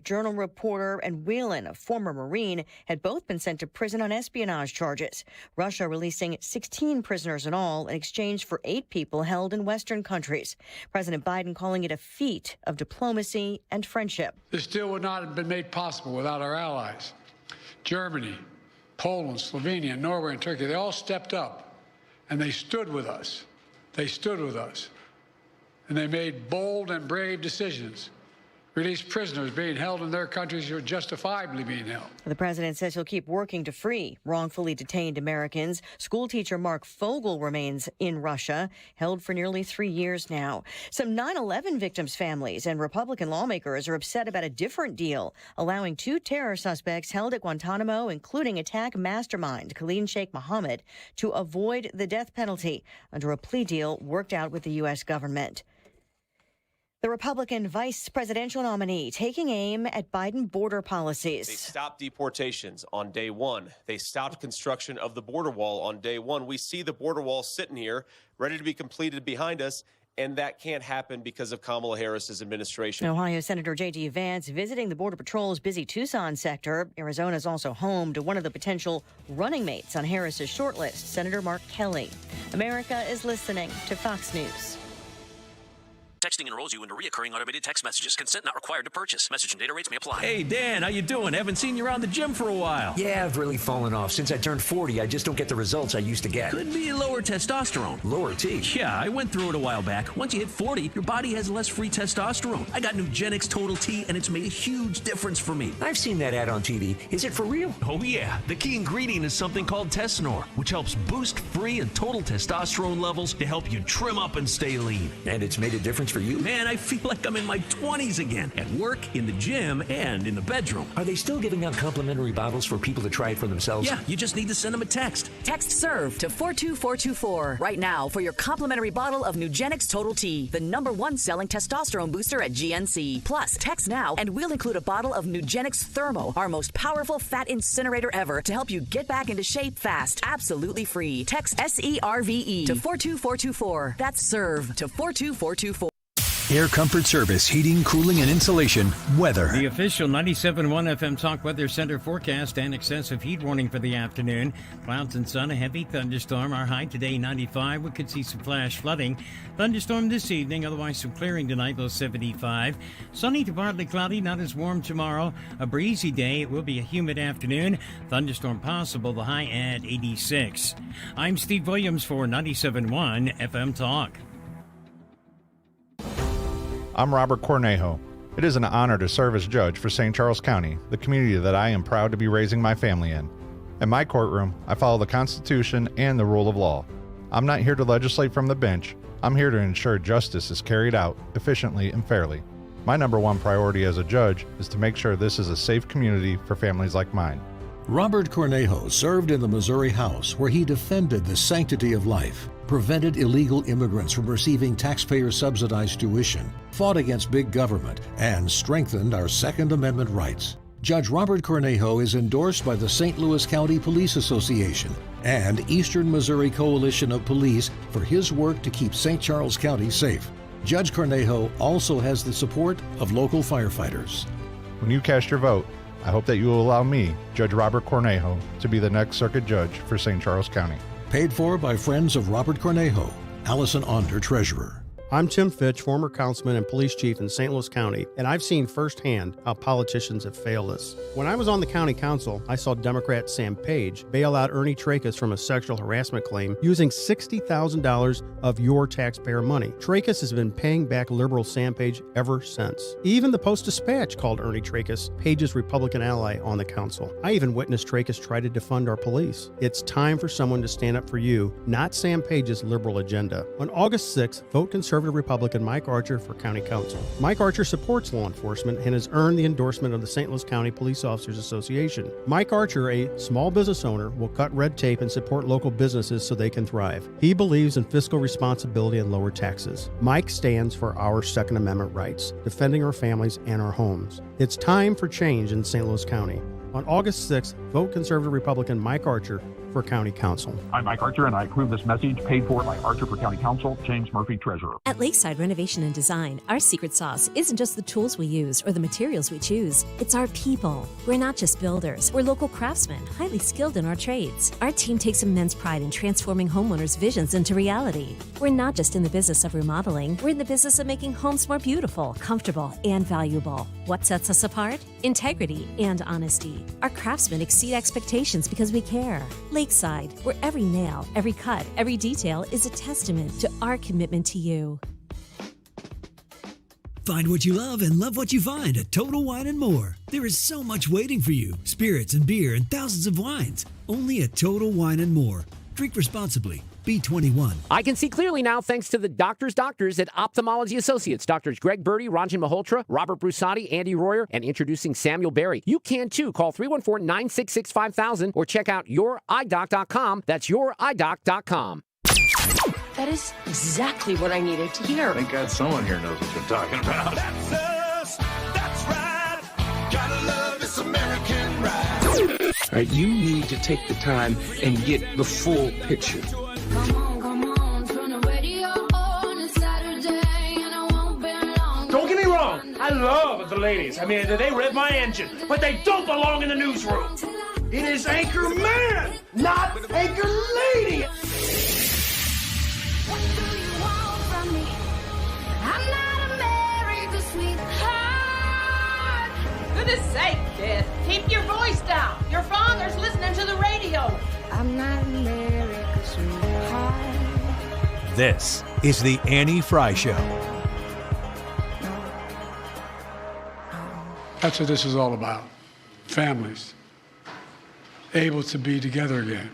Journal reporter and Whelan, a former Marine, had both been sent to prison on espionage charges. Russia releasing 16 prisoners in all in exchange for 8 people held in Western countries. President Biden calling it a feat of diplomacy and friendship. This deal would not have been made possible without our allies. Germany, Poland, Slovenia, Norway, and Turkey, they all stepped up, and they stood with us. They stood with us. And they made bold and brave decisions. Released prisoners being held in their countries who are justifiably being held. The president says he'll keep working to free wrongfully detained Americans. School teacher Mark Fogel remains in Russia, held for nearly 3 years now. Some 9/11 victims' families and Republican lawmakers are upset about a different deal, allowing 2 terror suspects held at Guantanamo, including attack mastermind Khalid Sheikh Mohammed, to avoid the death penalty under a plea deal worked out with the U.S. government. The Republican vice presidential nominee taking aim at Biden border policies. They stopped deportations on day one. They stopped construction of the border wall on day one. We see the border wall sitting here, ready to be completed behind us, and that can't happen because of Kamala Harris's administration. Ohio Senator J.D. Vance visiting the Border Patrol's busy Tucson sector. Arizona is also home to one of the potential running mates on Harris's shortlist, Senator Mark Kelly. America is listening to Fox News. Texting enrolls you into reoccurring automated text messages. Consent not required to purchase. Message and data rates may apply. Hey, Dan, how you doing? Haven't seen you around the gym for a while. Yeah, I've really fallen off. Since I turned 40, I just don't get the results I used to get. Could be lower testosterone. Lower T? Yeah, I went through it a while back. Once you hit 40, your body has less free testosterone. I got Nugenix Total T, and it's made a huge difference for me. I've seen that ad on TV. Is it for real? Oh, yeah. The key ingredient is something called Tesnor, which helps boost free and total testosterone levels to help you trim up and stay lean. And it's made a difference for you? Man, I feel like I'm in my 20s again, at work, in the gym, and in the bedroom. Are they still giving out complimentary bottles for people to try it for themselves? Yeah, you just need to send them a text. Text SERVE to 42424 right now for your complimentary bottle of Nugenix Total T, the #1 selling testosterone booster at GNC. Plus, text now and we'll include a bottle of Nugenix Thermo, our most powerful fat incinerator ever, to help you get back into shape fast. Absolutely free. Text SERVE to 42424. That's SERVE to 42424. Air Comfort Service, heating, cooling, and insulation. Weather. The official 97.1 FM Talk Weather Center forecast and excessive heat warning for the afternoon. Clouds and sun, a heavy thunderstorm. Our high today, 95. We could see some flash flooding. Thunderstorm this evening, otherwise some clearing tonight, low 75. Sunny to partly cloudy, not as warm tomorrow. A breezy day. It will be a humid afternoon. Thunderstorm possible, the high at 86. I'm Steve Williams for 97.1 FM Talk. I'm Robert Cornejo. It is an honor to serve as judge for St. Charles County, the community that I am proud to be raising my family in. In my courtroom, I follow the Constitution and the rule of law. I'm not here to legislate from the bench. I'm here to ensure justice is carried out efficiently and fairly. My #1 priority as a judge is to make sure this is a safe community for families like mine. Robert Cornejo served in the Missouri House, where he defended the sanctity of life, prevented illegal immigrants from receiving taxpayer-subsidized tuition, fought against big government, and strengthened our Second Amendment rights. Judge Robert Cornejo is endorsed by the St. Louis County Police Association and Eastern Missouri Coalition of Police for his work to keep St. Charles County safe. Judge Cornejo also has the support of local firefighters. When you cast your vote, I hope that you will allow me, Judge Robert Cornejo, to be the next circuit judge for St. Charles County. Paid for by friends of Robert Cornejo. Allison Onder, Treasurer. I'm Tim Fitch, former councilman and police chief in St. Louis County, and I've seen firsthand how politicians have failed us. When I was on the county council, I saw Democrat Sam Page bail out Ernie Tracus from a sexual harassment claim using $60,000 of your taxpayer money. Tracus has been paying back liberal Sam Page ever since. Even the Post-Dispatch called Ernie Tracus Page's Republican ally on the council. I even witnessed Tracus try to defund our police. It's time for someone to stand up for you, not Sam Page's liberal agenda. On August 6th, vote conservative Republican Mike Archer for County Council. Mike Archer supports law enforcement and has earned the endorsement of the St. Louis County Police Officers Association. Mike Archer, a small business owner, will cut red tape and support local businesses so they can thrive. He believes in fiscal responsibility and lower taxes. Mike stands for our Second Amendment rights, defending our families and our homes. It's time for change in St. Louis County. On August 6th, vote conservative Republican Mike Archer for County Council. I'm Mike Archer, and I approve this message paid for by Archer for County Council, James Murphy, Treasurer. At Lakeside Renovation and Design, our secret sauce isn't just the tools we use or the materials we choose. It's our people. We're not just builders. We're local craftsmen, highly skilled in our trades. Our team takes immense pride in transforming homeowners' visions into reality. We're not just in the business of remodeling. We're in the business of making homes more beautiful, comfortable, and valuable. What sets us apart? Integrity and honesty. Our craftsmen exceed expectations because we care. Lakeside, where every nail, every cut, every detail is a testament to our commitment to you. Find what you love and love what you find at Total Wine & More. There is so much waiting for you. Spirits and beer and thousands of wines. Only at Total Wine & More. Drink responsibly. B21. I can see clearly now thanks to the doctors at Ophthalmology Associates. Doctors Greg Birdie, Ranjan Malhotra, Robert Brusati, Andy Royer, and introducing Samuel Berry. You can too. Call 314-966-5000 or check out youridoc.com. That's youridoc.com. That is exactly what I needed to hear. Thank God someone here knows what they're talking about. That's us. That's right. Gotta love this American ride. All right, you need to take the time and get the full picture. Come on, turn the radio on. It's Saturday and I won't be long. Don't get me wrong, I love the ladies. I mean, they rev my engine, but they don't belong in the newsroom. It is Anchor Man, not Anchor Lady. What do you want from me? I'm not America's sweetheart. Goodness sake, kid. Keep your voice down. Your father's listening to the radio. I'm not America's sweetheart. This is the Annie Fry Show. That's what this is all about. Families able to be together again,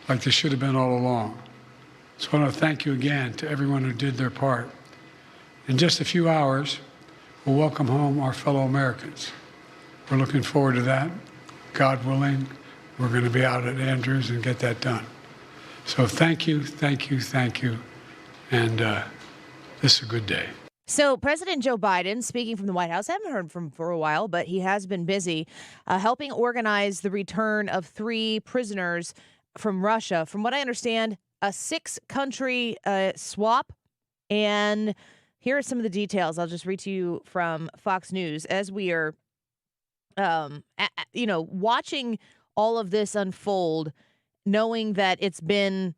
like they should have been all along. So I want to thank you again to everyone who did their part. In just a few hours, we'll welcome home our fellow Americans. We're looking forward to that. God willing, we're going to be out at Andrews and get that done. So thank you, thank you, thank you. And this is a good day. So President Joe Biden, speaking from the White House, I haven't heard from him for a while, but he has been busy helping organize the return of 3 prisoners from Russia. From what I understand, a 6-country swap. And here are some of the details. I'll just read to you from Fox News as we are, watching all of this unfold, knowing that it's been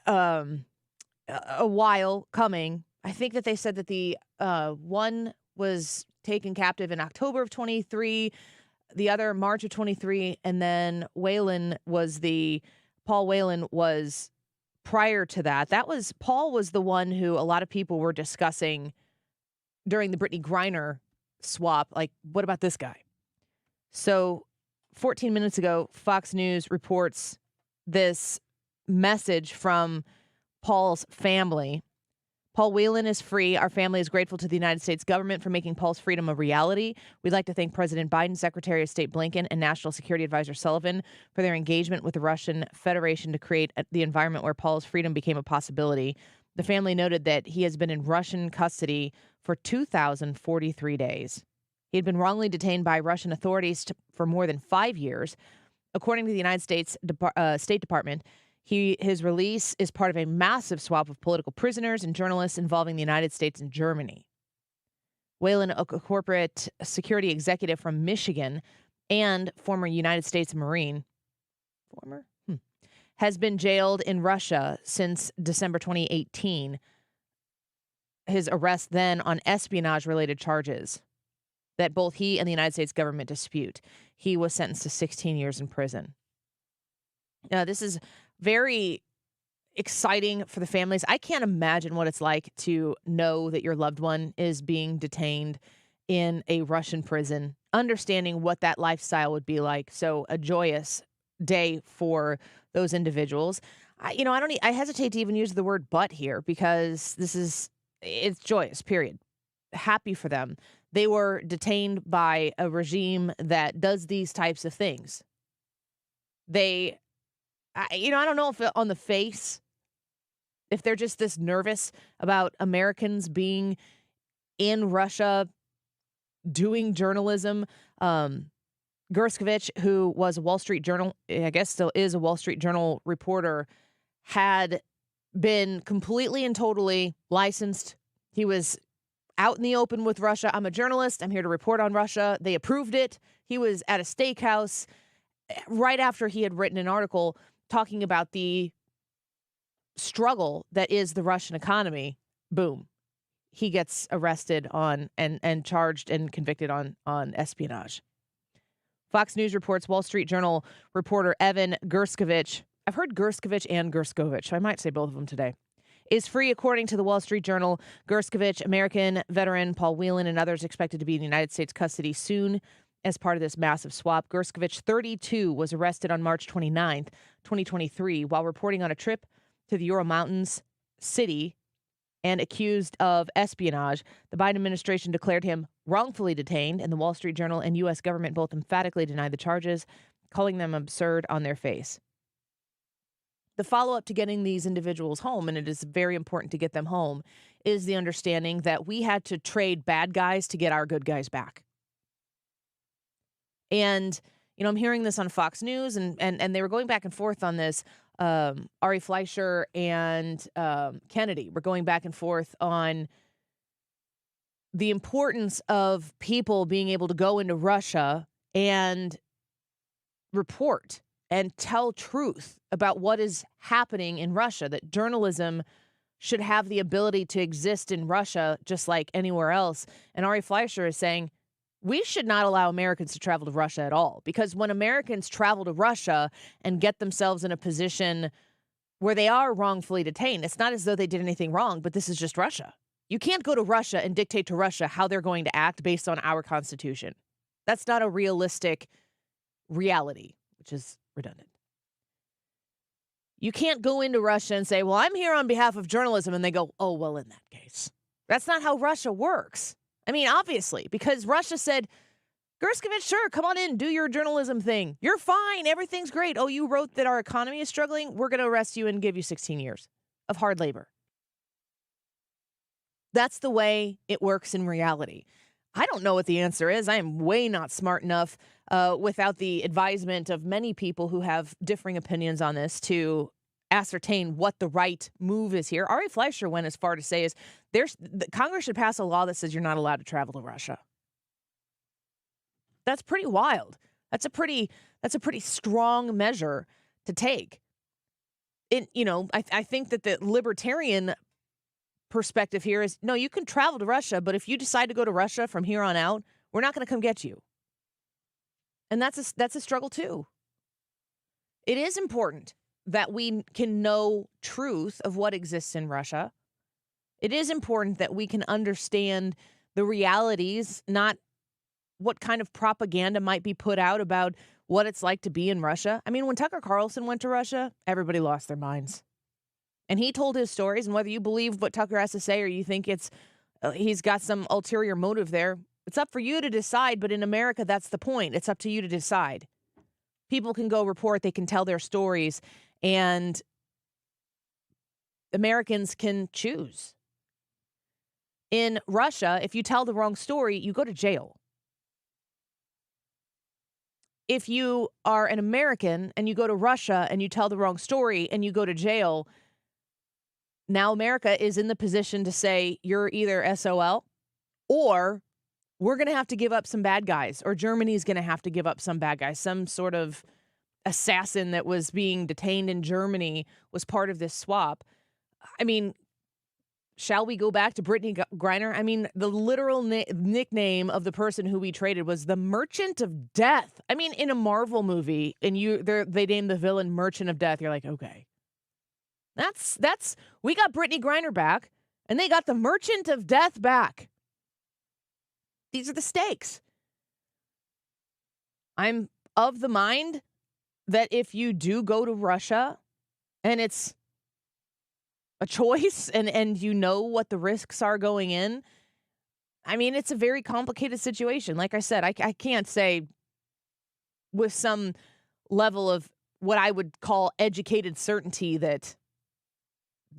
a while coming. I think that they said that the one was taken captive in October of 23, the other March of 23, and then Paul Whelan was prior to that. Paul was the one who a lot of people were discussing during the Britney Griner swap. Like, what about this guy? So 14 minutes ago, Fox News reports this message from Paul's family. Paul Whelan is free. Our family is grateful to the United States government for making Paul's freedom a reality. We'd like to thank President Biden, Secretary of State Blinken, and National Security Advisor Sullivan for their engagement with the Russian Federation to create the environment where Paul's freedom became a possibility. The family noted that he has been in Russian custody for 2,043 days. He had been wrongly detained by Russian authorities for more than 5 years. According to the United States State Department, his release is part of a massive swap of political prisoners and journalists involving the United States and Germany. Whelan, a corporate security executive from Michigan and former United States Marine, has been jailed in Russia since December 2018. His arrest then on espionage-related charges that both he and the United States government dispute. He was sentenced to 16 years in prison. Now, this is very exciting for the families. I can't imagine what it's like to know that your loved one is being detained in a Russian prison, understanding what that lifestyle would be like. So a joyous day for those individuals. I hesitate to even use the word but here because it's joyous, period. Happy for them. They were detained by a regime that does these types of things. I don't know if on the face, if they're just this nervous about Americans being in Russia, doing journalism, Gerskovich, who was a Wall Street Journal, I guess still is a Wall Street Journal reporter, had been completely and totally licensed. He was out in the open with Russia. I'm a journalist. I'm here to report on Russia. They approved it. He was at a steakhouse right after he had written an article talking about the struggle that is the Russian economy. Boom. He gets arrested on and charged and convicted on espionage. Fox News reports Wall Street Journal reporter Evan Gerskovich, I've heard Gerskovich and Gerskovich, so I might say both of them today, is free according to the Wall Street Journal. Gerskovich, American veteran Paul Whelan, and others expected to be in United States custody soon as part of this massive swap. Gerskovich, 32, was arrested on March 29th, 2023, while reporting on a trip to the Ural Mountains city and accused of espionage. The Biden administration declared him wrongfully detained, and the Wall Street Journal and U.S. government both emphatically denied the charges, calling them absurd on their face. The follow-up to getting these individuals home, and it is very important to get them home, is the understanding that we had to trade bad guys to get our good guys back. And, you know, I'm hearing this on Fox News, and they were going back and forth on this. Ari Fleischer and Kennedy were going back and forth on the importance of people being able to go into Russia and report and tell truth about what is happening in Russia, that journalism should have the ability to exist in Russia just like anywhere else. And Ari Fleischer is saying, we should not allow Americans to travel to Russia at all, because when Americans travel to Russia and get themselves in a position where they are wrongfully detained, it's not as though they did anything wrong, but this is just Russia. You can't go to Russia and dictate to Russia how they're going to act based on our Constitution. That's not a realistic reality, which is redundant. You can't go into Russia and say, well, I'm here on behalf of journalism, and they go, oh, well, in that case. That's not how Russia works. I mean, obviously, because Russia said, Gerskovich, sure, come on in, do your journalism thing. You're fine. Everything's great. Oh, you wrote that our economy is struggling? We're going to arrest you and give you 16 years of hard labor. That's the way it works in reality. I don't know what the answer is. I am way not smart enough without the advisement of many people who have differing opinions on this to ascertain what the right move is here. Ari Fleischer went as far to say is Congress should pass a law that says you're not allowed to travel to Russia. That's pretty wild. That's a pretty strong measure to take. I think that the libertarian perspective here is, no, you can travel to Russia, but if you decide to go to Russia from here on out, we're not going to come get you. And that's a struggle too. It is important that we can know truth of what exists in Russia. It is important that we can understand the realities, not what kind of propaganda might be put out about what it's like to be in Russia. I mean, when Tucker Carlson went to Russia, everybody lost their minds. And he told his stories, and whether you believe what Tucker has to say or you think he's got some ulterior motive there, it's up for you to decide. But in America, that's the point. It's up to you to decide. People can go report, they can tell their stories, and Americans can choose. In Russia, if you tell the wrong story, you go to jail. If you are an American and you go to Russia and you tell the wrong story and you go to jail, now America is in the position to say you're either SOL or we're going to have to give up some bad guys, or Germany's going to have to give up some bad guys. Some sort of assassin that was being detained in Germany was part of this swap. I mean, shall we go back to Britney Griner? I mean, the literal nickname of the person who we traded was the Merchant of Death. I mean, in a Marvel movie, and they named the villain Merchant of Death, you're like, okay. That's we got Britney Griner back, and they got the Merchant of Death back. These are the stakes. I'm of the mind that if you do go to Russia and it's a choice and you know what the risks are going in, I mean, it's a very complicated situation. Like I said, I can't say with some level of what I would call educated certainty that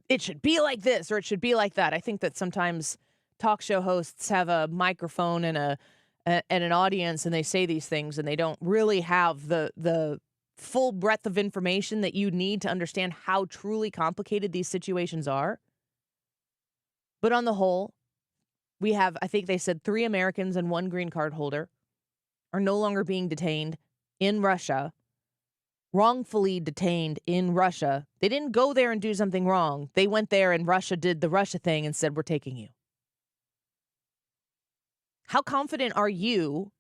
it should be like this or it should be like that. I think that sometimes talk show hosts have a microphone and at an audience and they say these things and they don't really have the full breadth of information that you need to understand how truly complicated these situations are. But on the whole, we have, I think they said 3 Americans and 1 green card holder are no longer being detained in Russia, wrongfully detained in Russia. They didn't go there and do something wrong. They went there and Russia did the Russia thing and said, we're taking you. How confident are you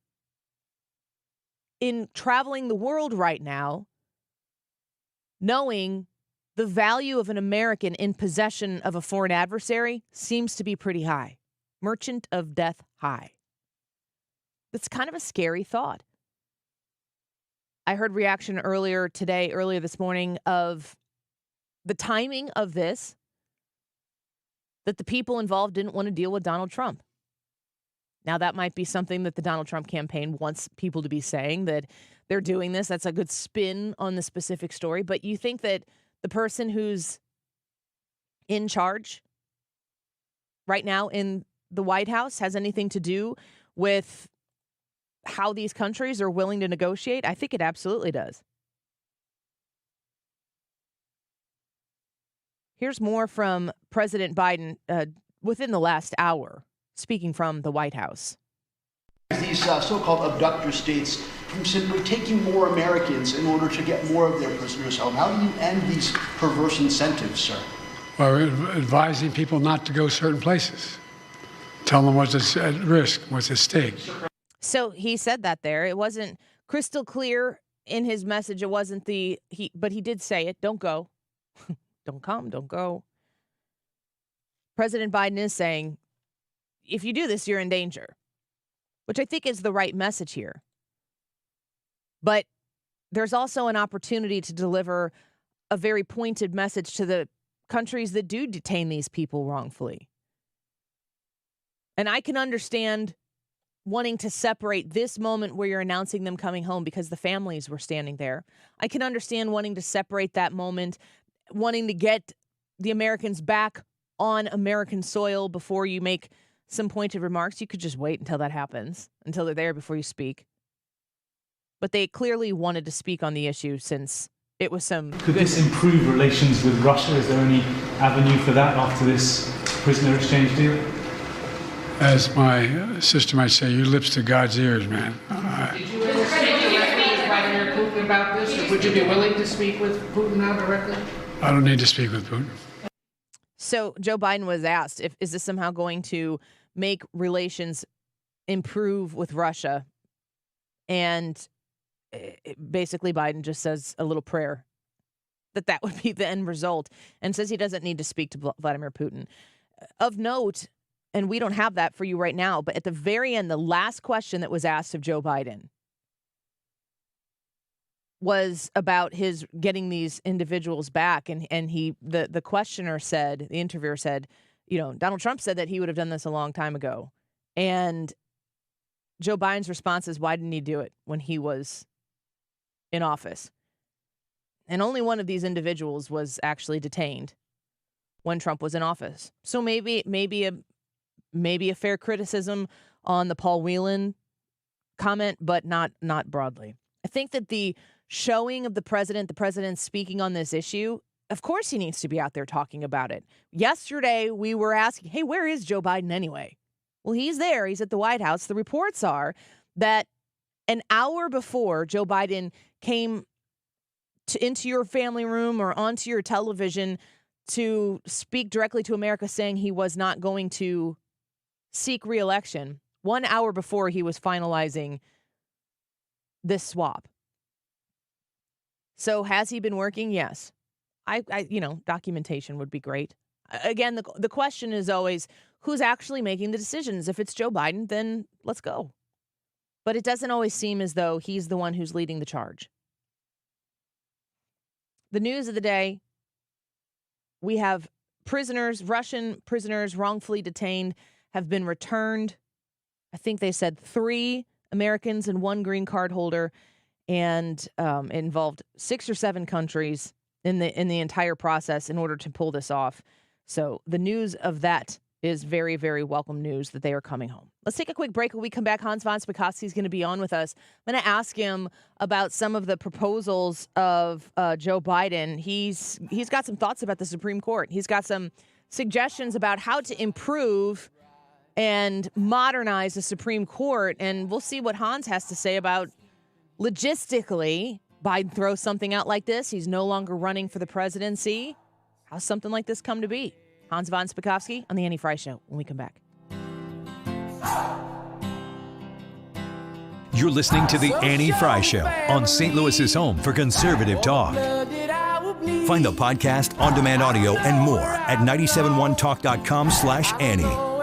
in traveling the world right now, knowing the value of an American in possession of a foreign adversary seems to be pretty high? Merchant of death high. That's kind of a scary thought. I heard reaction earlier this morning of the timing of this, that the people involved didn't want to deal with Donald Trump. Now, that might be something that the Donald Trump campaign wants people to be saying, that they're doing this. That's a good spin on the specific story. But you think that the person who's in charge right now in the White House has anything to do with how these countries are willing to negotiate? I think it absolutely does. Here's more from President Biden within the last hour, speaking from the White House. These so-called abductor states from simply taking more Americans in order to get more of their prisoners home. How do you end these perverse incentives, sir? Well, we're advising people not to go certain places. Tell them what's at risk, what's at stake. So he said that there. It wasn't crystal clear in his message. It wasn't but he did say it. Don't go. Don't come. Don't go. President Biden is saying, if you do this, you're in danger, which I think is the right message here. But there's also an opportunity to deliver a very pointed message to the countries that do detain these people wrongfully. And I can understand wanting to separate this moment where you're announcing them coming home because the families were standing there. I can understand wanting to separate that moment, wanting to get the Americans back on American soil before you make some pointed remarks. You could just wait until that happens, until they're there before you speak. But they clearly wanted to speak on the issue since it was some... Could this improve relations with Russia? Is there any avenue for that after this prisoner exchange deal? As my sister might say, your lips to God's ears, man. Did you ever speak with Vladimir Putin about this? Would you be willing to speak with Putin now directly? I don't need to speak with Putin. So Joe Biden was asked, is this somehow going to make relations improve with Russia? And basically Biden just says a little prayer that would be the end result and says he doesn't need to speak to Vladimir Putin. Of note, and we don't have that for you right now, but at the very end, the last question that was asked of Joe Biden was about his getting these individuals back. And the questioner said, the interviewer said, Donald Trump said that he would have done this a long time ago. And Joe Biden's response is, why didn't he do it when he was in office? And only one of these individuals was actually detained when Trump was in office. So maybe a fair criticism on the Paul Whelan comment, but not broadly. I think that the showing of the president speaking on this issue, of course he needs to be out there talking about it. Yesterday, we were asking, hey, where is Joe Biden anyway? Well, he's there. He's at the White House. The reports are that an hour before Joe Biden came into your family room or onto your television to speak directly to America, saying he was not going to seek re-election, 1 hour before he was finalizing this swap. So has he been working? Yes. I documentation would be great. Again, the question is always, who's actually making the decisions? If it's Joe Biden, then let's go. But it doesn't always seem as though he's the one who's leading the charge. The news of the day, we have Russian prisoners wrongfully detained have been returned. I think they said 3 Americans and 1 green card holder, and it involved 6 or 7 countries in the entire process in order to pull this off. So the news of that is very, very welcome news that they are coming home. Let's take a quick break. When we come back, Hans von Spakovsky is going to be on with us. I'm going to ask him about some of the proposals of Joe Biden. He's got some thoughts about the Supreme Court. He's got some suggestions about how to improve and modernize the Supreme Court, and we'll see what Hans has to say about logistically. Biden throws something out like this. He's no longer running for the presidency. How's something like this come to be? Hans von Spakovsky on The Annie Frey Show when we come back. You're listening to The Annie Frey Show on St. Louis's home for conservative talk. Find the podcast, on-demand audio, and more at 971talk.com/Annie.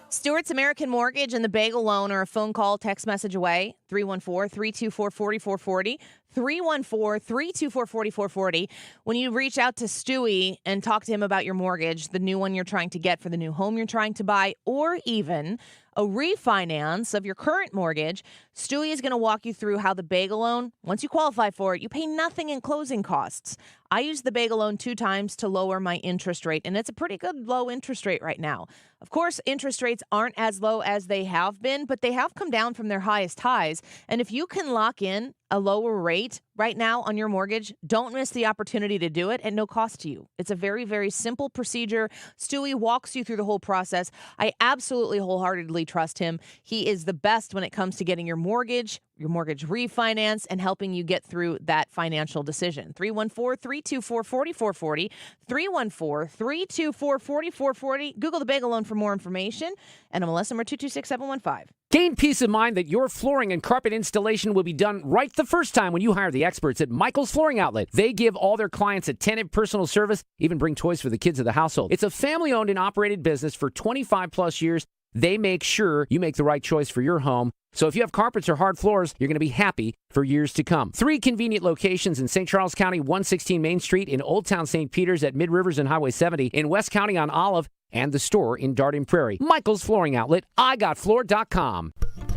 Stewart's American Mortgage and the Bagel Loan are a phone call, text message away. 314-324-4440. 314-324-4440. When you reach out to Stewie and talk to him about your mortgage, the new one you're trying to get for the new home you're trying to buy, or even a refinance of your current mortgage, Stewie is going to walk you through how the Bagel Loan, once you qualify for it, you pay nothing in closing costs. I used the Bagel Loan 2 times to lower my interest rate, and it's a pretty good low interest rate right now. Of course, interest rates aren't as low as they have been, but they have come down from their highest highs. And if you can lock in a lower rate right now on your mortgage, don't miss the opportunity to do it at no cost to you. It's a very, very simple procedure. Stewie walks you through the whole process. I absolutely wholeheartedly trust him. He is the best when it comes to getting your mortgage refinance, and helping you get through that financial decision. 314-324-4440. 314-324-4440. Google the Bagel Loan for more information. And MLS number 226715. Gain peace of mind that your flooring and carpet installation will be done right the first time when you hire the experts at Michael's Flooring Outlet. They give all their clients attentive personal service, even bring toys for the kids of the household. It's a family-owned and operated business for 25 plus years. They make sure you make the right choice for your home. So if you have carpets or hard floors, you're going to be happy for years to come. 3 convenient locations in St. Charles County, 116 Main Street, in Old Town St. Peters at Mid-Rivers and Highway 70, in West County on Olive, and the store in Darden Prairie. Michael's Flooring Outlet, IGotFloor.com.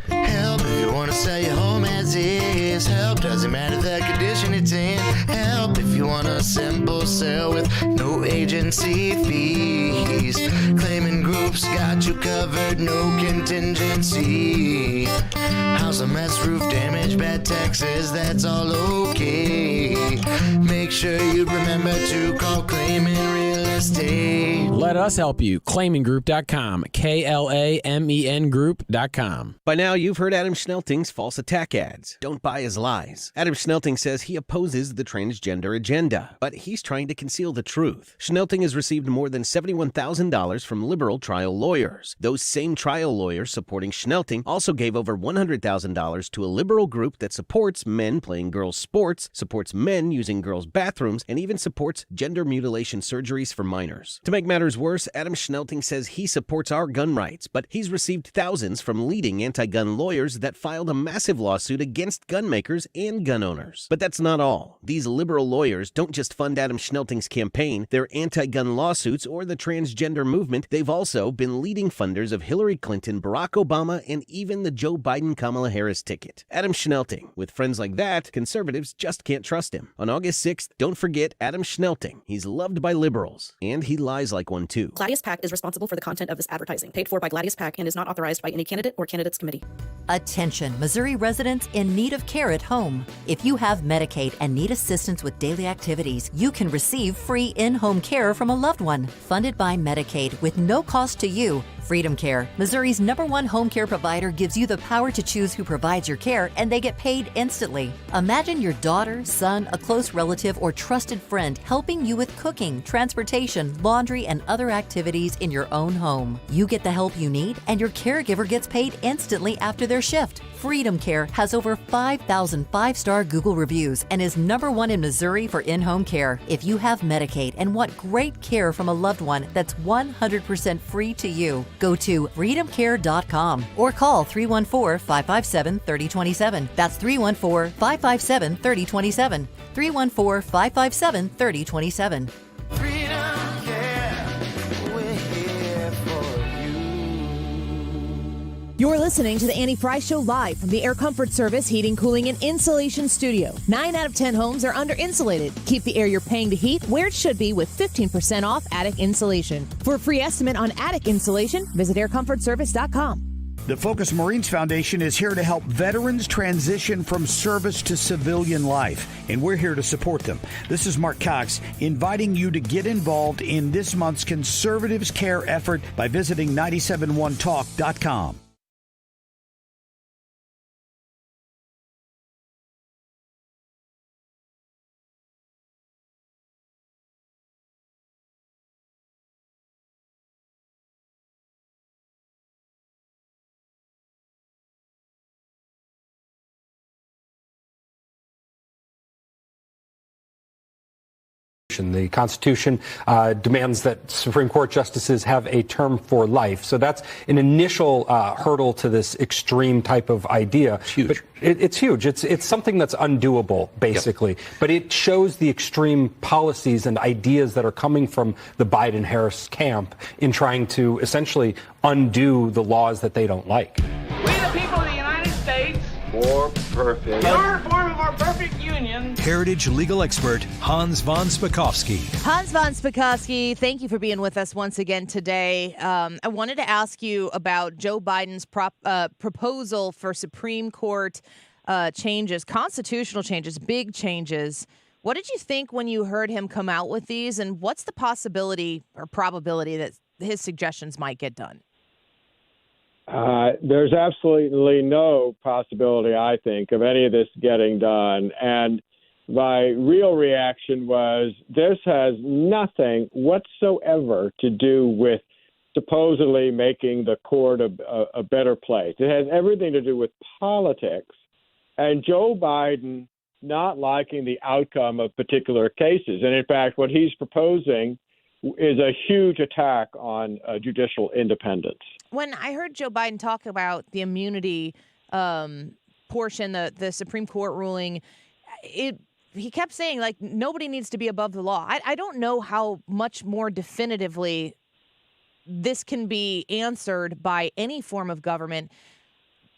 Help if you want to sell your home as is. Help doesn't matter the condition it's in. Help if you want a simple sale with no agency fees. Claiming groups got you covered, no contingency. House a mess, roof damage, bad taxes, that's all okay. Make sure you remember to call Claiming Real Estate. Let us help you. ClaimingGroup.com. KLAMEN Group.com. By now, you've heard Adam Schnelting's false attack ads. Don't buy his lies. Adam Schnelting says he opposes the transgender agenda, but he's trying to conceal the truth. Schnelting has received more than $71,000 from liberal trial lawyers. Those same trial lawyers supporting Schnelting also gave over $100,000 to a liberal group that supports men playing girls' sports, supports men using girls' bathrooms, and even supports gender mutilation surgeries for minors. To make matters worse, Adam Schnelting says he supports our gun rights, but he's received thousands from leading anti-gun lawyers that filed a massive lawsuit against gun makers and gun owners. But that's not all. These liberal lawyers don't just fund Adam Schnelting's campaign, their anti-gun lawsuits, or the transgender movement. They've also been leading funders of Hillary Clinton, Barack Obama, and even the Joe Biden-Kamala Harris ticket. Adam Schnelting. With friends like that, conservatives just can't trust him. On August 6th, don't forget Adam Schnelting. He's loved by liberals, and he lies like one too. Gladius PAC is responsible for the content of this advertising, paid for by Gladius PAC, and is not authorized by any candidate or candidates committee. Attention, Missouri residents in need of care at home. If you have Medicaid and need assistance with daily activities, you can receive free in-home care from a loved one, funded by Medicaid with no cost to you. Freedom Care, Missouri's #1 home care provider, gives you the power to choose who provides your care, and they get paid instantly. Imagine your daughter, son, a close relative, or trusted friend helping you with cooking, transportation, laundry, and other activities in your own home. You get the help you need, and your caregiver gets paid instantly after their shift. Freedom Care has over 5,000 five-star Google reviews and is #1 in Missouri for in-home care. If you have Medicaid and want great care from a loved one that's 100% free to you, go to freedomcare.com or call 314-557-3027. That's 314-557-3027. 314-557-3027. You're listening to the Annie Fry Show live from the Air Comfort Service Heating, Cooling, and Insulation Studio. 9 out of 10 homes are under-insulated. Keep the air you're paying to heat where it should be with 15% off attic insulation. For a free estimate on attic insulation, visit aircomfortservice.com. The Focus Marines Foundation is here to help veterans transition from service to civilian life, and we're here to support them. This is Mark Cox inviting you to get involved in this month's Conservatives Care effort by visiting 971talk.com. The Constitution demands that Supreme Court justices have a term for life. So that's an initial hurdle to this extreme type of idea. It's huge. But it's huge. It's something that's undoable, basically. Yep. But it shows the extreme policies and ideas that are coming from the Biden-Harris camp in trying to essentially undo the laws that they don't like. We the people of the United States. More perfect. Your form of our perfect union. Heritage legal expert Hans von Spakovsky. Hans von Spakovsky, thank you for being with us once again today. I wanted to ask you about Joe Biden's proposal for Supreme Court changes, constitutional changes, big changes. What did you think when you heard him come out with these, and what's the possibility or probability that his suggestions might get done? There's absolutely no possibility, I think, of any of this getting done. And my real reaction was this has nothing whatsoever to do with supposedly making the court a better place. It has everything to do with politics and Joe Biden not liking the outcome of particular cases. And in fact, what he's proposing is a huge attack on judicial independence. When I heard Joe Biden talk about the immunity portion, the Supreme Court ruling, he kept saying, like, nobody needs to be above the law. I don't know how much more definitively this can be answered by any form of government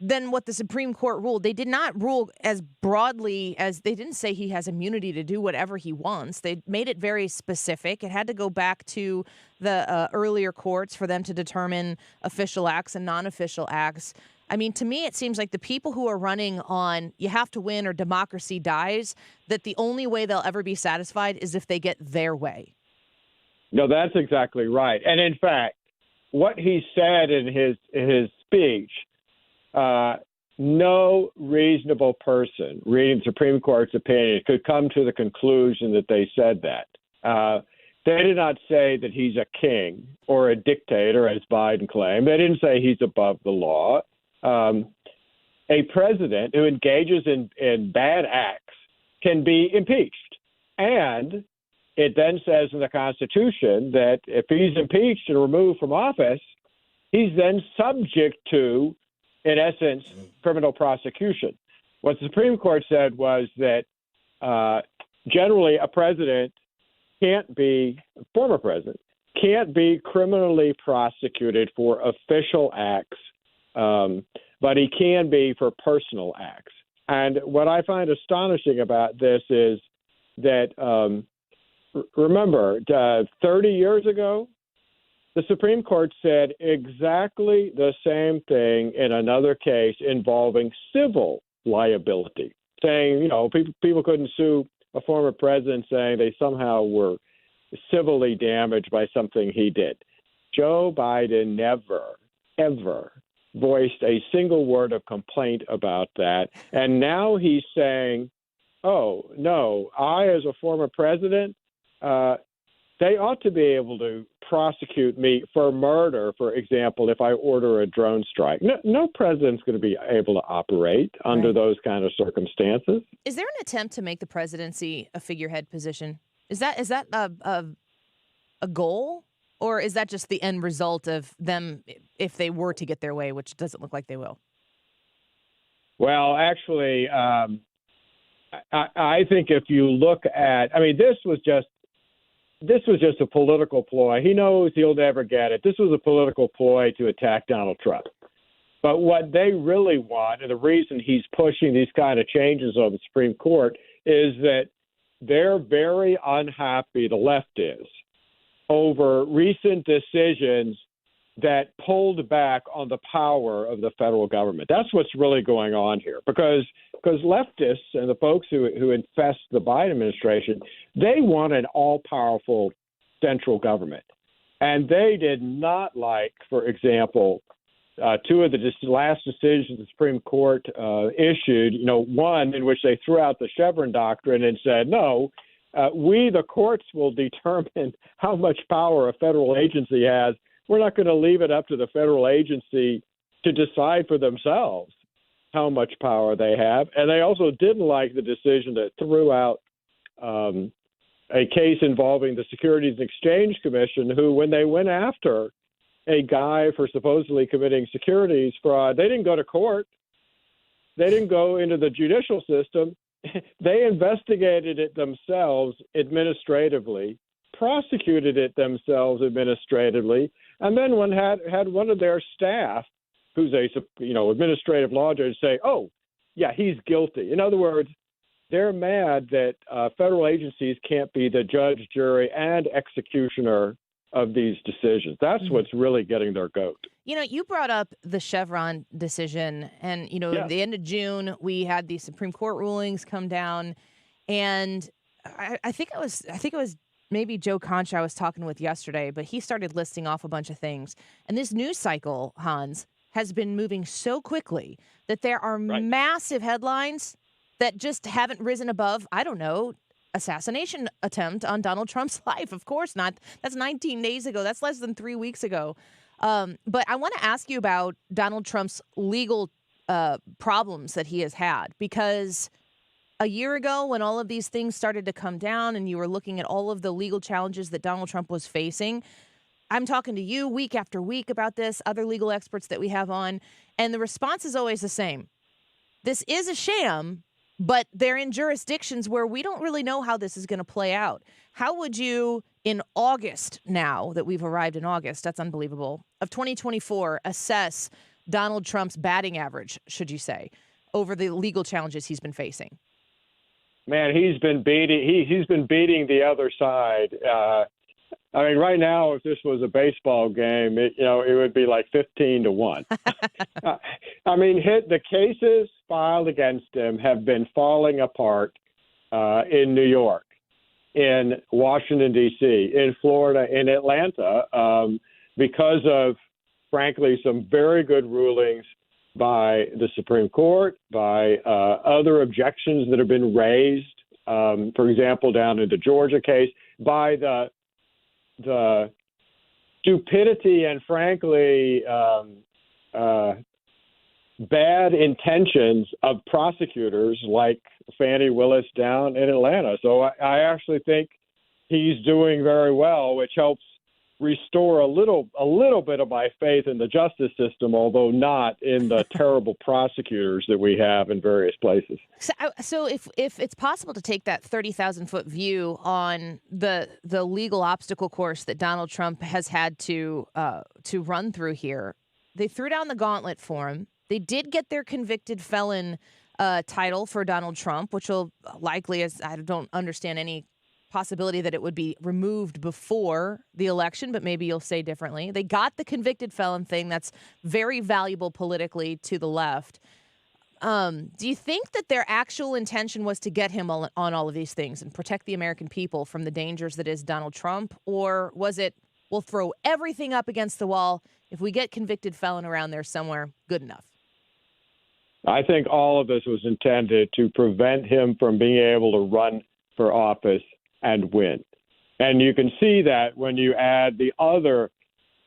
than what the Supreme Court ruled. They did not rule as broadly as they didn't say he has immunity to do whatever he wants. They made it very specific. It had to go back to the earlier courts for them to determine official acts and non-official acts. I mean, to me, it seems like the people who are running on you have to win or democracy dies, that the only way they'll ever be satisfied is if they get their way. No, that's exactly right. And in fact, what he said in his speech, no reasonable person reading the Supreme Court's opinion could come to the conclusion that they said that. They did not say that he's a king or a dictator, as Biden claimed. They didn't say he's above the law. A president who engages in bad acts can be impeached. And it then says in the Constitution that if he's impeached and removed from office, he's then subject to, in essence, criminal prosecution. What the Supreme Court said was that generally a former president can't be criminally prosecuted for official acts, but he can be for personal acts. And what I find astonishing about this is that, remember, 30 years ago, the Supreme Court said exactly the same thing in another case involving civil liability, saying, people couldn't sue a former president saying they somehow were civilly damaged by something he did. Joe Biden never, ever voiced a single word of complaint about that. And now he's saying, oh, no, I, as a former president, they ought to be able to prosecute me for murder, for example, if I order a drone strike. No president's going to be able to operate under those kind of circumstances. Is there an attempt to make the presidency a figurehead position? Is that a goal, or is that just the end result of them if they were to get their way, which doesn't look like they will? Well, actually, I think if you look at, this was just a political ploy. He knows he'll never get it. This was a political ploy to attack Donald Trump. But what they really want, and the reason he's pushing these kind of changes on the Supreme Court, is that they're very unhappy, the left is, over recent decisions that pulled back on the power of the federal government. That's what's really going on here, because leftists and the folks who infest the Biden administration, they want an all-powerful central government. And they did not like, for example, two of the last decisions the Supreme Court issued, one in which they threw out the Chevron doctrine and said, no, we, the courts, will determine how much power a federal agency has. We're not going to leave it up to the federal agency to decide for themselves how much power they have. And they also didn't like the decision that threw out a case involving the Securities and Exchange Commission, who, when they went after a guy for supposedly committing securities fraud, they didn't go to court. They didn't go into the judicial system. They investigated it themselves administratively, prosecuted it themselves administratively, and then had one of their staff, who's a administrative law judge, say, "Oh, yeah, he's guilty." In other words, they're mad that federal agencies can't be the judge, jury, and executioner of these decisions. That's what's really getting their goat. You brought up the Chevron decision, and at the end of June, we had the Supreme Court rulings come down, and I think it was maybe Joe Concha I was talking with yesterday, but he started listing off a bunch of things. And this news cycle, Hans, has been moving so quickly that there are massive headlines that just haven't risen above, I don't know, assassination attempt on Donald Trump's life. Of course not. That's 19 days ago. That's less than 3 weeks ago. But I want to ask you about Donald Trump's legal problems that he has had, because a year ago, when all of these things started to come down and you were looking at all of the legal challenges that Donald Trump was facing, I'm talking to you week after week about this, other legal experts that we have on, and the response is always the same. This is a sham, but they're in jurisdictions where we don't really know how this is going to play out. How would you, in August, now that we've arrived in August, that's unbelievable, of 2024, assess Donald Trump's batting average, should you say, over the legal challenges he's been facing? Man, he's been beating the other side. I mean, right now, if this was a baseball game, it would be like 15-1. I mean, the cases filed against him have been falling apart in New York, in Washington, D.C., in Florida, in Atlanta, because of, frankly, some very good rulings by the Supreme Court, by other objections that have been raised, for example, down in the Georgia case, by the stupidity and, frankly, bad intentions of prosecutors like Fani Willis down in Atlanta. So I actually think he's doing very well, which helps restore a little bit of my faith in the justice system, although not in the terrible prosecutors that we have in various places. So if it's possible to take that 30,000-foot view on the legal obstacle course that Donald Trump has had to run through here, they threw down the gauntlet for him. They did get their convicted felon title for Donald Trump, which will likely, as I don't understand any possibility that it would be removed before the election, but maybe you'll say differently. They got the convicted felon thing. That's very valuable politically to the left. Do you think that their actual intention was to get him on all of these things and protect the American people from the dangers that is Donald Trump? Or was it, we'll throw everything up against the wall. If we get convicted felon around there somewhere, good enough? I think all of this was intended to prevent him from being able to run for office and win. And you can see that when you add the other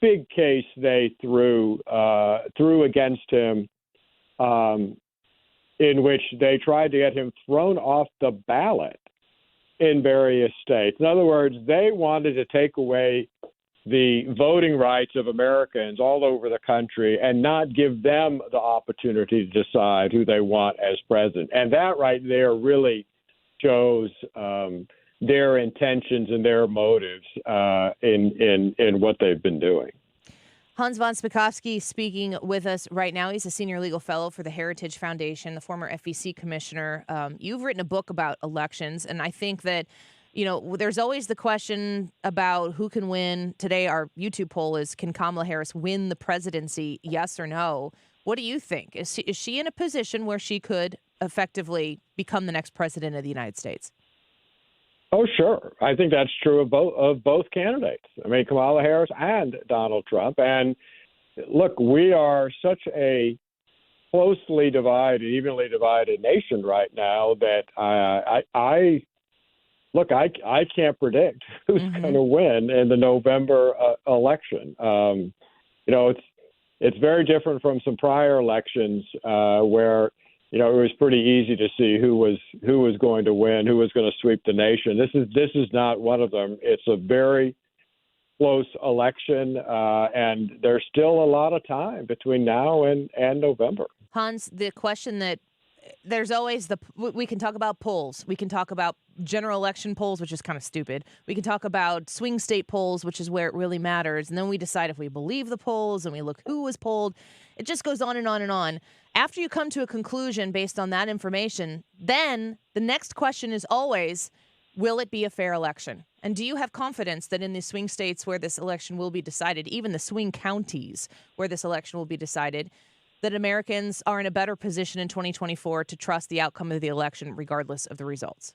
big case they threw against him, in which they tried to get him thrown off the ballot in various states. In other words, they wanted to take away the voting rights of Americans all over the country and not give them the opportunity to decide who they want as president. And that right there really shows their intentions and their motives in what they've been doing. Hans von Spakovsky speaking with us right now. He's a senior legal fellow for the Heritage Foundation, the former FEC commissioner. You've written a book about elections, and I think that, there's always the question about who can win. Today, our YouTube poll is, can Kamala Harris win the presidency, yes or no? What do you think? Is she in a position where she could effectively become the next president of the United States? Oh, sure. I think that's true of both candidates. I mean, Kamala Harris and Donald Trump. And look, we are such a closely divided, evenly divided nation right now that I can't predict who's going to win in the November election. It's very different from some prior elections where it was pretty easy to see who was going to win, who was going to sweep the nation. This is not one of them. It's a very close election, and there's still a lot of time between now and November. Hans, the question that there's always we can talk about polls. We can talk about general election polls, which is kind of stupid. We can talk about swing state polls, which is where it really matters. And then we decide if we believe the polls and we look who was polled. It just goes on and on and on. After you come to a conclusion based on that information, then the next question is always, will it be a fair election? And do you have confidence that in the swing states where this election will be decided, even the swing counties where this election will be decided, that Americans are in a better position in 2024 to trust the outcome of the election regardless of the results?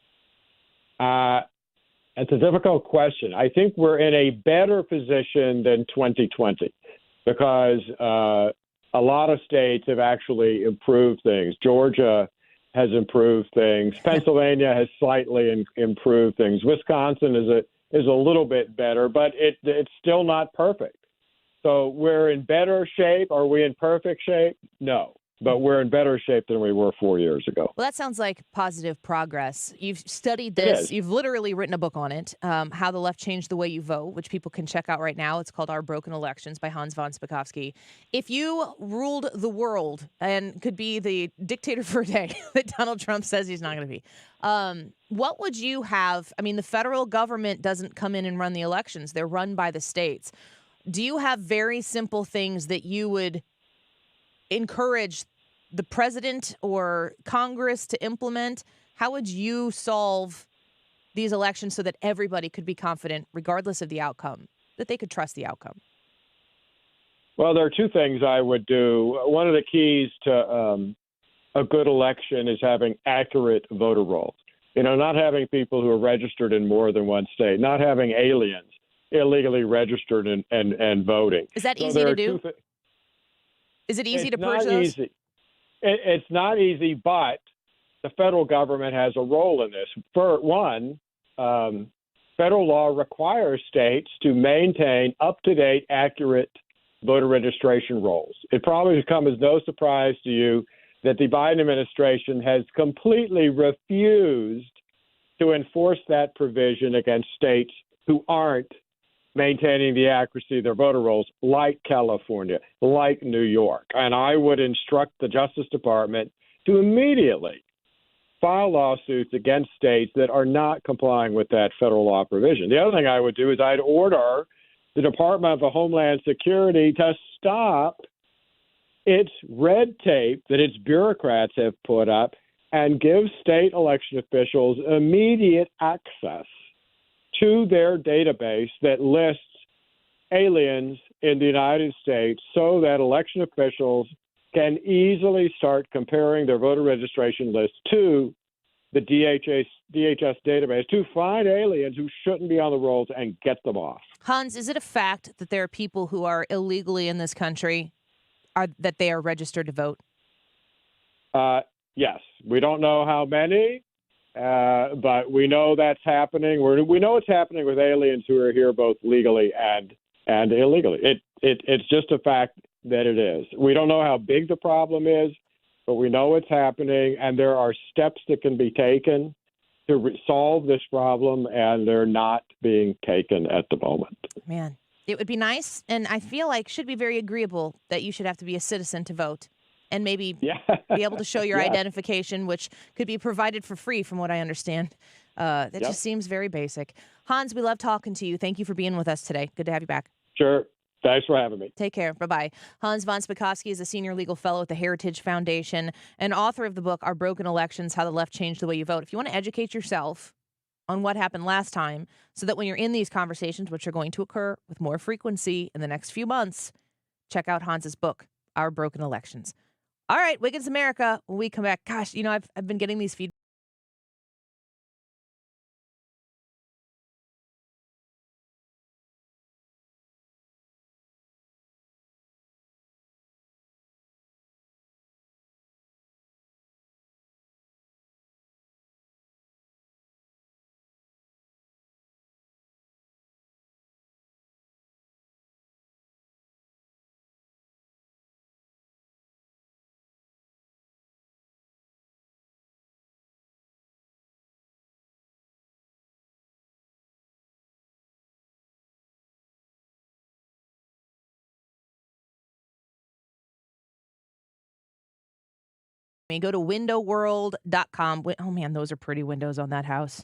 It's a difficult question. I think we're in a better position than 2020 because a lot of states have actually improved things. Georgia has improved things. Pennsylvania has slightly improved things. Wisconsin is a little bit better, but it's still not perfect. So we're in better shape. Are we in perfect shape? No. But we're in better shape than we were 4 years ago. Well, that sounds like positive progress. You've studied this. You've literally written a book on it, How the Left Changed the Way You Vote, which people can check out right now. It's called Our Broken Elections by Hans von Spakovsky. If you ruled the world and could be the dictator for a day that Donald Trump says he's not going to be, what would you have? I mean, the federal government doesn't come in and run the elections. They're run by the states. Do you have very simple things that you would encourage the president or Congress to implement? How would you solve these elections so that everybody could be confident, regardless of the outcome, that they could trust the outcome? Well, there are two things I would do. One of the keys to a good election is having accurate voter rolls. Not having people who are registered in more than one state, not having aliens illegally registered and voting. Is that easy to do? Is it easy to purge those? Easy. It's not easy, but the federal government has a role in this. For one, federal law requires states to maintain up-to-date, accurate voter registration rolls. It probably has come as no surprise to you that the Biden administration has completely refused to enforce that provision against states who aren't maintaining the accuracy of their voter rolls, like California, like New York. And I would instruct the Justice Department to immediately file lawsuits against states that are not complying with that federal law provision. The other thing I would do is I'd order the Department of Homeland Security to stop its red tape that its bureaucrats have put up and give state election officials immediate access to their database that lists aliens in the United States so that election officials can easily start comparing their voter registration list to the DHS database to find aliens who shouldn't be on the rolls and get them off. Hans, is it a fact that there are people who are illegally in this country that they are registered to vote? Yes. We don't know how many. But we know that's happening. We know it's happening with aliens who are here both legally and illegally. It's just a fact that it is. We don't know how big the problem is, but we know it's happening, and there are steps that can be taken to solve this problem, and they're not being taken at the moment. Man, it would be nice, and I feel like should be very agreeable that you should have to be a citizen to vote. And maybe be able to show your identification, which could be provided for free, from what I understand. That just seems very basic. Hans, we love talking to you. Thank you for being with us today. Good to have you back. Sure. Thanks for having me. Take care. Bye-bye. Hans von Spakovsky is a senior legal fellow at the Heritage Foundation and author of the book, Our Broken Elections, How the Left Changed the Way You Vote. If you want to educate yourself on what happened last time so that when you're in these conversations, which are going to occur with more frequency in the next few months, check out Hans's book, Our Broken Elections. All right, Wiggins America, when we come back, gosh, I've been getting these feedback. Go to windowworld.com. Oh, man, those are pretty windows on that house.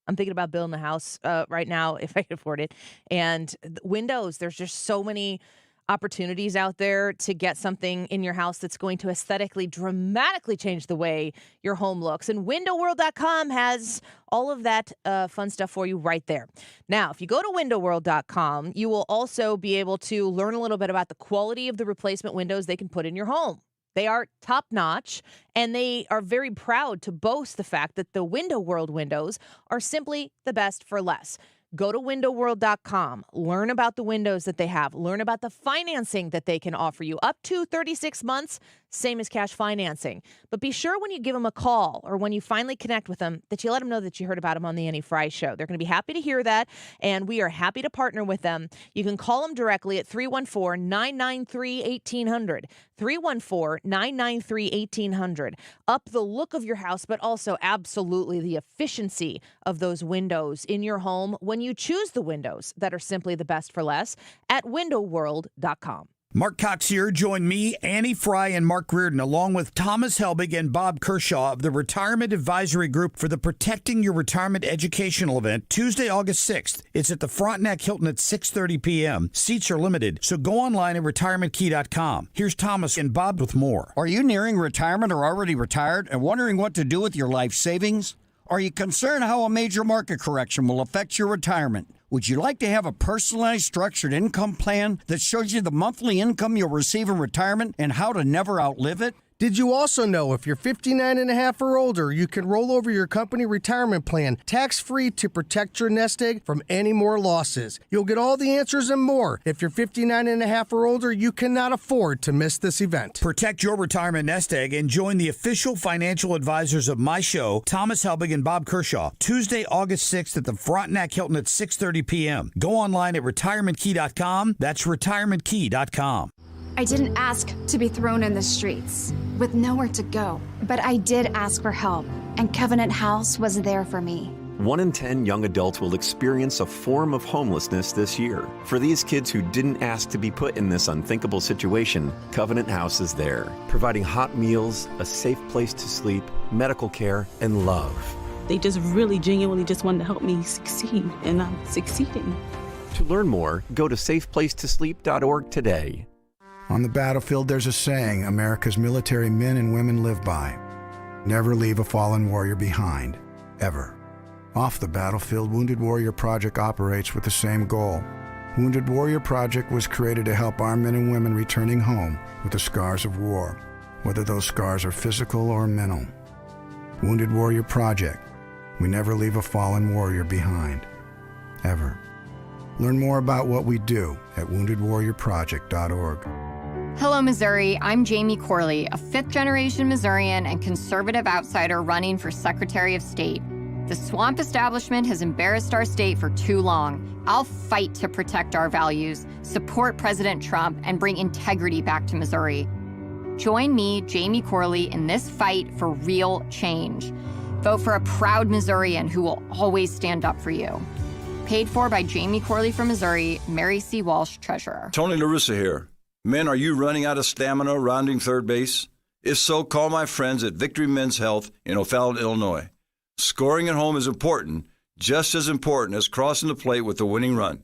I'm thinking about building a house right now if I can afford it. And windows, there's just so many opportunities out there to get something in your house that's going to aesthetically dramatically change the way your home looks. And windowworld.com has all of that fun stuff for you right there. Now, if you go to windowworld.com, you will also be able to learn a little bit about the quality of the replacement windows they can put in your home. They are top-notch, and they are very proud to boast the fact that the Window World windows are simply the best for less. Go to windowworld.com, learn about the windows that they have, learn about the financing that they can offer you, up to 36 months, same as cash financing. But be sure when you give them a call or when you finally connect with them that you let them know that you heard about them on the Annie Fry Show. They're going to be happy to hear that, and we are happy to partner with them. You can call them directly at 314-993-1800, 314-993-1800. Up the look of your house, but also absolutely the efficiency of those windows in your home when you choose the windows that are simply the best for less at windowworld.com. Mark Cox here. Join me, Annie Fry, and Mark Reardon, along with Thomas Helbig and Bob Kershaw of the Retirement Advisory Group for the Protecting Your Retirement Educational event, Tuesday, August 6th. It's at the Frontenac Hilton at 6:30 p.m. Seats are limited, so go online at retirementkey.com. Here's Thomas and Bob with more. Are you nearing retirement or already retired and wondering what to do with your life savings? Are you concerned how a major market correction will affect your retirement? Would you like to have a personalized, structured income plan that shows you the monthly income you'll receive in retirement and how to never outlive it? Did you also know if you're 59 and a half or older, you can roll over your company retirement plan tax-free to protect your nest egg from any more losses? You'll get all the answers and more. If you're 59 and a half or older, you cannot afford to miss this event. Protect your retirement nest egg and join the official financial advisors of my show, Thomas Helbig and Bob Kershaw, Tuesday, August 6th at the Frontenac Hilton at 6:30 p.m. Go online at retirementkey.com. That's retirementkey.com. I didn't ask to be thrown in the streets with nowhere to go, but I did ask for help, and Covenant House was there for me. 1 in 10 young adults will experience a form of homelessness this year. For these kids who didn't ask to be put in this unthinkable situation, Covenant House is there, providing hot meals, a safe place to sleep, medical care, and love. They just really genuinely just wanted to help me succeed, and I'm succeeding. To learn more, go to safeplacetosleep.org today. On the battlefield, there's a saying America's military men and women live by. Never leave a fallen warrior behind, ever. Off the battlefield, Wounded Warrior Project operates with the same goal. Wounded Warrior Project was created to help our men and women returning home with the scars of war, whether those scars are physical or mental. Wounded Warrior Project. We never leave a fallen warrior behind, ever. Learn more about what we do at woundedwarriorproject.org. Hello, Missouri. I'm Jamie Corley, a fifth-generation Missourian and conservative outsider running for Secretary of State. The swamp establishment has embarrassed our state for too long. I'll fight to protect our values, support President Trump, and bring integrity back to Missouri. Join me, Jamie Corley, in this fight for real change. Vote for a proud Missourian who will always stand up for you. Paid for by Jamie Corley from Missouri, Mary C. Walsh, Treasurer. Tony LaRussa here. Men, are you running out of stamina rounding third base? If so, call my friends at Victory Men's Health in O'Fallon, Illinois. Scoring at home is important, just as important as crossing the plate with the winning run.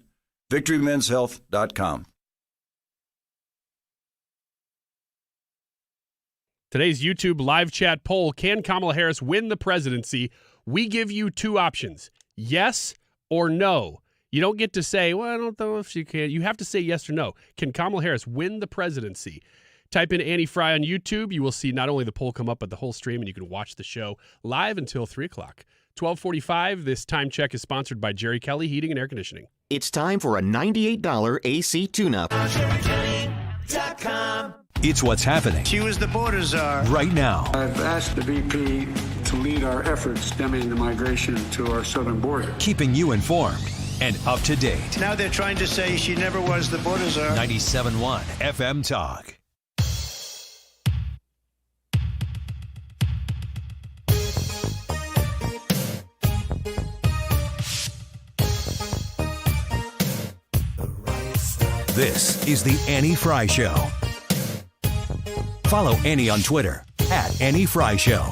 VictoryMen'sHealth.com. Today's YouTube live chat poll, can Kamala Harris win the presidency? We give you two options, yes or no. You don't get to say, well, I don't know if she can. You have to say yes or no. Can Kamala Harris win the presidency? Type in Annie Fry on YouTube. You will see not only the poll come up, but the whole stream, and you can watch the show live until 3 o'clock. 12:45, this time check is sponsored by Jerry Kelly Heating and Air Conditioning. It's time for a $98 AC tune-up. It's what's happening. She was the border czar. Right now. I've asked the VP to lead our efforts stemming the migration to our southern border. Keeping you informed and up to date. Now they're trying to say she never was the border czar. 97.1 FM Talk. This is the Annie Fry Show. Follow Annie on Twitter at Annie Fry Show.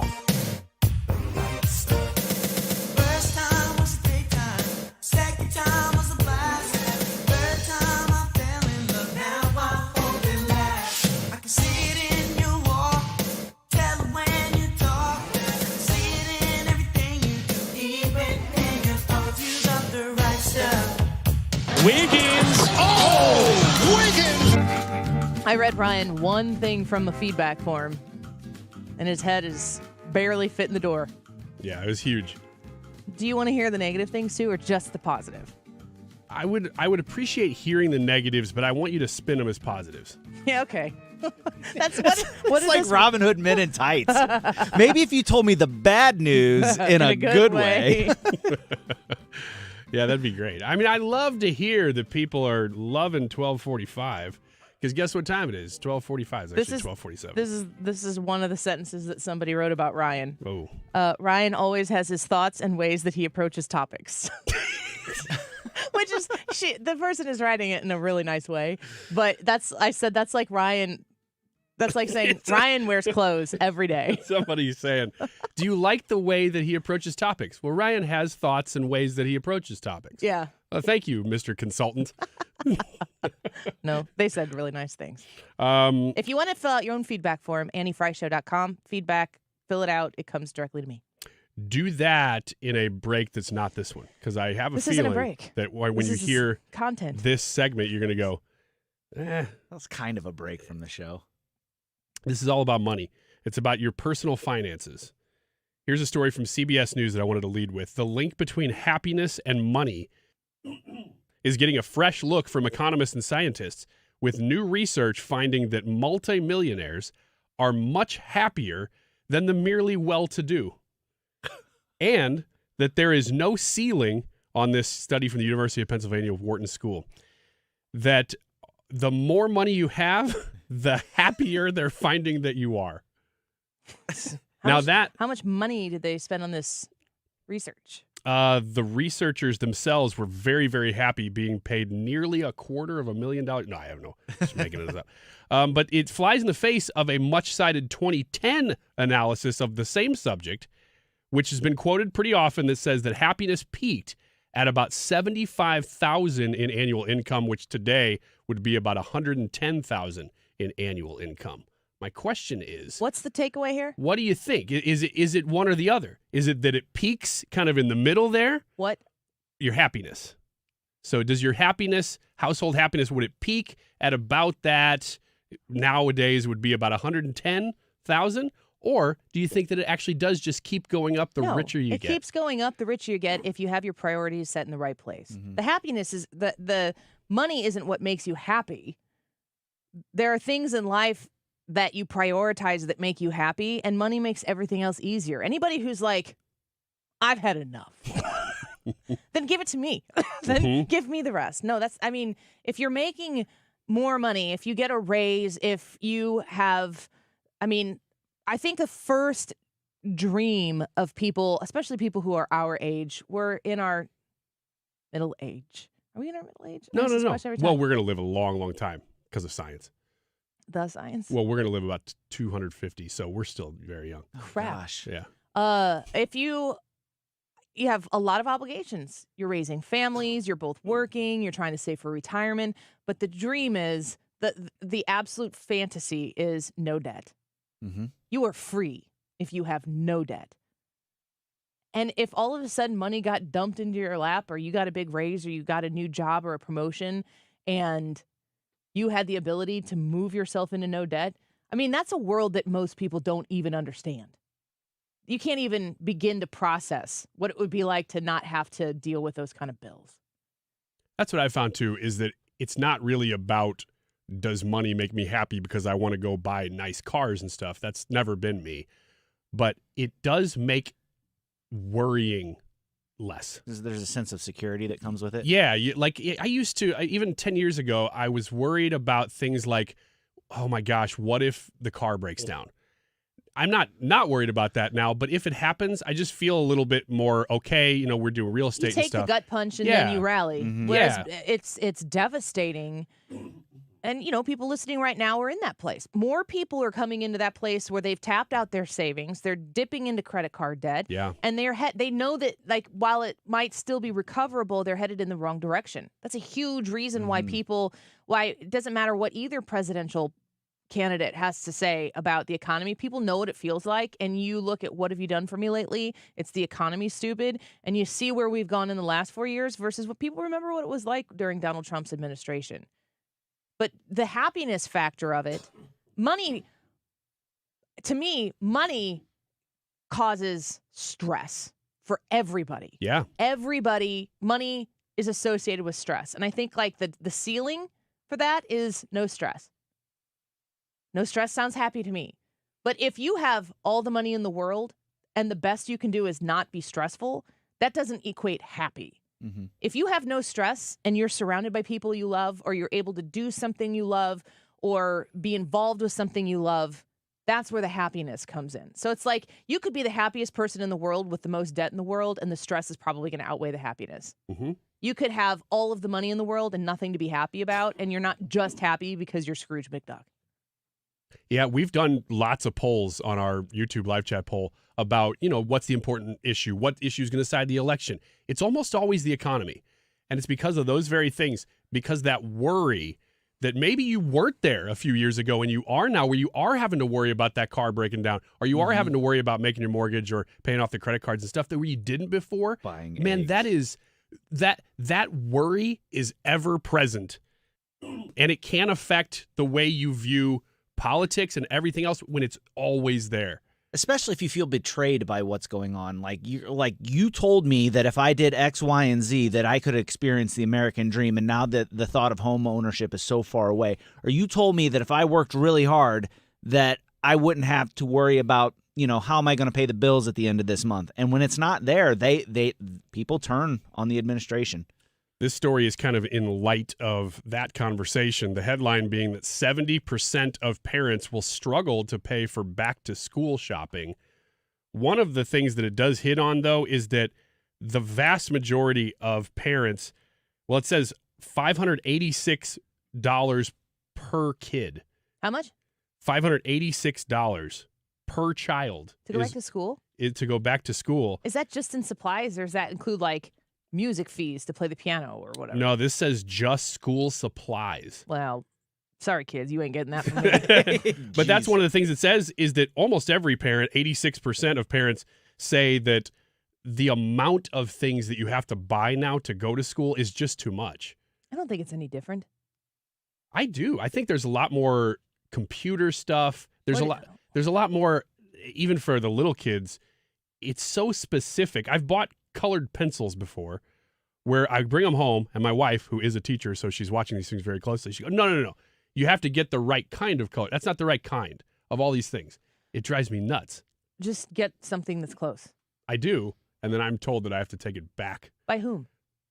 Wiggins! Oh! Wiggins! I read Ryan one thing from a feedback form, and his head is barely fitting the door. Yeah, it was huge. Do you want to hear the negative things too, or just the positive? I would appreciate hearing the negatives, but I want you to spin them as positives. Yeah, okay. That's what it's like Robin Hood Men in Tights. Maybe if you told me the bad news in a good way. Yeah, that'd be great. I mean, I love to hear that people are loving 12:45, because guess what time it is? 12:45. It's actually 12:47. This is one of the sentences that somebody wrote about Ryan. Oh. Ryan always has his thoughts and ways that he approaches topics. Which is, the person is writing it in a really nice way. But that's like Ryan. That's like saying Ryan wears clothes every day. Somebody's saying, do you like the way that he approaches topics? Well, Ryan has thoughts and ways that he approaches topics. Yeah. Thank you, Mr. Consultant. No, they said really nice things. If you want to fill out your own feedback form, AnnieFryShow.com. Feedback, fill it out. It comes directly to me. Do that in a break that's not this one, because I have a This feeling isn't a break. that when This you is hear content. this segment, you're going to go, That's kind of a break from the show. This is all about money. It's about your personal finances. Here's a story from CBS News that I wanted to lead with. The link between happiness and money is getting a fresh look from economists and scientists, with new research finding that multimillionaires are much happier than the merely well-to-do. And that there is no ceiling on this study from the University of Pennsylvania Wharton School. That the more money you have, the happier they're finding that you are. How much money did they spend on this research? The researchers themselves were very, very happy being paid nearly $250,000. No, I don't know. Just making this up. But it flies in the face of a much-cited 2010 analysis of the same subject, which has been quoted pretty often, that says that happiness peaked at about $75,000 in annual income, which today would be about $110,000 in annual income. My question is, what's the takeaway here? What do you think? Is it one or the other? Is it that it peaks kind of in the middle there? What? Your happiness. So does your happiness, household happiness, would it peak at about that? Nowadays would be about $110,000? Or do you think that it actually does just keep going up the richer you get? It keeps going up the richer you get if you have your priorities set in the right place. Mm-hmm. The happiness is the money isn't what makes you happy. There are things in life that you prioritize that make you happy, and money makes everything else easier. Anybody who's like, I've had enough, then give it to me. Then give me the rest. No, if you're making more money, if you get a raise, if you have, I think the first dream of people, especially people who are our age, we're in our middle age. Are we in our middle age? No. Well, we're going to live a long, long time because of science. The science? Well, we're going to live about 250, so we're still very young. Crap. Gosh. Yeah. If you have a lot of obligations, you're raising families, you're both working, you're trying to save for retirement, but the dream is, the absolute fantasy is no debt. Mm-hmm. You are free if you have no debt. And if all of a sudden money got dumped into your lap, or you got a big raise, or you got a new job or a promotion, and you had the ability to move yourself into no debt, I mean, that's a world that most people don't even understand. You can't even begin to process what it would be like to not have to deal with those kind of bills. That's what I found too, is that it's not really about, does money make me happy because I want to go buy nice cars and stuff. That's never been me. But it does make worrying less. There's a sense of security that comes with it. Yeah, I used to, even 10 years ago, I was worried about things like, oh my gosh, what if the car breaks down? I'm not worried about that now, but if it happens, I just feel a little bit more okay. We're doing real estate and stuff. You take the gut punch and then you rally. Mm-hmm. Whereas it's devastating. And, people listening right now are in that place. More people are coming into that place where they've tapped out their savings. They're dipping into credit card debt. Yeah. And they know that, while it might still be recoverable, they're headed in the wrong direction. That's a huge reason why it doesn't matter what either presidential candidate has to say about the economy. People know what it feels like, and you look at what have you done for me lately? It's the economy, stupid, and you see where we've gone in the last 4 years versus what people remember what it was like during Donald Trump's administration. But the happiness factor of it, money causes stress for everybody. Yeah. Everybody, money is associated with stress. And I think the ceiling for that is no stress. No stress sounds happy to me. But if you have all the money in the world and the best you can do is not be stressful, that doesn't equate happy. Mm-hmm. If you have no stress and you're surrounded by people you love, or you're able to do something you love, or be involved with something you love, that's where the happiness comes in. So it's like you could be the happiest person in the world with the most debt in the world, and the stress is probably going to outweigh the happiness. Mm-hmm. You could have all of the money in the world and nothing to be happy about, and you're not just happy because you're Scrooge McDuck. Yeah, we've done lots of polls on our YouTube live chat poll about, what's the important issue? What issue is going to decide the election? It's almost always the economy. And it's because of those very things, because that worry that maybe you weren't there a few years ago and you are now, where you are having to worry about that car breaking down, or you are having to worry about making your mortgage or paying off the credit cards and stuff that you didn't before. Buying eggs. That worry is ever present. And it can affect the way you view politics and everything else when it's always there. Especially if you feel betrayed by what's going on. You told me that if I did X, Y, and Z, that I could experience the American dream, and now that the thought of home ownership is so far away. Or you told me that if I worked really hard, that I wouldn't have to worry about, how am I going to pay the bills at the end of this month? And when it's not there, people turn on the administration. This story is kind of in light of that conversation, the headline being that 70% of parents will struggle to pay for back-to-school shopping. One of the things that it does hit on, though, is that the vast majority of parents, it says $586 per kid. How much? $586 per child. To go back to school? To go back to school. Is that just in supplies, or does that include, music fees to play the piano or whatever? No, this says just school supplies. Well, sorry, kids, you ain't getting that from me. But that's one of the things it says, is that almost every parent, 86% of parents, say that the amount of things that you have to buy now to go to school is just too much. I don't think it's any different. I do. I think there's a lot more computer stuff. There's a lot more, even for the little kids. It's so specific. I've bought colored pencils before, where I bring them home, and my wife, who is a teacher, so she's watching these things very closely, she goes, no. You have to get the right kind of color. That's not the right kind of all these things. It drives me nuts. Just get something that's close. I do, and then I'm told that I have to take it back. By whom?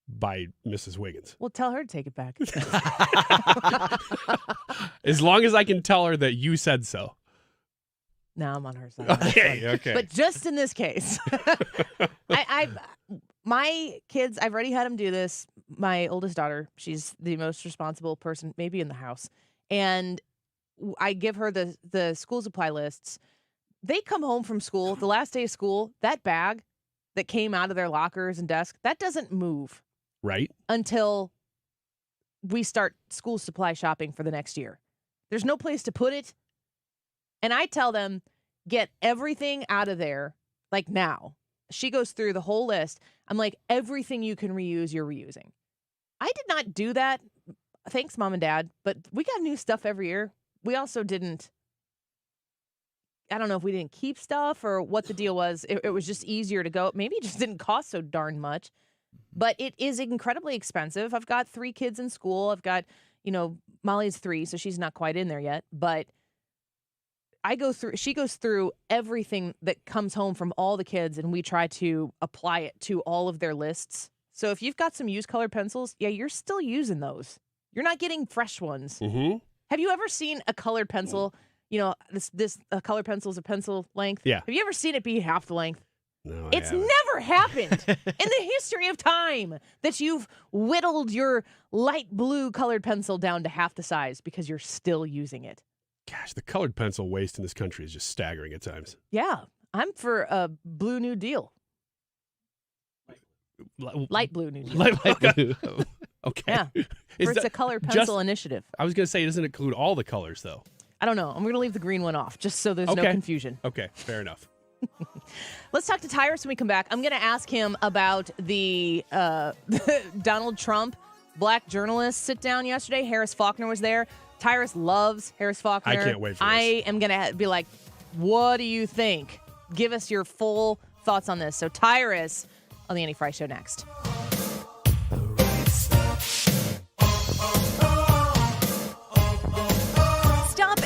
By Mrs. Wiggins. Well, tell her to take it back. As long as I can tell her that you said so. No, I'm on her side. Okay. But just in this case, my kids, I've already had them do this. My oldest daughter, she's the most responsible person maybe in the house. And I give her the school supply lists. They come home from school, the last day of school, that bag that came out of their lockers and desks, that doesn't move. Right. Until we start school supply shopping for the next year. There's no place to put it. And I tell them, get everything out of there, like now. She goes through the whole list. I'm like, everything you can reuse, you're reusing. I did not do that. Thanks, Mom and Dad. But we got new stuff every year. We also didn't, I don't know if we didn't keep stuff or what the deal was. It was just easier to go. Maybe it just didn't cost so darn much. But it is incredibly expensive. I've got 3 kids in school. I've got, Molly's 3, so she's not quite in there yet. But she goes through everything that comes home from all the kids, and we try to apply it to all of their lists. So if you've got some used colored pencils, yeah, you're still using those. You're not getting fresh ones. Mm-hmm. Have you ever seen a colored pencil? This colored pencil is a pencil length. Yeah. Have you ever seen it be half the length? No, it's never happened in the history of time that you've whittled your light blue colored pencil down to half the size because you're still using it. Gosh, the colored pencil waste in this country is just staggering at times. Yeah, I'm for a blue New Deal. Light blue New Deal. Light blue. Okay. Yeah. It's a colored pencil initiative. I was going to say, it doesn't include all the colors, though. I don't know. I'm going to leave the green one off just so there's no confusion. Okay, fair enough. Let's talk to Tyrus when we come back. I'm going to ask him about the Donald Trump black journalist sit down yesterday. Harris Faulkner was there. Tyrus loves Harris Faulkner. I can't wait for this. I am going to be like, what do you think? Give us your full thoughts on this. So Tyrus on the Annie Fry Show next.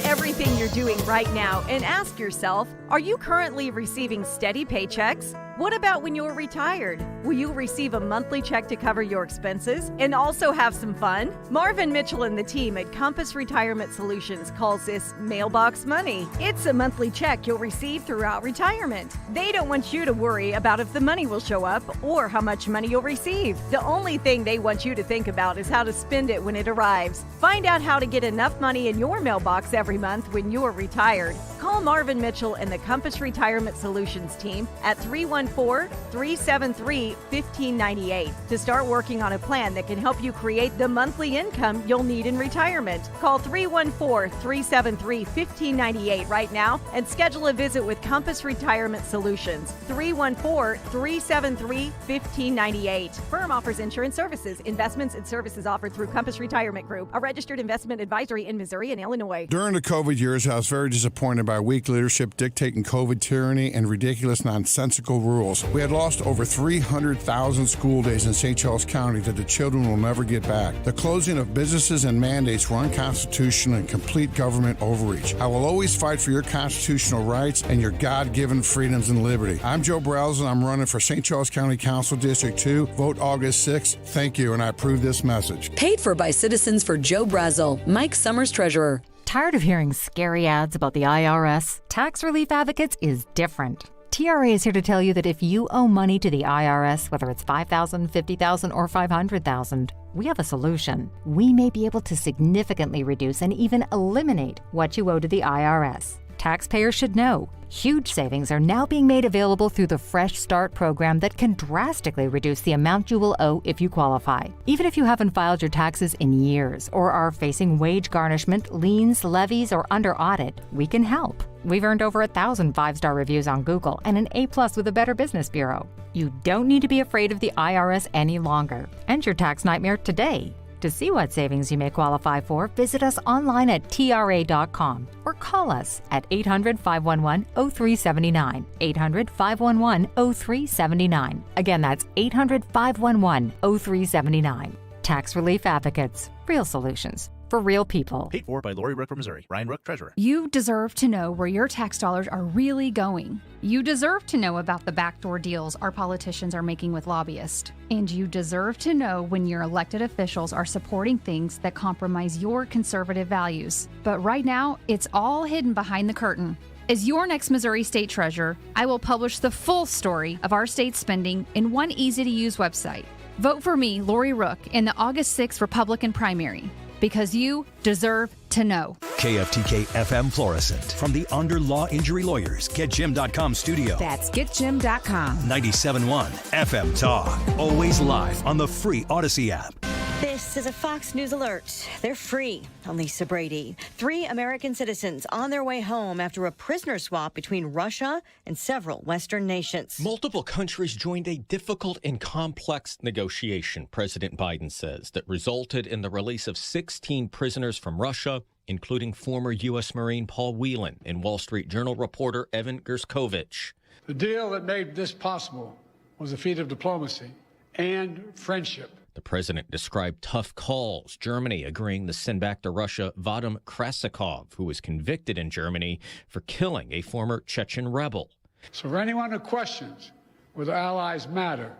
Everything you're doing right now and ask yourself, are you currently receiving steady paychecks? What about when you're retired? Will you receive a monthly check to cover your expenses and also have some fun? Marvin Mitchell and the team at Compass Retirement Solutions calls this mailbox money. It's a monthly check you'll receive throughout retirement. They don't want you to worry about if the money will show up or how much money you'll receive. The only thing they want you to think about is how to spend it when it arrives. Find out how to get enough money in your mailbox every month when you're retired. Call Marvin Mitchell and the Compass Retirement Solutions team at 314-373-1598 to start working on a plan that can help you create the monthly income you'll need in retirement. Call 314-373-1598 right now and schedule a visit with Compass Retirement Solutions. 314-373-1598. Firm offers insurance services, investments, and services offered through Compass Retirement Group, a registered investment advisory in Missouri and Illinois. During the COVID years, I was very disappointed by weak leadership dictating COVID tyranny and ridiculous, nonsensical rules. We had lost over 300,000 school days in St. Charles County that the children will never get back. The closing of businesses and mandates were unconstitutional and complete government overreach. I will always fight for your constitutional rights and your God-given freedoms and liberty. I'm Joe Brazel, and I'm running for St. Charles County Council District 2. Vote August 6th. Thank you, and I approve this message. Paid for by Citizens for Joe Brazel, Mike Summers, Treasurer. Tired of hearing scary ads about the IRS? Tax Relief Advocates is different. TRA is here to tell you that if you owe money to the IRS, whether it's $5,000, $50,000, or $500,000, we have a solution. We may be able to significantly reduce and even eliminate what you owe to the IRS. Taxpayers should know. Huge savings are now being made available through the Fresh Start program that can drastically reduce the amount you will owe if you qualify. Even if you haven't filed your taxes in years or are facing wage garnishment, liens, levies, or under audit, we can help. We've earned over 1,000 5-star reviews on Google and an A+ with the Better Business Bureau. You don't need to be afraid of the IRS any longer. End your tax nightmare today. To see what savings you may qualify for, visit us online at TRA.com or call us at 800-511-0379, 800-511-0379. Again, that's 800-511-0379. Tax Relief Advocates. Real solutions for real people. Paid for by Lori Rook from Missouri. Ryan Rook, Treasurer. You deserve to know where your tax dollars are really going. You deserve to know about the backdoor deals our politicians are making with lobbyists. And you deserve to know when your elected officials are supporting things that compromise your conservative values. But right now, it's all hidden behind the curtain. As your next Missouri State Treasurer, I will publish the full story of our state's spending in one easy-to-use website. Vote for me, Lori Rook, in the August 6th Republican primary. Because you deserve to know. KFTK FM Florissant from the Under Law Injury Lawyers GetJim.com studio. That's GetJim.com. 97.1 FM Talk. Always live on the free Odyssey app. This is a Fox News alert. They're free. I'm Lisa Brady. 3 American citizens on their way home after a prisoner swap between Russia and several Western nations. Multiple countries joined a difficult and complex negotiation, President Biden says, that resulted in the release of 16 prisoners from Russia, including former U.S. Marine Paul Whelan and Wall Street Journal reporter Evan Gershkovich. The deal that made this possible was a feat of diplomacy and friendship. The president described tough calls, Germany agreeing to send back to Russia Vadim Krasikov, who was convicted in Germany for killing a former Chechen rebel. So for anyone who questions whether allies matter,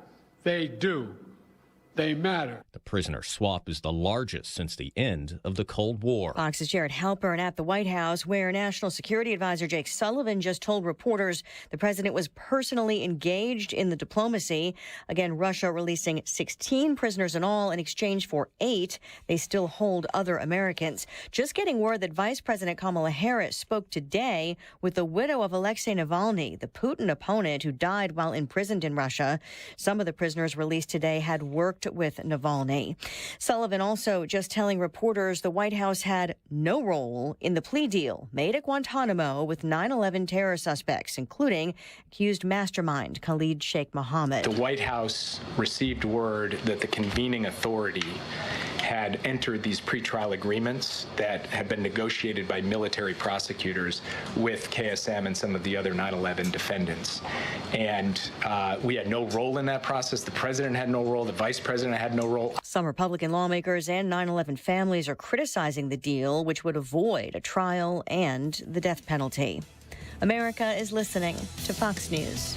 they do. They matter. The prisoner swap is the largest since the end of the Cold War. Fox's Jared Halpern at the White House, where National Security Advisor Jake Sullivan just told reporters the president was personally engaged in the diplomacy. Again, Russia releasing 16 prisoners in all in exchange for 8. They still hold other Americans. Just getting word that Vice President Kamala Harris spoke today with the widow of Alexei Navalny, the Putin opponent who died while imprisoned in Russia. Some of the prisoners released today had worked with Navalny. Sullivan also just telling reporters the White House had no role in the plea deal made at Guantanamo with 9/11 terror suspects, including accused mastermind Khalid Sheikh Mohammed. The White House received word that the convening authority had entered these pretrial agreements that had been negotiated by military prosecutors with KSM and some of the other 9/11 defendants. And we had no role in that process. The president had no role. The vice president had no role. Some Republican lawmakers and 9/11 families are criticizing the deal, which would avoid a trial and the death penalty. America is listening to Fox News.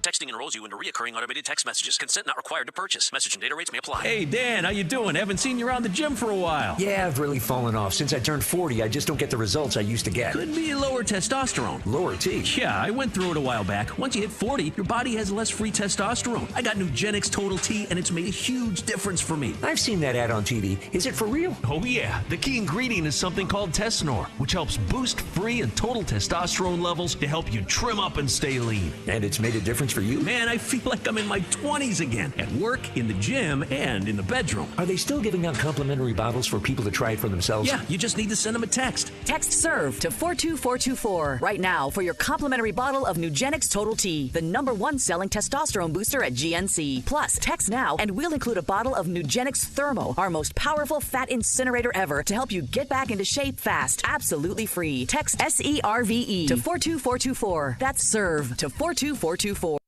Texting enrolls you into recurring automated text messages. Consent not required to purchase. Message and data rates may apply. Hey, Dan, how you doing? Haven't seen you around the gym for a while. Yeah, I've really fallen off. Since I turned 40, I just don't get the results I used to get. Could be lower testosterone. Lower T? Yeah, I went through it a while back. Once you hit 40, your body has less free testosterone. I got Nugenix Total T, and it's made a huge difference for me. I've seen that ad on TV. Is it for real? Oh, yeah. The key ingredient is something called Tesnor, which helps boost free and total testosterone levels to help you trim up and stay lean. And it's made a difference for you? Man, I feel like I'm in my 20s again, at work, in the gym, and in the bedroom. Are they still giving out complimentary bottles for people to try it for themselves? Yeah, you just need to send them a text. Text SERVE to 42424 right now for your complimentary bottle of Nugenix Total T, the #1 selling testosterone booster at GNC. Plus, text now and we'll include a bottle of Nugenix Thermo, our most powerful fat incinerator ever, to help you get back into shape fast, absolutely free. Text SERVE to 42424. That's SERVE to 42424.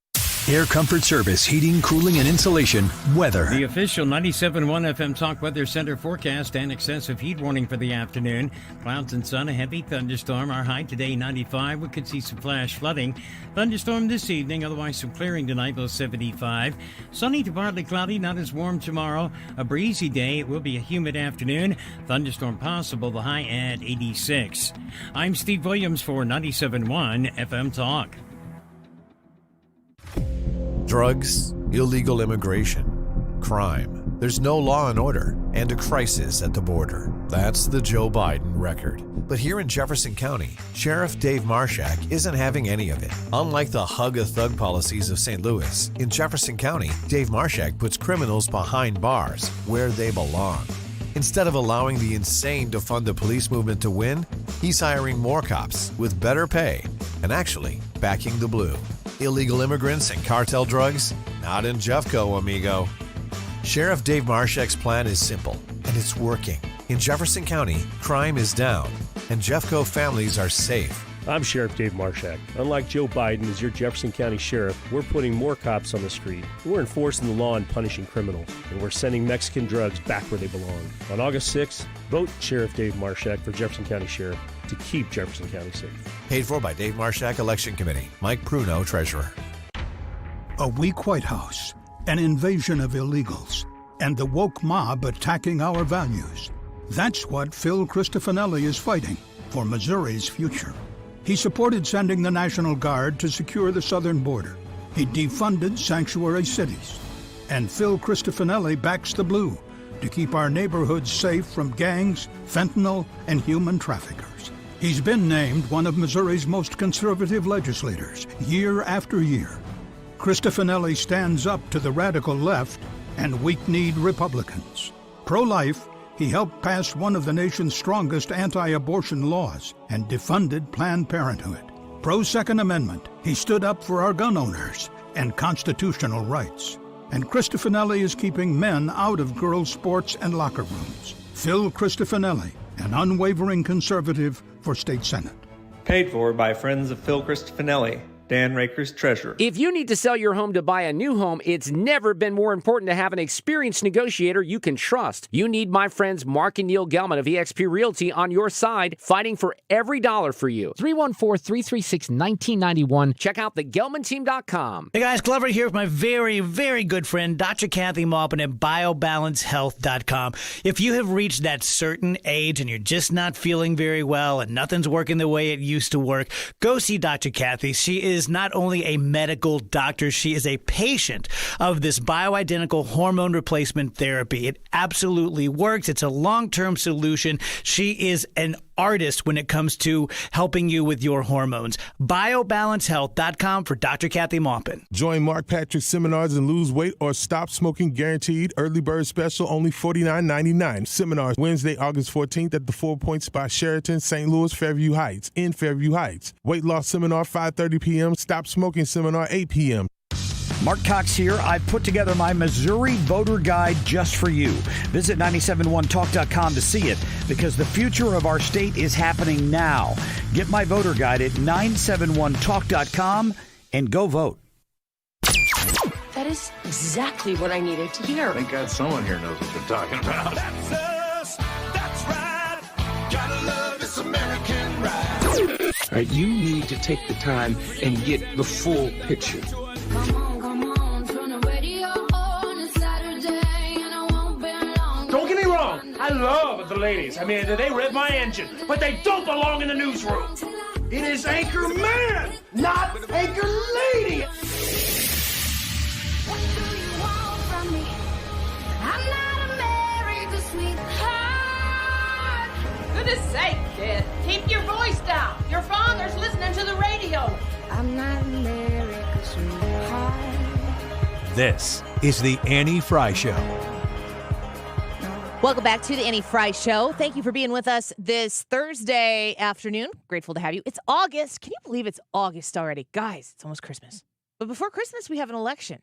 Air Comfort Service, heating, cooling, and insulation, weather. The official 97.1 FM Talk Weather Center forecast and excessive heat warning for the afternoon. Clouds and sun, a heavy thunderstorm. Our high today, 95. We could see some flash flooding. Thunderstorm this evening, otherwise some clearing tonight, low 75. Sunny to partly cloudy, not as warm tomorrow. A breezy day. It will be a humid afternoon. Thunderstorm possible, the high at 86. I'm Steve Williams for 97.1 FM Talk. Drugs, illegal immigration, crime. There's no law and order, and a crisis at the border. That's the Joe Biden record. But here in Jefferson County, Sheriff Dave Marshak isn't having any of it. Unlike the hug-a-thug policies of St. Louis, in Jefferson County, Dave Marshak puts criminals behind bars, where they belong. Instead of allowing the insane to fund the police movement to win, he's hiring more cops with better pay and actually backing the blue. Illegal immigrants and cartel drugs? Not in Jeffco, amigo. Sheriff Dave Marshak's plan is simple, and it's working. In Jefferson County, crime is down, and Jeffco families are safe. I'm Sheriff Dave Marshak. Unlike Joe Biden as your Jefferson County Sheriff, we're putting more cops on the street. We're enforcing the law and punishing criminals, and we're sending Mexican drugs back where they belong. On August 6th, vote Sheriff Dave Marshak for Jefferson County Sheriff to keep Jefferson County safe. Paid for by Dave Marshak Election Committee. Mike Pruno, Treasurer. A weak White House, an invasion of illegals, and the woke mob attacking our values. That's what Phil Cristofanelli is fighting for Missouri's future. He supported sending the National Guard to secure the southern border. He defunded sanctuary cities. And Phil Cristofanelli backs the blue to keep our neighborhoods safe from gangs, fentanyl, and human traffickers. He's been named one of Missouri's most conservative legislators year after year. Cristofanelli stands up to the radical left and weak-kneed Republicans. Pro-life, he helped pass one of the nation's strongest anti-abortion laws and defunded Planned Parenthood. Pro-Second Amendment, he stood up for our gun owners and constitutional rights. And Cristofanelli is keeping men out of girls' sports and locker rooms. Phil Cristofanelli, an unwavering conservative for state senate. Paid for by friends of Phil Cristofanelli, Dan Raker's treasurer. If you need to sell your home to buy a new home, it's never been more important to have an experienced negotiator you can trust. You need my friends Mark and Neil Gelman of eXp Realty on your side, fighting for every dollar for you. 314-336-1991. Check out thegelmanteam.com. Hey guys, Glover here with my very, very good friend, Dr. Kathy Maupin at BioBalanceHealth.com. If you have reached that certain age and you're just not feeling very well and nothing's working the way it used to work, go see Dr. Kathy. She is not only a medical doctor, she is a patient of this bioidentical hormone replacement therapy. It absolutely works. It's a long-term solution. She is an artist when it comes to helping you with your hormones. BioBalanceHealth.com for Dr. Kathy Maupin. Join Mark Patrick's seminars and lose weight or stop smoking guaranteed. Early bird special, only $49.99. Seminars Wednesday, August 14th at the 4 Points by Sheraton, St. Louis, Fairview Heights. In Fairview Heights. Weight loss seminar, 5:30 p.m. Stop smoking seminar, 8 p.m. Mark Cox here. I've put together my Missouri voter guide just for you. Visit 971talk.com to see it, because the future of our state is happening now. Get my voter guide at 971talk.com and go vote. That is exactly what I needed to hear. Thank God someone here knows what they're talking about. That's us. That's right. Gotta love this American ride. All right, you need to take the time and get the full picture. Don't get me wrong, I love the ladies. I mean, they rev my engine, but they don't belong in the newsroom. It is Anchor Man, not Anchor Lady. What do you want from me? I'm not America's sweetheart. Goodness sake, kid. Keep your voice down. Your father's listening to the radio. I'm not America's sweetheart. This is the Annie Fry Show. Welcome back to the Annie Fry Show. Thank you for being with us this Thursday afternoon. Grateful to have you. It's August. Can you believe it's August already? Guys, it's almost Christmas. But before Christmas, we have an election.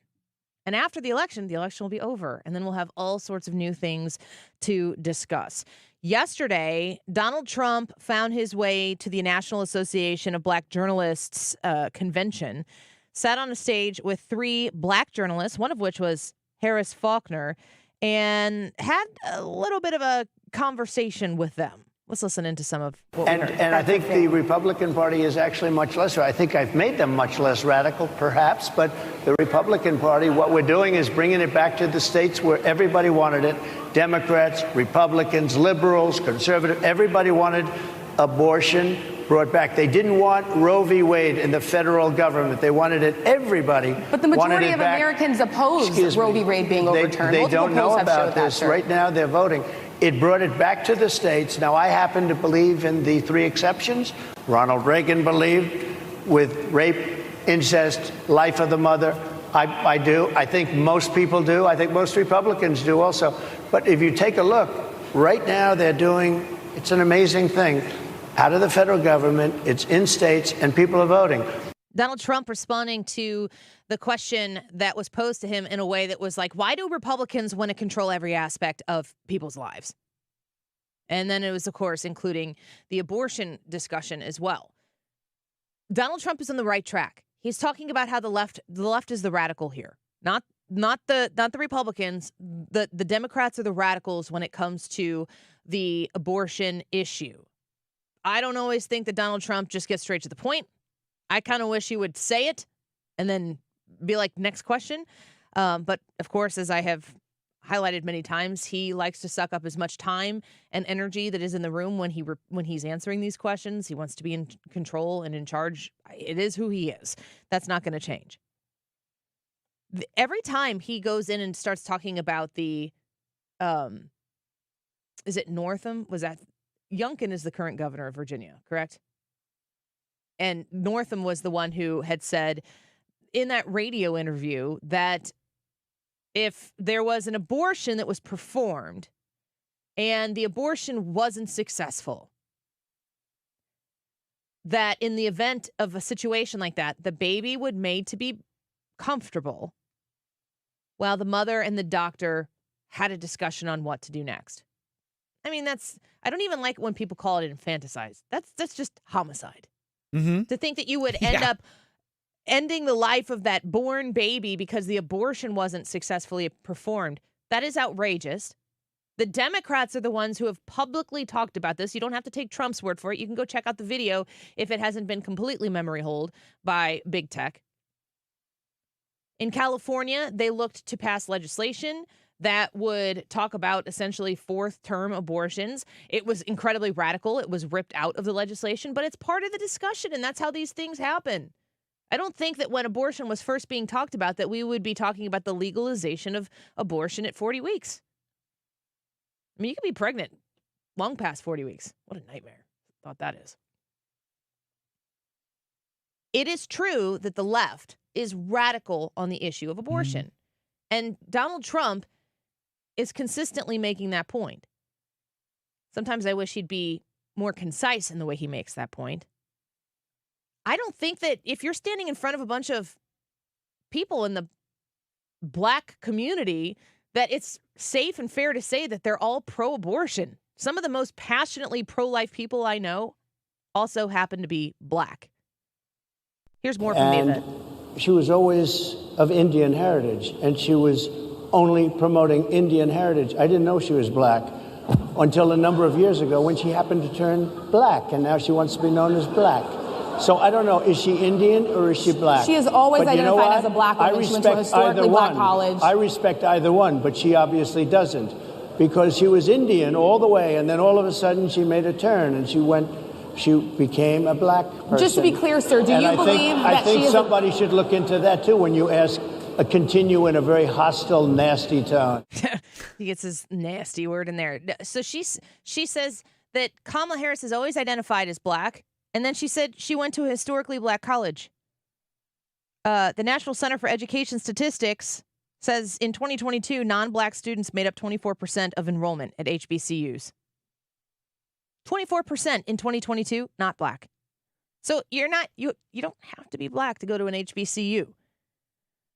And after the election will be over. And then we'll have all sorts of new things to discuss. Yesterday, Donald Trump found his way to the National Association of Black Journalists convention, sat on a stage with 3 black journalists, one of which was Harris Faulkner, and had a little bit of a conversation with them. Let's listen into some of what we heard. And I think the Republican Party is actually much less. I think I've made them much less radical, perhaps. But the Republican Party, what we're doing is bringing it back to the states where everybody wanted it. Democrats, Republicans, liberals, conservatives, everybody wanted abortion brought back. They didn't want Roe v. Wade in the federal government. They wanted it. Everybody But the majority of back. Americans oppose Roe v. Wade being overturned. They Multiple don't know polls have about showed that, this. sir. Right now, they're voting. It brought it back to the states. Now, I happen to believe in the 3 exceptions. Ronald Reagan believed with rape, incest, life of the mother. I do. I think most people do. I think most Republicans do also. But if you take a look, right now they're doing, it's an amazing thing. Out of the federal government, it's in states, and people are voting. Donald Trump responding to the question that was posed to him in a way that was like, why do Republicans want to control every aspect of people's lives? And then it was, of course, including the abortion discussion as well. Donald Trump is on the right track. He's talking about how the left is the radical here, not the Republicans. The Democrats are the radicals when it comes to the abortion issue. I don't always think that Donald Trump just gets straight to the point. I kind of wish he would say it and then be like, next question. But of course, as I have highlighted many times, he likes to suck up as much time and energy that is in the room when he's answering these questions. He wants to be in control and in charge. It is who he is. That's not going to change. Every time he goes in and starts talking about the, is it Northam? Was that Youngkin is the current governor of Virginia, correct? And Northam was the one who had said in that radio interview that if there was an abortion that was performed and the abortion wasn't successful, that in the event of a situation like that, the baby would made to be comfortable while the mother and the doctor had a discussion on what to do next. I mean, I don't even like it when people call it infanticide. That's just homicide. Mm-hmm. To think that you would end up ending the life of that born baby because the abortion wasn't successfully performed, that is outrageous. The Democrats are the ones who have publicly talked about this. You don't have to take Trump's word for it. You can go check out the video if it hasn't been completely memory holed by big tech. In California, they looked to pass legislation that would talk about essentially fourth-term abortions. It was incredibly radical. It was ripped out of the legislation, but it's part of the discussion, and that's how these things happen. I don't think that when abortion was first being talked about that we would be talking about the legalization of abortion at 40 weeks. I mean, you could be pregnant long past 40 weeks. What a nightmare. Thought that is. It is true that the left is radical on the issue of abortion. And Donald Trump is consistently making that point. Sometimes I wish he'd be more concise in the way he makes that point. I don't think that if you're standing in front of a bunch of people in the black community, that it's safe and fair to say that they're all pro-abortion. Some of the most passionately pro-life people I know also happen to be black. Here's more from the event. She was always of Indian heritage, and she was only promoting Indian heritage. I didn't know she was black until a number of years ago when she happened to turn black, and now she wants to be known as black. So I don't know, is she Indian or is she black? She has always identified as a black woman. She went to a historically black college. I respect either one, but she obviously doesn't, because she was Indian all the way, and then all of a sudden she made a turn, and she became a black person. Just to be clear, sir, do you believe that she is somebody should look into that too when you ask continue in a very hostile, nasty tone. He gets his nasty word in there. So she says that Kamala Harris has always identified as black, and then she said she went to a historically black college. The National Center for Education Statistics says in 2022, non-black students made up 24% of enrollment at HBCUs. 24% in 2022, not black. So you don't have to be black to go to an HBCU.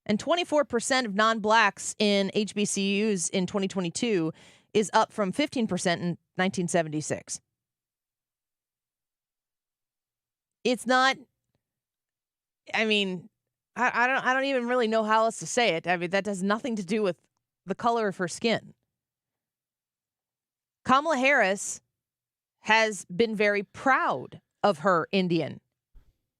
And 24% of non-blacks in HBCUs in 2022 is up from 15% in 1976. It's not, I mean, I don't even really know how else to say it. I mean, that has nothing to do with the color of her skin. Kamala Harris has been very proud of her Indian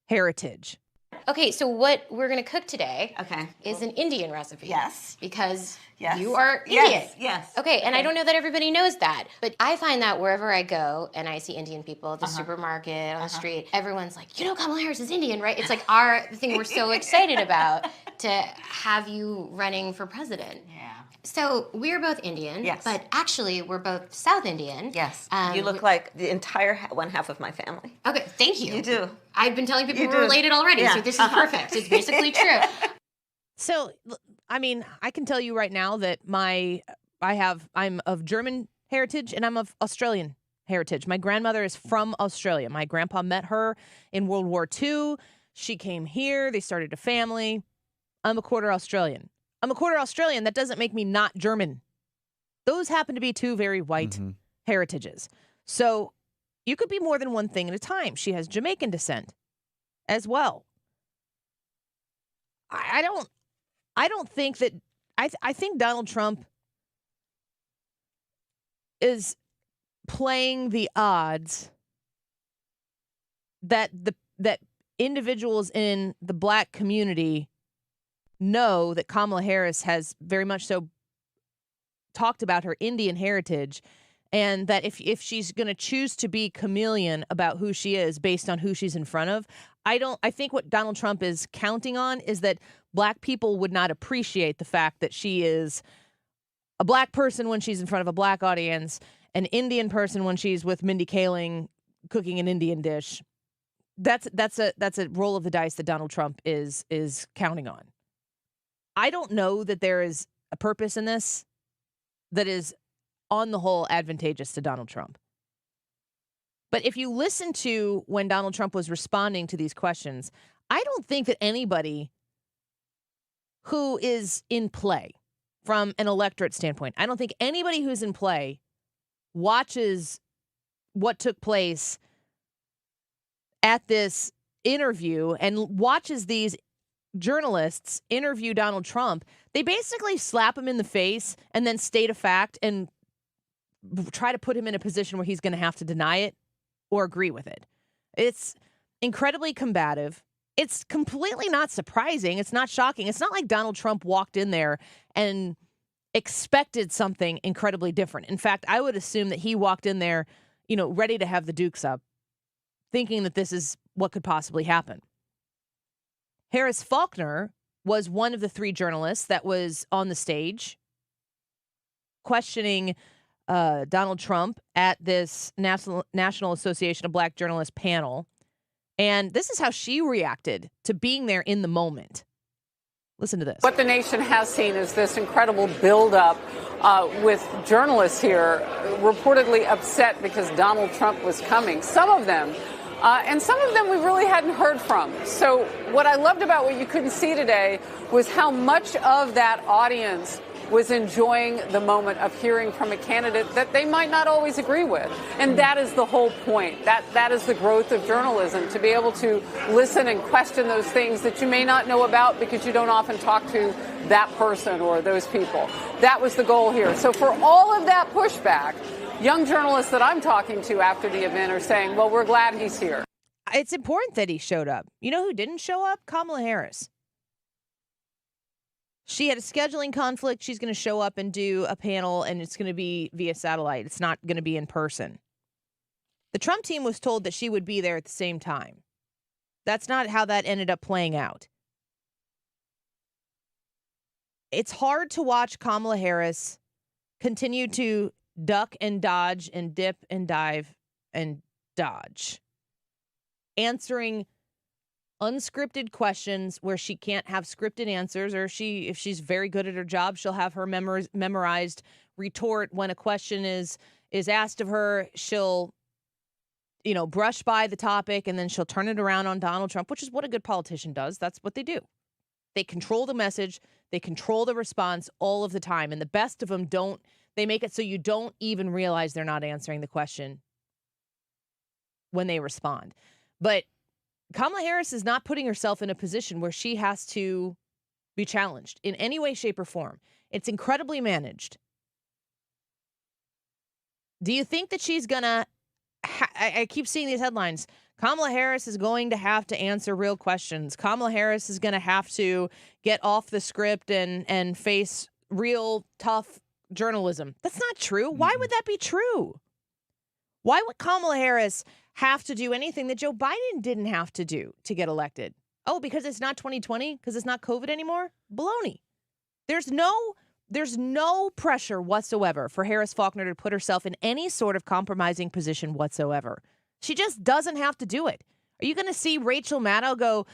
heritage. Okay, so what we're going to cook today is an Indian recipe. Yes. Because you are Indian. Yes. Okay, and I don't know that everybody knows that, but I find that wherever I go and I see Indian people at the supermarket, on the street, everyone's like, you know Kamala Harris is Indian, right? It's like the thing we're so excited about to have you running for president. Yeah. So we're both Indian, yes, but actually we're both South Indian. Yes. You look like the entire one half of my family. Okay, thank you. You do. I've been telling people we're related already, so this is perfect. It's basically true. So, I mean, I can tell you right now that I'm of German heritage and I'm of Australian heritage. My grandmother is from Australia. My grandpa met her in World War II. She came here. They started a family. I'm a quarter Australian. I'm a quarter Australian. That doesn't make me not German. Those happen to be two very white heritages. So you could be more than one thing at a time. She has Jamaican descent as well. I don't think that I think Donald Trump is playing the odds that that individuals in the black community know that Kamala Harris has very much so talked about her Indian heritage, and that if she's going to choose to be chameleon about who she is based on who she's in front of, I think what Donald Trump is counting on is that black people would not appreciate the fact that she is a black person when she's in front of a black audience, an Indian person when she's with Mindy Kaling cooking an Indian dish, that's a roll of the dice that Donald Trump is counting on. I don't know that there is a purpose in this that is on the whole advantageous to Donald Trump. But if you listen to when Donald Trump was responding to these questions, I don't think that anybody who is in play from an electorate standpoint, I don't think anybody who's in play watches what took place at this interview and watches these journalists interview Donald Trump. They basically slap him in the face and then state a fact and try to put him in a position where he's going to have to deny it or agree with it. It's incredibly combative. It's completely not surprising. It's not shocking. It's not like Donald Trump walked in there and expected something incredibly different. In fact, I would assume that he walked in there, ready to have the dukes up, thinking that this is what could possibly happen. Harris Faulkner was one of the 3 journalists that was on the stage questioning Donald Trump at this National Association of Black Journalists panel. And this is how she reacted to being there in the moment. Listen to this. What the nation has seen is this incredible buildup with journalists here reportedly upset because Donald Trump was coming. Some of them we really hadn't heard from. So what I loved about what you couldn't see today was how much of that audience was enjoying the moment of hearing from a candidate that they might not always agree with. And that is the whole point. That is the growth of journalism, to be able to listen and question those things that you may not know about because you don't often talk to that person or those people. That was the goal here. So for all of that pushback, young journalists that I'm talking to after the event are saying, well, we're glad he's here. It's important that he showed up. You know who didn't show up? Kamala Harris. She had a scheduling conflict. She's going to show up and do a panel, and it's going to be via satellite. It's not going to be in person. The Trump team was told that she would be there at the same time. That's not how that ended up playing out. It's hard to watch Kamala Harris continue to duck and dodge and dip and dive and dodge, answering unscripted questions where she can't have scripted answers, or if she's very good at her job, she'll have her memorized retort when a question is asked of her. She'll, brush by the topic and then she'll turn it around on Donald Trump, which is what a good politician does. That's what they do. They control the message. They control the response all of the time. And the best of them they make it so you don't even realize they're not answering the question when they respond. But Kamala Harris is not putting herself in a position where she has to be challenged in any way, shape, or form. It's incredibly managed. Do you think that she's going to... I keep seeing these headlines. Kamala Harris is going to have to answer real questions. Kamala Harris is going to have to get off the script and face real tough journalism. That's not true. Why would that be true? Why would Kamala Harris have to do anything that Joe Biden didn't have to do to get elected? Oh, because it's not 2020? Because it's not COVID anymore? Baloney. There's no pressure whatsoever for Harris Faulkner to put herself in any sort of compromising position whatsoever. She just doesn't have to do it. Are you going to see Rachel Maddow go,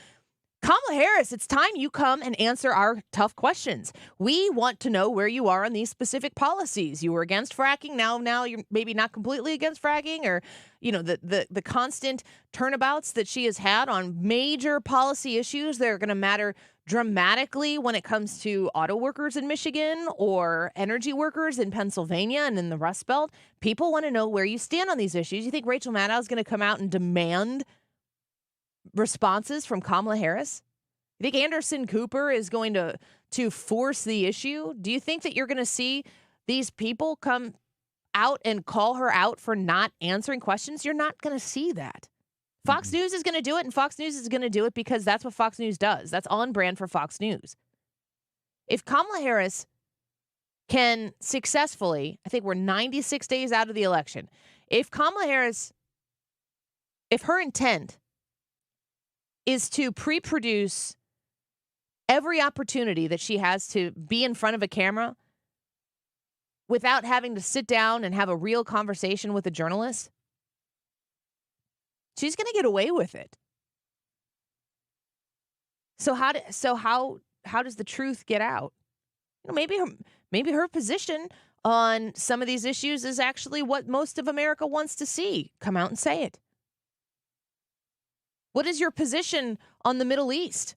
Kamala Harris, it's time you come and answer our tough questions. We want to know where you are on these specific policies. You were against fracking. Now you're maybe not completely against fracking, or, the constant turnabouts that she has had on major policy issues that are going to matter dramatically when it comes to auto workers in Michigan or energy workers in Pennsylvania and in the Rust Belt. People want to know where you stand on these issues. You think Rachel Maddow is going to come out and demand responses from Kamala Harris? You think Anderson Cooper is going to force the issue? Do you think that you're going to see these people come out and call her out for not answering questions? You're not going to see that. Fox News is going to do it, and Fox News is going to do it because that's what Fox News does. That's on brand for Fox News. If Kamala Harris can successfully, I think we're 96 days out of the election, if her intent is to pre-produce every opportunity that she has to be in front of a camera without having to sit down and have a real conversation with a journalist, she's going to get away with it. So how does the truth get out? Maybe her position on some of these issues is actually what most of America wants to see. Come out and say it. What is your position on the Middle East?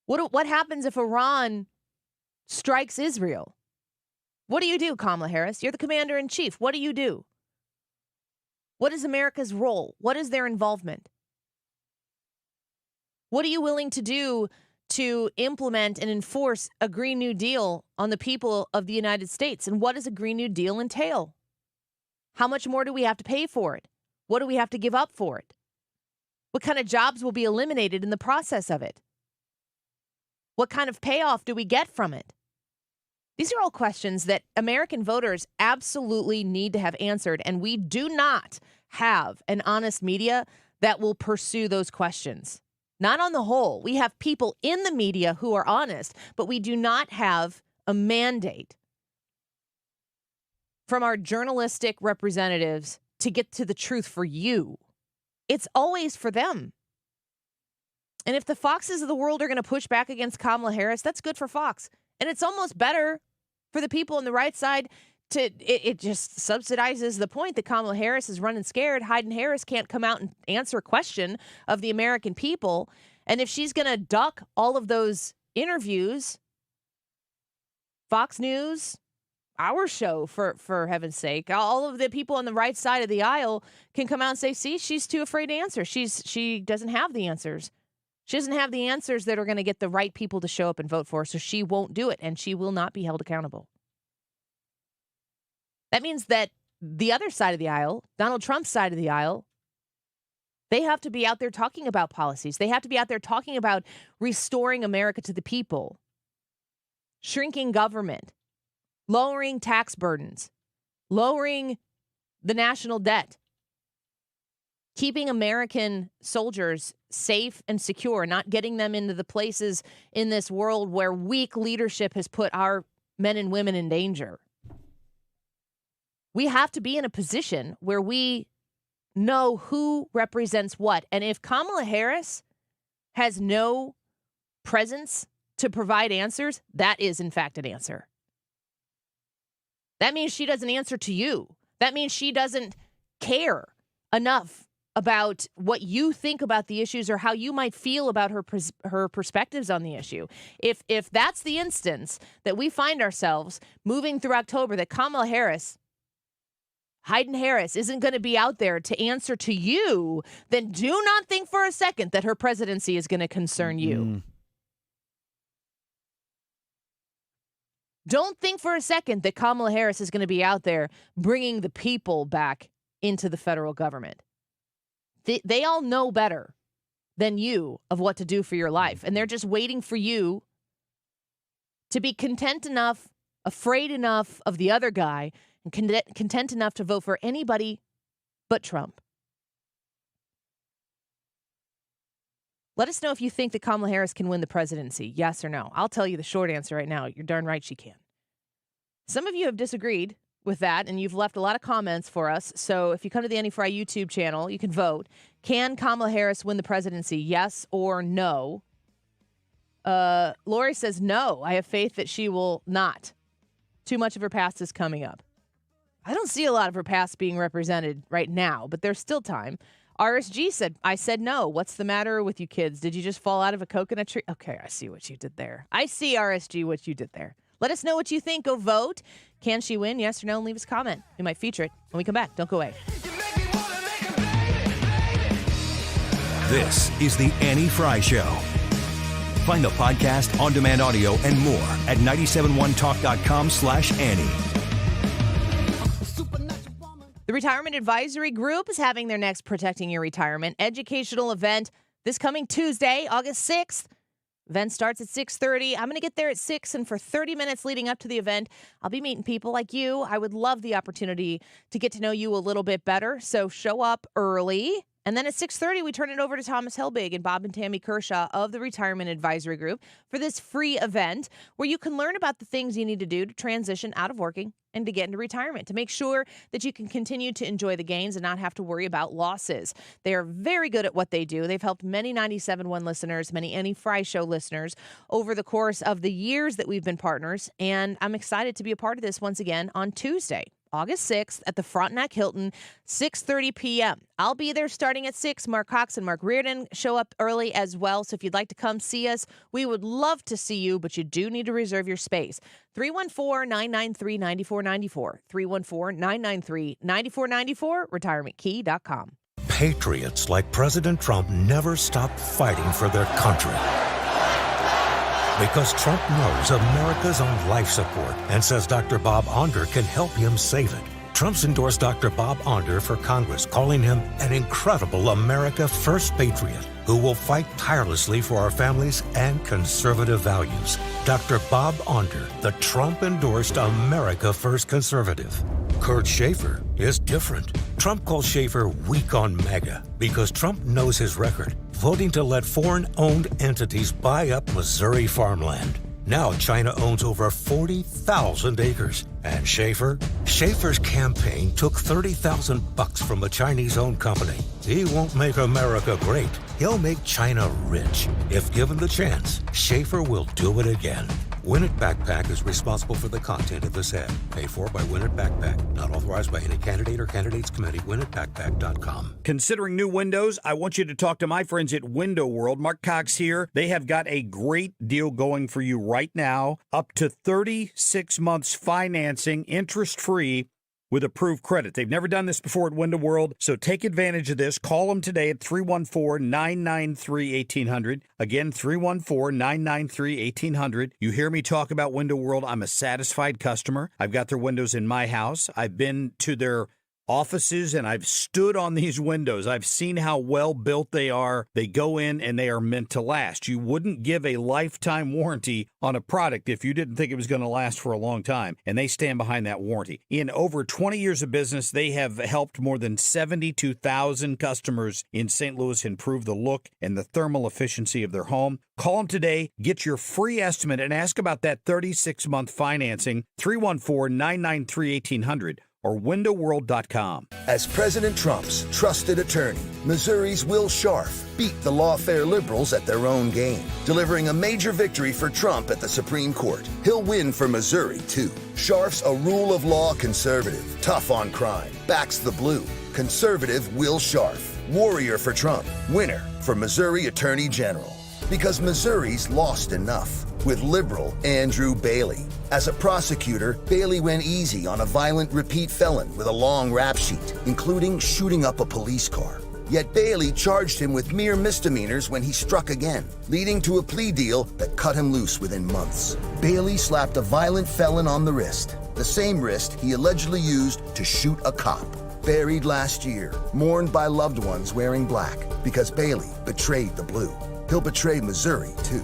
What happens if Iran strikes Israel? What do you do, Kamala Harris? You're the commander-in-chief. What do you do? What is America's role? What is their involvement? What are you willing to do to implement and enforce a Green New Deal on the people of the United States? And what does a Green New Deal entail? How much more do we have to pay for it? What do we have to give up for it? What kind of jobs will be eliminated in the process of it? What kind of payoff do we get from it? These are all questions that American voters absolutely need to have answered, and we do not have an honest media that will pursue those questions. Not on the whole. We have people in the media who are honest, but we do not have a mandate from our journalistic representatives to get to the truth for you. It's always for them. And if the Foxes of the world are going to push back against Kamala Harris, that's good for Fox. And it's almost better for the people on the right side it just subsidizes the point that Kamala Harris is running scared. Hayden Harris can't come out and answer a question of the American people. And if she's going to duck all of those interviews, Fox News, our show, for heaven's sake, all of the people on the right side of the aisle can come out and say, see, she's too afraid to answer. She doesn't have the answers. She doesn't have the answers that are going to get the right people to show up and vote for her, so she won't do it, and she will not be held accountable. That means that the other side of the aisle, Donald Trump's side of the aisle, they have to be out there talking about policies. They have to be out there talking about restoring America to the people, shrinking government, lowering tax burdens, lowering the national debt, keeping American soldiers safe and secure, not getting them into the places in this world where weak leadership has put our men and women in danger. We have to be in a position where we know who represents what. And if Kamala Harris has no presence to provide answers, that is, in fact, an answer. That means she doesn't answer to you. That means she doesn't care enough about what you think about the issues or how you might feel about her perspectives on the issue. If that's the instance that we find ourselves moving through October, that Kamala Harris, Hayden Harris, isn't going to be out there to answer to you, then do not think for a second that her presidency is going to concern you. Don't think for a second that Kamala Harris is going to be out there bringing the people back into the federal government. They all know better than you of what to do for your life, and they're just waiting for you to be content enough, afraid enough of the other guy, and content enough to vote for anybody but Trump. Let us know if you think that Kamala Harris can win the presidency, yes or no. I'll tell you the short answer right now. You're darn right she can. Some of you have disagreed with that, and you've left a lot of comments for us. So if you come to the Annie Fry YouTube channel, you can vote. Can Kamala Harris win the presidency, yes or no? Lori says no. I have faith that she will not. Too much of her past is coming up. I don't see a lot of her past being represented right now, but there's still time. RSG said, I said no. What's the matter with you kids? Did you just fall out of a coconut tree? Okay, I see what you did there. I see, RSG, what you did there. Let us know what you think. Go vote. Can she win? Yes or no? And leave us a comment. We might feature it when we come back. Don't go away. This is the Annie Fry Show. Find the podcast, on-demand audio, and more at 971talk.com/Annie. The Retirement Advisory Group is having their next Protecting Your Retirement educational event this coming Tuesday, August 6th. Event starts at 6:30. I'm going to get there at 6, and for 30 minutes leading up to the event, I'll be meeting people like you. I would love the opportunity to get to know you a little bit better, so show up early. And then at 6:30, we turn it over to Thomas Helbig and Bob and Tammy Kershaw of the Retirement Advisory Group for this free event where you can learn about the things you need to do to transition out of working and to get into retirement, to make sure that you can continue to enjoy the gains and not have to worry about losses. They are very good at what they do. They've helped many 97.1 listeners, many Annie Fry Show listeners over the course of the years that we've been partners. And I'm excited to be a part of this once again on Tuesday, August 6th at the Frontenac Hilton, 6:30 p.m. I'll be there starting at 6. Mark Cox and Mark Reardon show up early as well. So if you'd like to come see us, we would love to see you, but you do need to reserve your space. 314-993-9494. 314-993-9494. RetirementKey.com. Patriots like President Trump never stop fighting for their country. Because Trump knows America's on life support and says Dr. Bob Onder can help him save it. Trump's endorsed Dr. Bob Onder for Congress, calling him an incredible America First patriot who will fight tirelessly for our families and conservative values. Dr. Bob Onder, the Trump-endorsed America First conservative. Kurt Schaefer is different. Trump calls Schaefer weak on MAGA because Trump knows his record, voting to let foreign-owned entities buy up Missouri farmland. Now China owns over 40,000 acres. And Schaefer's campaign took $30,000 from a Chinese-owned company. He won't make America great. He'll make China rich. If given the chance, Schaefer will do it again. Win It Backpack is responsible for the content of this ad. Paid for by Win It Backpack. Not authorized by any candidate or candidates committee. WinItBackpack.com. Considering new windows, I want you to talk to my friends at Window World. Mark Cox here. They have got a great deal going for you right now. Up to 36 months financing, interest-free, with approved credit. They've never done this before at Window World, so take advantage of this. Call them today at 314-993-1800. Again, 314-993-1800. You hear me talk about Window World. I'm a satisfied customer. I've got their windows in my house. I've been to their offices and I've stood on these windows. I've seen how well built they are. They go in and they are meant to last. You wouldn't give a lifetime warranty on a product if you didn't think it was going to last for a long time, and they stand behind that warranty. In over 20 years of business, they have helped more than 72,000 customers in St. Louis improve the look and the thermal efficiency of their home. Call them today, get your free estimate, and ask about that 36-month financing, 314-993-1800. or windowworld.com. As President Trump's trusted attorney, Missouri's Will Scharf beat the lawfare liberals at their own game, delivering a major victory for Trump at the Supreme Court. He'll win for Missouri, too. Scharf's a rule of law conservative, tough on crime, backs the blue. Conservative Will Scharf, warrior for Trump, winner for Missouri Attorney General. Because Missouri's lost enough with liberal Andrew Bailey. As a prosecutor, Bailey went easy on a violent repeat felon with a long rap sheet, including shooting up a police car. Yet Bailey charged him with mere misdemeanors when he struck again, leading to a plea deal that cut him loose within months. Bailey slapped a violent felon on the wrist, the same wrist he allegedly used to shoot a cop. Buried last year, mourned by loved ones wearing black because Bailey betrayed the blue. He'll betray Missouri, too.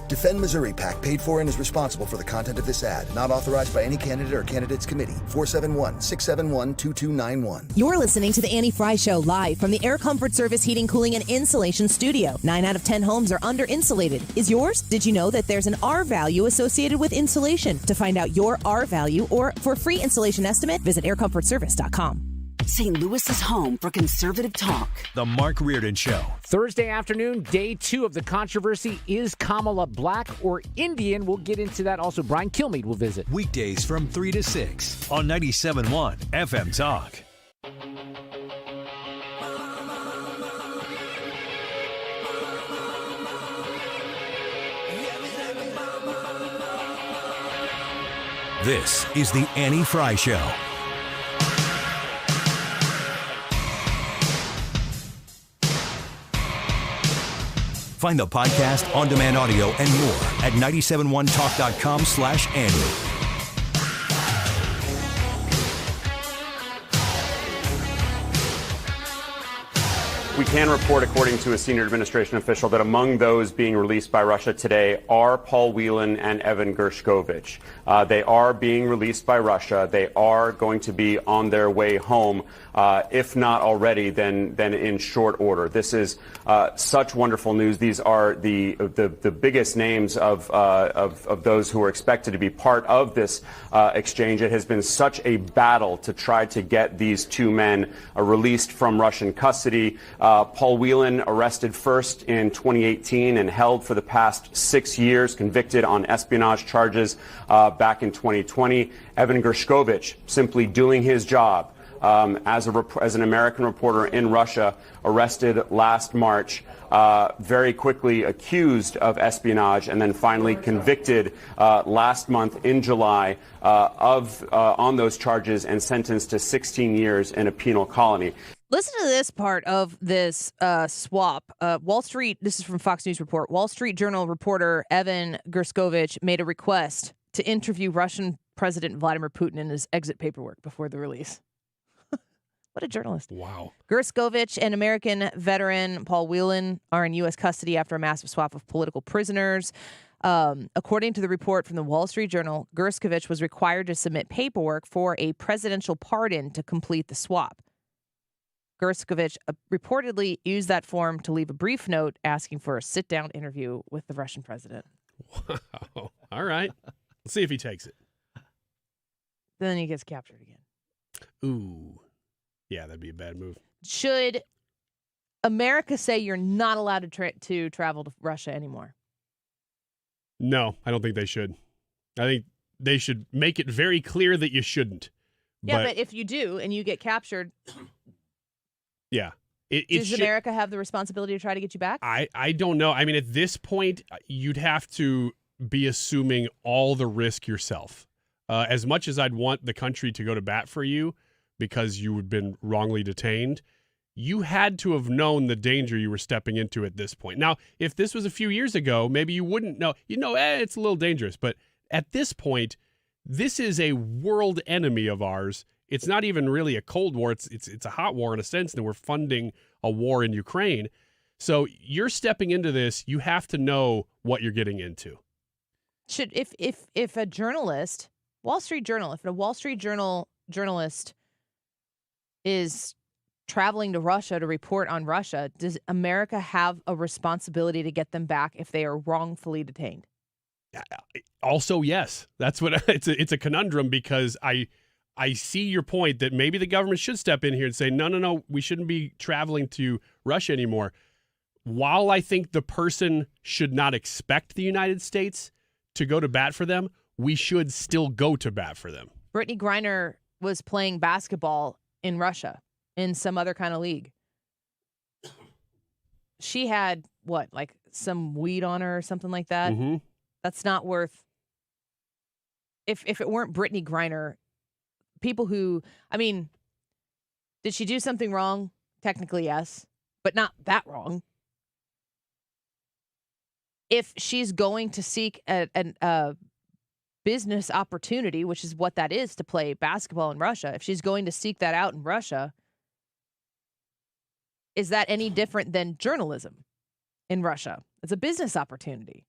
Defend Missouri PAC paid for and is responsible for the content of this ad. Not authorized by any candidate or candidates committee. 471-671-2291. You're listening to The Annie Fry Show live from the Air Comfort Service Heating, Cooling, and Insulation Studio. 9 out of 10 homes are under-insulated. Is yours? Did you know that there's an R value associated with insulation? To find out your R value or for a free insulation estimate, visit aircomfortservice.com. St. Louis's home for conservative talk. The Mark Reardon Show. Thursday afternoon, day 2 of the controversy. Is Kamala black or Indian? We'll get into that. Also, Brian Kilmeade will visit. Weekdays from 3 to 6 on 97.1 FM Talk. This is the Annie Fry Show. Find the podcast, on-demand audio, and more at 971talk.com/Annie. We can report, according to a senior administration official, that among those being released by Russia today are Paul Whelan and Evan Gershkovich. They are being released by Russia. They are going to be on their way home, if not already, then in short order. This is such wonderful news. These are the biggest names of those who are expected to be part of this exchange. It has been such a battle to try to get these two men released from Russian custody. Paul Whelan arrested first in 2018 and held for the past 6 years, convicted on espionage charges back in 2020. Evan Gershkovich simply doing his job as an American reporter in Russia, arrested last March, very quickly accused of espionage, and then finally convicted last month in July on those charges and sentenced to 16 years in a penal colony. Listen to this part of this swap. Wall Street, this is from Fox News Report. Wall Street Journal reporter Evan Gershkovich made a request to interview Russian President Vladimir Putin in his exit paperwork before the release. What a journalist. Wow. Gershkovich and American veteran Paul Whelan are in U.S. custody after a massive swap of political prisoners. According to the report from the Wall Street Journal, Gershkovich was required to submit paperwork for a presidential pardon to complete the swap. Gershkovich reportedly used that form to leave a brief note asking for a sit-down interview with the Russian president. Wow. All right. Let's see if he takes it. Then he gets captured again. Ooh. Yeah, that'd be a bad move. Should America say you're not allowed to travel to Russia anymore? No, I don't think they should. I think they should make it very clear that you shouldn't. Yeah, but if you do and you get captured... Yeah. Does America have the responsibility to try to get you back? I don't know. I mean, at this point, you'd have to be assuming all the risk yourself. As much as I'd want the country to go to bat for you because you had been wrongly detained, you had to have known the danger you were stepping into at this point. Now, if this was a few years ago, maybe you wouldn't know. It's a little dangerous. But at this point, this is a world enemy of ours. It's not even really a Cold War. It's a hot war in a sense that we're funding a war in Ukraine. So you're stepping into this. You have to know what you're getting into. Should if a journalist, Wall Street Journal, if a Wall Street Journal journalist is traveling to Russia to report on Russia, does America have a responsibility to get them back if they are wrongfully detained? Also, yes. That's what it's a conundrum because I see your point that maybe the government should step in here and say, no, we shouldn't be traveling to Russia anymore. While I think the person should not expect the United States to go to bat for them, we should still go to bat for them. Britney Griner was playing basketball in Russia in some other kind of league. She had, like some weed on her or something like that? Mm-hmm. That's not worth... If it weren't Britney Griner... People who, did she do something wrong? Technically, yes, but not that wrong. If she's going to seek a business opportunity, which is what that is to play basketball in Russia, if she's going to seek that out in Russia, is that any different than journalism in Russia? It's a business opportunity.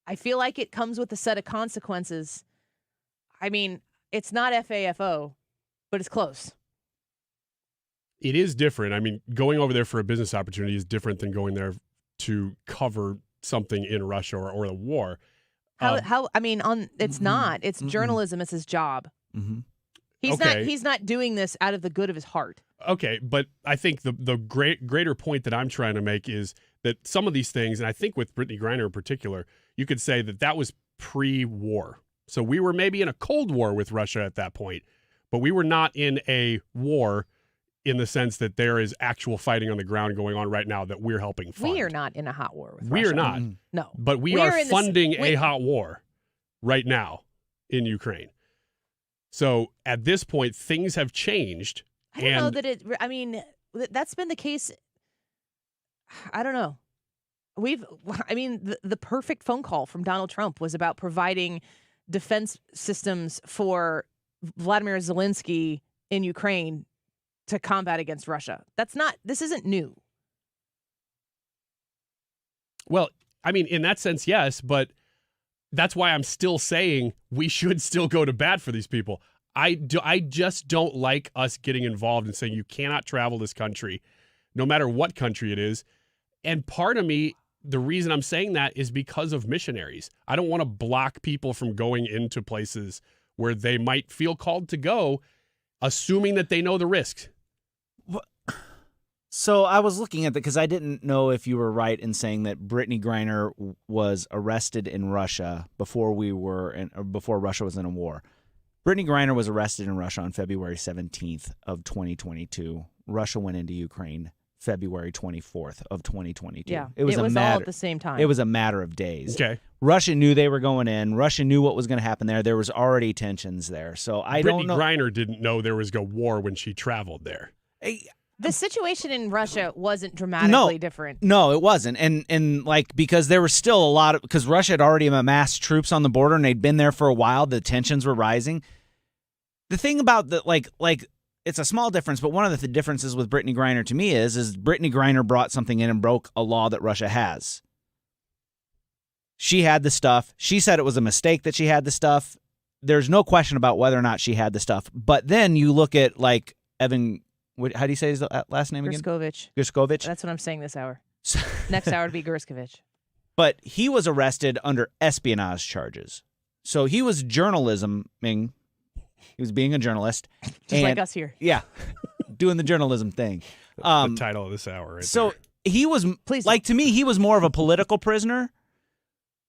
I feel like it comes with a set of consequences. It's not FAFO, but it's close. It is different. Going over there for a business opportunity is different than going there to cover something in Russia or the war. It's not. It's journalism. It's his job. Mm-hmm. He's not doing this out of the good of his heart. Okay, but I think the greater point that I'm trying to make is that some of these things, and I think with Britney Griner in particular, you could say that was pre-war. So we were maybe in a Cold War with Russia at that point, but we were not in a war in the sense that there is actual fighting on the ground going on right now that we're helping fund. We are not in a hot war with Russia. We are not. No. But we are funding a hot war right now in Ukraine. So at this point, things have changed. I don't know that that's been the case. I don't know. The perfect phone call from Donald Trump was about providing defense systems for Vladimir Zelensky in Ukraine to combat against Russia. This isn't new. Well, I mean, in that sense, yes, but that's why I'm still saying we should still go to bat for these people. I just don't like us getting involved and saying you cannot travel this country, no matter what country it is. And part of me, the reason I'm saying that is because of missionaries. I don't want to block people from going into places where they might feel called to go, assuming that they know the risks. So I was looking at that because I didn't know if you were right in saying that Britney Griner was arrested in Russia before Russia was in a war. Britney Griner was arrested in Russia on February 17th of 2022. Russia went into Ukraine February 24th of 2022. Yeah, it was all at the same time. It was a matter of days. Okay. Russia knew they were going in. Russia knew what was going to happen there. There was already tensions there. So I don't know. Britney Griner didn't know there was a war when she traveled there. The situation in Russia wasn't dramatically different. No, it wasn't. And because there was still a lot of, because Russia had already amassed troops on the border and they'd been there for a while, the tensions were rising. The thing about it's a small difference, but one of the differences with Britney Griner to me is Britney Griner brought something in and broke a law that Russia has. She had the stuff. She said it was a mistake that she had the stuff. There's no question about whether or not she had the stuff. But then you look at Evan, how do you say his last name again? Gerskovich. That's what I'm saying this hour. Next hour to be Gerskovich. But he was arrested under espionage charges. So he was journalisming. He was being a journalist. Just like us here. Yeah. Doing the journalism thing. The title of this hour right So there. He was, to me, he was more of a political prisoner.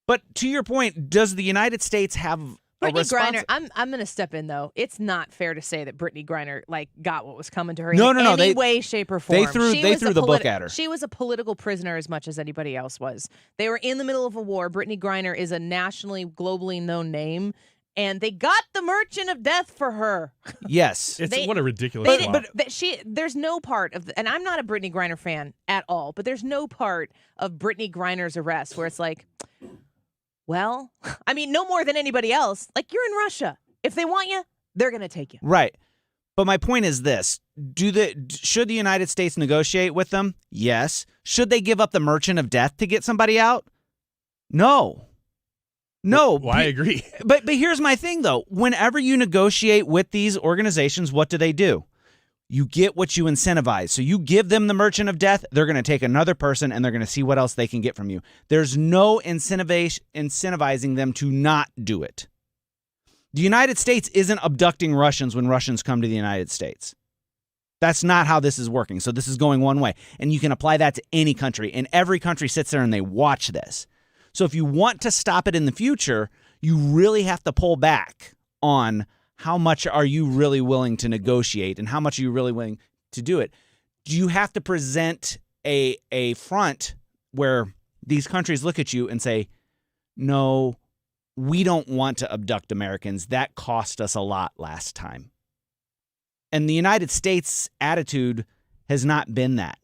But to your point, does the United States have Britney Griner, I'm going to step in, though. It's not fair to say that Britney Griner got what was coming to her in any way, shape, or form. They threw the book at her. She was a political prisoner as much as anybody else was. They were in the middle of a war. Britney Griner is a nationally, globally known name. And they got the Merchant of Death for her. Yes. What a ridiculous law. But there's no part of, and I'm not a Britney Griner fan at all, but there's no part of Britney Griner's arrest where it's like, well, I mean, no more than anybody else. You're in Russia. If they want you, they're going to take you. Right. But my point is this. Should the United States negotiate with them? Yes. Should they give up the Merchant of Death to get somebody out? No. No. Well, I agree. But here's my thing, though. Whenever you negotiate with these organizations, what do? You get what you incentivize. So you give them the Merchant of Death, they're going to take another person, and they're going to see what else they can get from you. There's no incentivizing them to not do it. The United States isn't abducting Russians when Russians come to the United States. That's not how this is working. So this is going one way. And you can apply that to any country. And every country sits there and they watch this. So if you want to stop it in the future, you really have to pull back on how much are you really willing to negotiate and how much are you really willing to do it. Do you have to present a front where these countries look at you and say, no, we don't want to abduct Americans. That cost us a lot last time. And the United States attitude has not been that.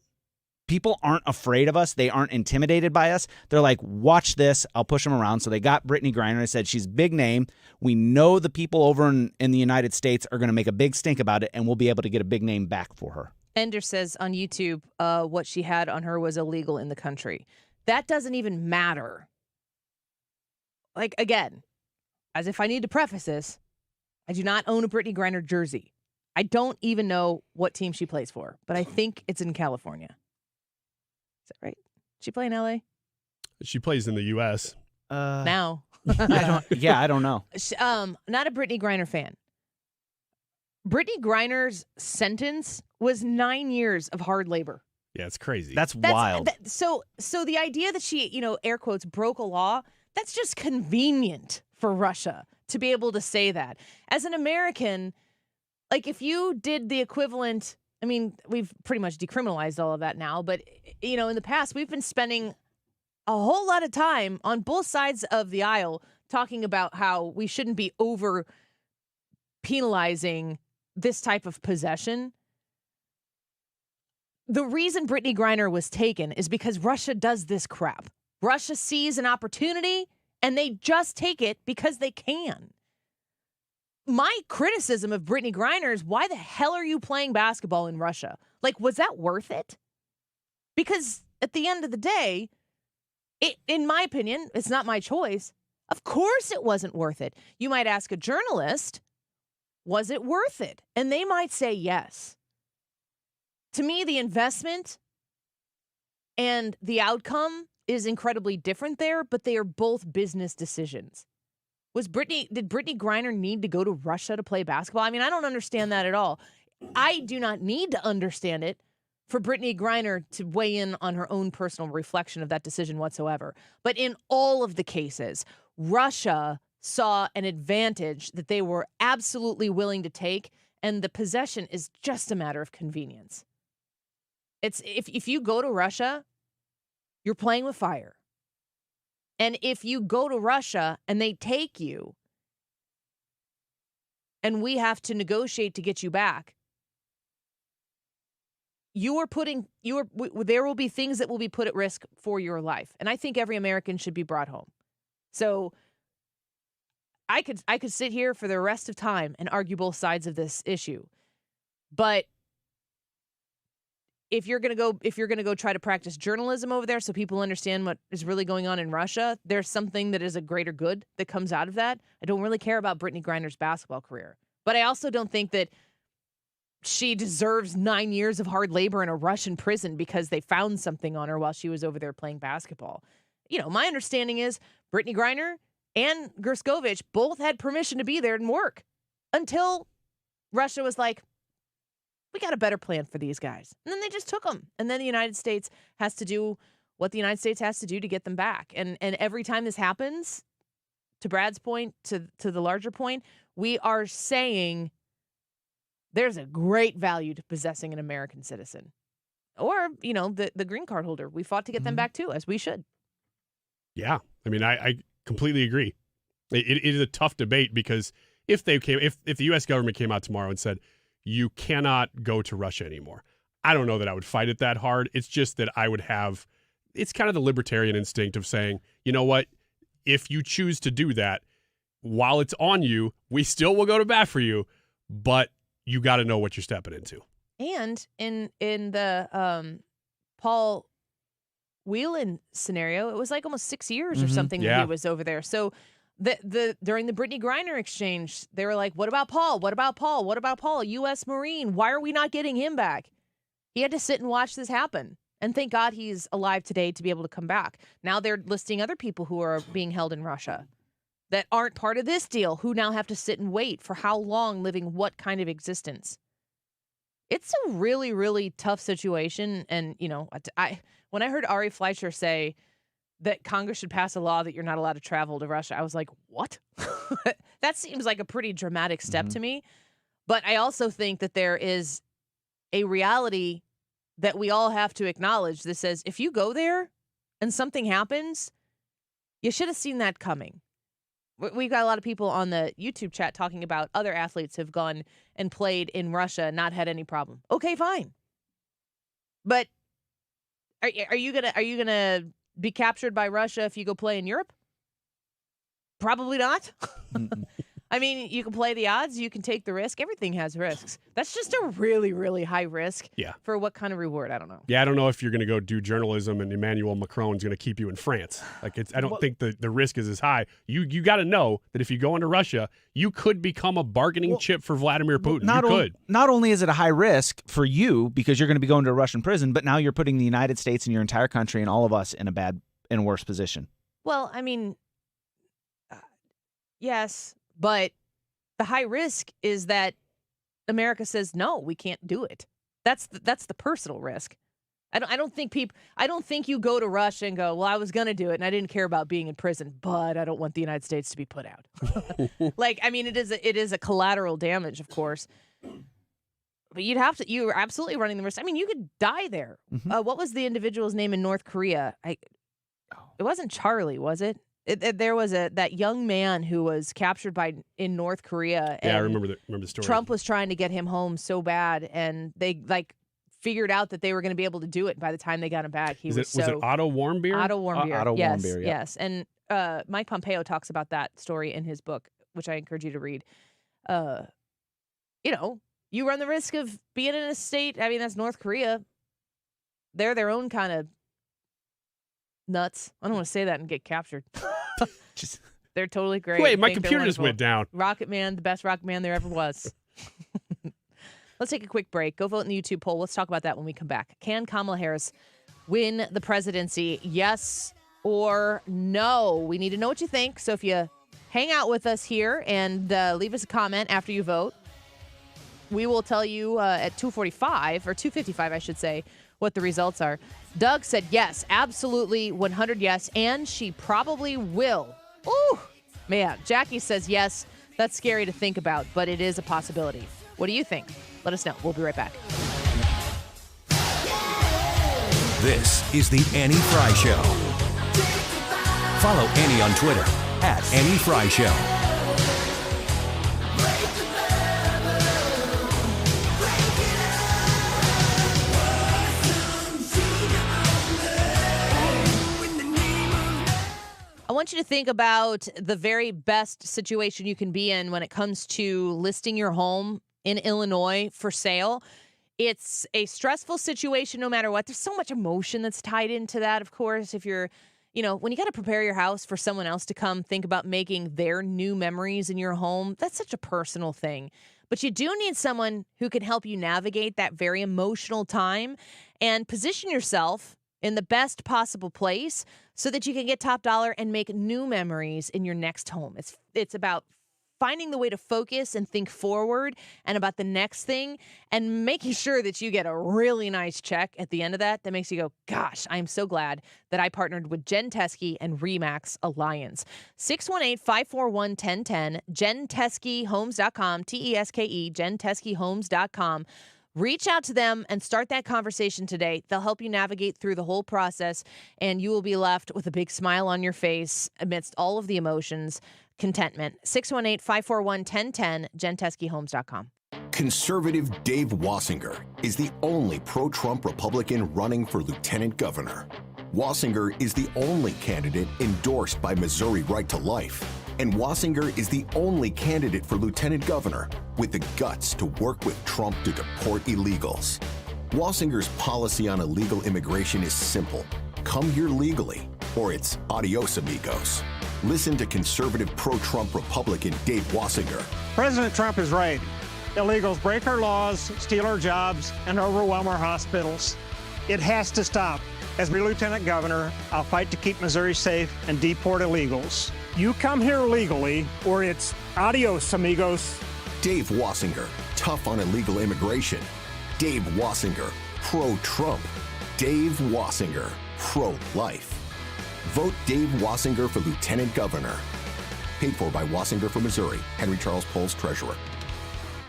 People aren't afraid of us. They aren't intimidated by us. They're like, watch this. I'll push them around. So they got Britney Griner. I said, she's a big name. We know the people over in the United States are going to make a big stink about it, and we'll be able to get a big name back for her. Ender says on YouTube, what she had on her was illegal in the country. That doesn't even matter. Again, as if I need to preface this, I do not own a Britney Griner jersey. I don't even know what team she plays for, but I think it's in California. Is that right? She play in LA? She plays in the U.S. Now. I don't know. Not a Britney Griner fan. Brittany Griner's sentence was 9 years of hard labor. Yeah, it's crazy. That's wild. So the idea that she, air quotes, broke a law, that's just convenient for Russia to be able to say that. As an American, if you did the equivalent, I mean, we've pretty much decriminalized all of that now, but, in the past, we've been spending a whole lot of time on both sides of the aisle talking about how we shouldn't be over penalizing this type of possession. The reason Britney Griner was taken is because Russia does this crap. Russia sees an opportunity and they just take it because they can. my criticism of Britney Griner is, why the hell are you playing basketball in Russia? Like, was that worth it? Because at the end of the day, in my opinion, it's not my choice. Of course it wasn't worth it. You might ask a journalist, was it worth it? And they might say yes. To me, the investment and the outcome is incredibly different there, but they are both business decisions. Did Britney Griner need to go to Russia to play basketball? I mean, I don't understand that at all. I do not need to understand it for Britney Griner to weigh in on her own personal reflection of that decision whatsoever. But in all of the cases, Russia saw an advantage that they were absolutely willing to take, and the possession is just a matter of convenience. It's if you go to Russia, you're playing with fire. And if you go to Russia and they take you and we have to negotiate to get you back, there will be things that will be put at risk for your life. And I think every American should be brought home. So I could sit here for the rest of time and argue both sides of this issue. But if you're going to go try to practice journalism over there so people understand what is really going on in Russia, there's something that is a greater good that comes out of that. I don't really care about Britney Griner's basketball career. But I also don't think that she deserves 9 years of hard labor in a Russian prison because they found something on her while she was over there playing basketball. You know, my understanding is Britney Griner and Gršković both had permission to be there and work until Russia was like, we got a better plan for these guys. And then they just took them. And then the United States has to do what the United States has to do to get them back. And every time this happens, to Brad's point, to the larger point, we are saying there's a great value to possessing an American citizen. Or, you know, the green card holder. We fought to get them back too, as we should. Yeah. I mean, I completely agree. It is a tough debate because if the U.S. government came out tomorrow and said, you cannot go to Russia anymore, I don't know that I would fight it that hard. It's just that I would have, it's kind of the libertarian instinct of saying, you know what, if you choose to do that, while it's on you, we still will go to bat for you, but you got to know what you're stepping into. And in the Paul Whelan scenario, it was like almost 6 years or something that he was over there. So during the Britney Griner exchange, they were like, what about Paul? What about Paul? What about Paul? U.S. Marine. Why are we not getting him back? He had to sit and watch this happen. And thank God he's alive today to be able to come back. Now they're listing other people who are being held in Russia that aren't part of this deal, who now have to sit and wait for how long, living what kind of existence. It's a really, really tough situation. And, you know, when I heard Ari Fleischer say that Congress should pass a law that you're not allowed to travel to Russia, I was like, what? That seems like a pretty dramatic step to me. But I also think that there is a reality that we all have to acknowledge that says, if you go there and something happens, you should have seen that coming. We've got a lot of people on the YouTube chat talking about other athletes who've gone and played in Russia and not had any problem. Okay, fine. But are you gonna be captured by Russia if you go play in Europe? Probably not. I mean, you can play the odds, you can take the risk. Everything has risks. That's just a really, really high risk. Yeah. For what kind of reward? I don't know. Yeah, I don't know if you're going to go do journalism and Emmanuel Macron's going to keep you in France. Like, I don't think the risk is as high. You got to know that if you go into Russia, you could become a bargaining chip for Vladimir Putin. Not only is it a high risk for you because you're going to be going to a Russian prison, but now you're putting the United States and your entire country and all of us in a worse position. Well, I mean, yes. But the high risk is that America says, no, we can't do it. That's the personal risk. I don't think you go to Russia and go, well, I was going to do it and I didn't care about being in prison, but I don't want the United States to be put out. Like, I mean, it is a collateral damage, of course. But you're absolutely running the risk. I mean, you could die there. What was the individual's name in North Korea? It wasn't Charlie, was it? There was that young man who was captured in North Korea. And yeah, I remember the story. Trump was trying to get him home so bad, and they figured out that they were going to be able to do it by the time they got him back. Was it Otto Warmbier? Otto Warmbier. Otto yes, Warmbier, yeah. yes. And Mike Pompeo talks about that story in his book, which I encourage you to read. you run the risk of being in a state. I mean, that's North Korea. They're their own kind of nuts. I don't want to say that and get captured. They're totally great. Wait, my computer just went down. Rocket Man, the best Rocket Man there ever was. Let's take a quick break. Go vote in the YouTube poll. Let's talk about that when we come back. Can Kamala Harris win the presidency? Yes or no? We need to know what you think. So if you hang out with us here and leave us a comment after you vote, we will tell you at 2:45 or 2:55, I should say, what the results are. Doug said yes, absolutely, 100 yes, and she probably will. Ooh, man. Jackie says yes. That's scary to think about, but it is a possibility. What do you think? Let us know. We'll be right back. This is the Annie Fry Show. Follow Annie on Twitter @AnnieFryShow. I want you to think about the very best situation you can be in when it comes to listing your home in Illinois for sale. It's a stressful situation no matter what. There's so much emotion that's tied into that, of course. If you're, when you got to prepare your house for someone else to come think about making their new memories in your home, that's such a personal thing. But you do need someone who can help you navigate that very emotional time and position yourself in the best possible place so that you can get top dollar and make new memories in your next home. It's about finding the way to focus and think forward and about the next thing and making sure that you get a really nice check at the end of that makes you go, gosh, I'm so glad that I partnered with Jen Teskey and RE/MAX Alliance. 618-541-1010, JenTeskeyHomes.com, TESKE, JenTeskeyHomes.com. Reach out to them and start that conversation today. They'll help you navigate through the whole process, and you will be left with a big smile on your face amidst all of the emotions. Contentment. 618-541-1010, JenTeskeyHomes.com. Conservative Dave Wassinger is the only pro-Trump Republican running for lieutenant governor. Wassinger is the only candidate endorsed by Missouri Right to Life. And Wassinger is the only candidate for lieutenant governor with the guts to work with Trump to deport illegals. Wassinger's policy on illegal immigration is simple. Come here legally, or it's adios, amigos. Listen to conservative pro-Trump Republican Dave Wassinger. President Trump is right. Illegals break our laws, steal our jobs, and overwhelm our hospitals. It has to stop. As my lieutenant governor, I'll fight to keep Missouri safe and deport illegals. You come here legally, or it's adios, amigos. Dave Wassinger, tough on illegal immigration. Dave Wassinger, pro-Trump. Dave Wassinger, pro-life. Vote Dave Wassinger for lieutenant governor. Paid for by Wassinger for Missouri. Henry Charles Poles, treasurer.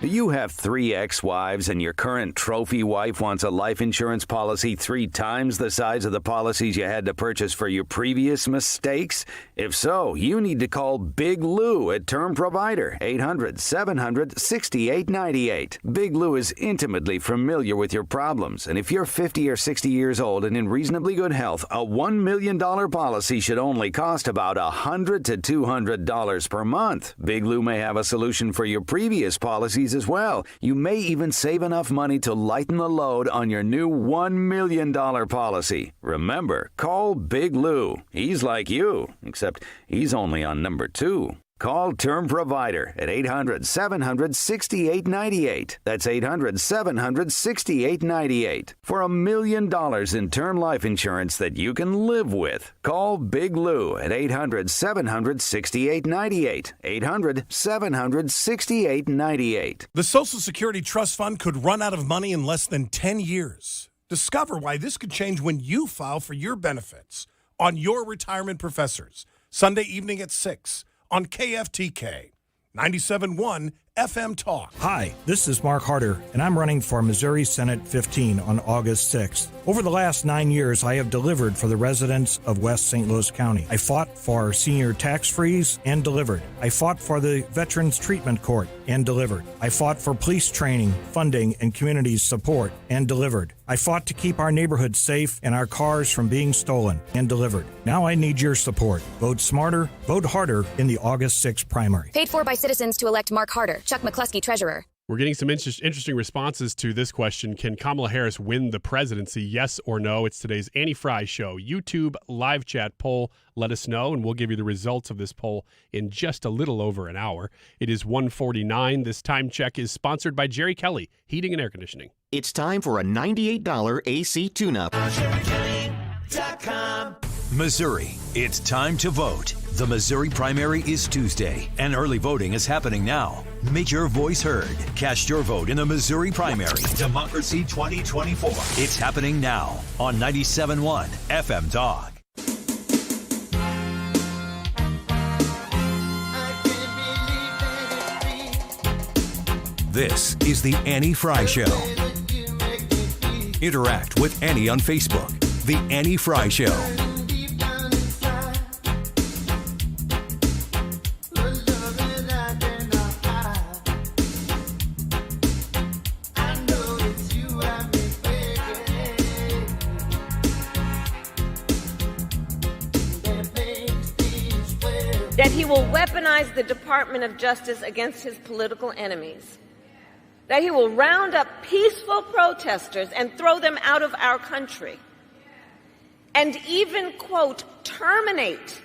Do you have 3 ex-wives and your current trophy wife wants a life insurance policy 3 times the size of the policies you had to purchase for your previous mistakes? If so, you need to call Big Lou at Term Provider, 800-700-6898. Big Lou is intimately familiar with your problems, and if you're 50 or 60 years old and in reasonably good health, a $1 million policy should only cost about $100 to $200 per month. Big Lou may have a solution for your previous policies as well. You may even save enough money to lighten the load on your new $1 million policy. Remember, call Big Lou. He's like you, except he's only on number 2. Call Term Provider at 800-700-6898. That's 800-700-6898. For $1 million in term life insurance that you can live with. Call Big Lou at 800-700-6898. 800-700-6898. The Social Security Trust Fund could run out of money in less than 10 years. Discover why this could change when you file for your benefits on Your Retirement Professors, Sunday evening at 6. On KFTK, 97.1 FM Talk. Hi, this is Mark Harder, and I'm running for Missouri Senate 15 on August 6th. Over the last 9 years, I have delivered for the residents of West St. Louis County. I fought for senior tax freeze and delivered. I fought for the Veterans Treatment Court and delivered. I fought for police training, funding, and community support and delivered. I fought to keep our neighborhoods safe and our cars from being stolen and delivered. Now I need your support. Vote smarter, vote harder in the August 6th primary. Paid for by citizens to elect Mark Harder. Chuck McCluskey, Treasurer. We're getting some interesting responses to this question. Can Kamala Harris win the presidency? Yes or no? It's today's Annie Fry Show YouTube live chat poll. Let us know, and we'll give you the results of this poll in just a little over an hour. It is 1:49. This time check is sponsored by Jerry Kelly, Heating and Air Conditioning. It's time for a $98 AC tune-up. Missouri, it's time to vote. The Missouri primary is Tuesday, and early voting is happening now. Make your voice heard. Cast your vote in the Missouri primary. Democracy 2024. It's happening now on 97.1 FM Dog. This is the Annie Fry Show. Interact with Annie on Facebook. The Annie Fry Show. That he will weaponize the Department of Justice against his political enemies. That he will round up peaceful protesters and throw them out of our country. And even, quote, terminate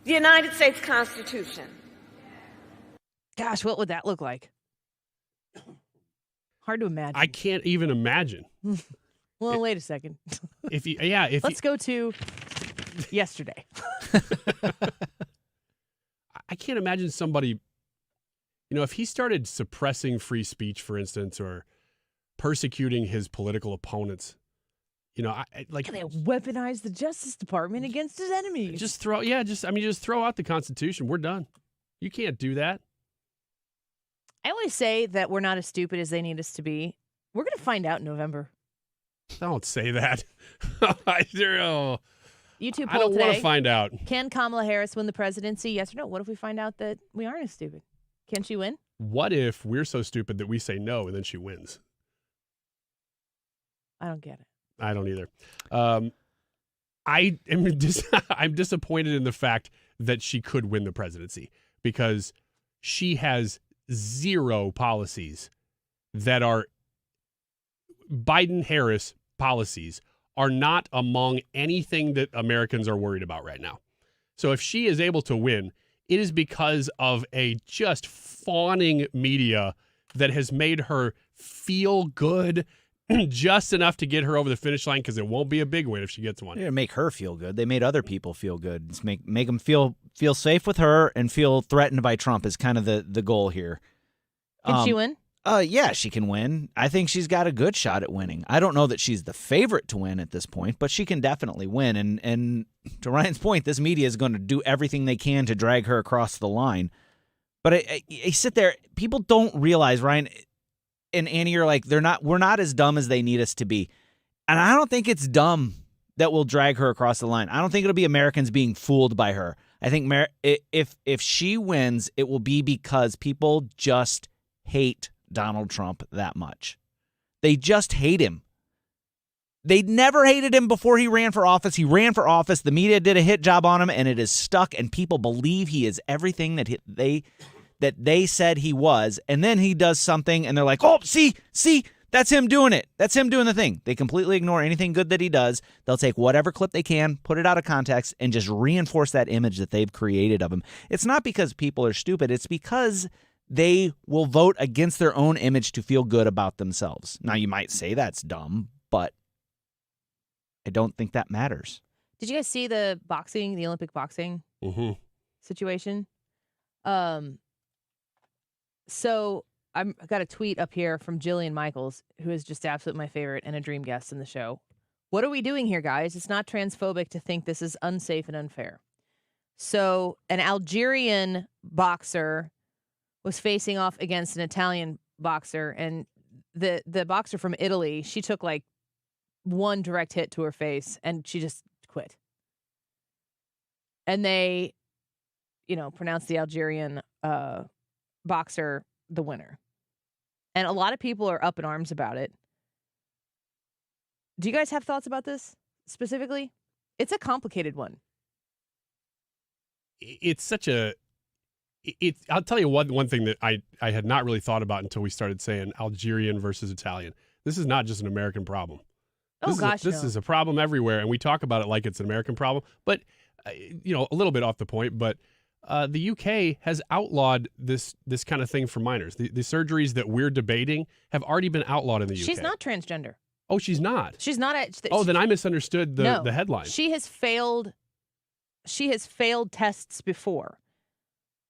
the United States Constitution. Gosh, what would that look like? Hard to imagine. I can't even imagine. Well, wait a second. Let's go to yesterday. I can't imagine somebody, if he started suppressing free speech, for instance, or persecuting his political opponents, They weaponize the Justice Department against his enemies. Just throw out the Constitution. We're done. You can't do that. I always say that we're not as stupid as they need us to be. We're going to find out in November. Don't say that. YouTube poll I don't today. want to find out. Can Kamala Harris win the presidency? Yes or no? What if we find out that we aren't as stupid? Can she win? What if we're so stupid that we say no and then she wins? I don't get it. I don't either. I'm disappointed in the fact that she could win the presidency because she has zero policies that are Biden-Harris policies are not among anything that Americans are worried about right now. So if she is able to win, it is because of a just fawning media that has made her feel good just enough to get her over the finish line because it won't be a big win if she gets one. They didn't make her feel good. They made other people feel good. Just make them feel safe with her and feel threatened by Trump is kind of the goal here. Can she win? Yeah, she can win. I think she's got a good shot at winning. I don't know that she's the favorite to win at this point, but she can definitely win. And to Ryan's point, this media is going to do everything they can to drag her across the line. But I sit there, people don't realize, Ryan and Annie are like, we're not as dumb as they need us to be. And I don't think it's dumb that will drag her across the line. I don't think it'll be Americans being fooled by her. I think if she wins, it will be because people just hate Donald Trump that much. They just hate him. They never hated him before he ran for office. He ran for office. The media did a hit job on him, and it is stuck, and people believe he is everything that they said he was. And then he does something, and they're like, oh, see, that's him doing it. That's him doing the thing. They completely ignore anything good that he does. They'll take whatever clip they can, put it out of context, and just reinforce that image that they've created of him. It's not because people are stupid. It's because they will vote against their own image to feel good about themselves. Now, you might say that's dumb, but I don't think that matters. Did you guys see the Olympic boxing situation? So I've got a tweet up here from Jillian Michaels, who is just absolutely my favorite and a dream guest in the show. What are we doing here, guys? It's not transphobic to think this is unsafe and unfair. So an Algerian boxer was facing off against an Italian boxer, and the boxer from Italy, she took like one direct hit to her face and she just quit. And they, pronounced the Algerian boxer the winner. And a lot of people are up in arms about it. Do you guys have thoughts about this specifically? It's a complicated one. It's such a I'll tell you one thing that I had not really thought about until we started saying Algerian versus Italian. This is not just an American problem. This is a problem everywhere, and we talk about it like it's an American problem. But a little bit off the point, but the UK has outlawed this kind of thing for minors. The surgeries that we're debating have already been outlawed in the UK. She's not transgender. Oh, she's not. She's not. Then I misunderstood the headline. She has failed tests before,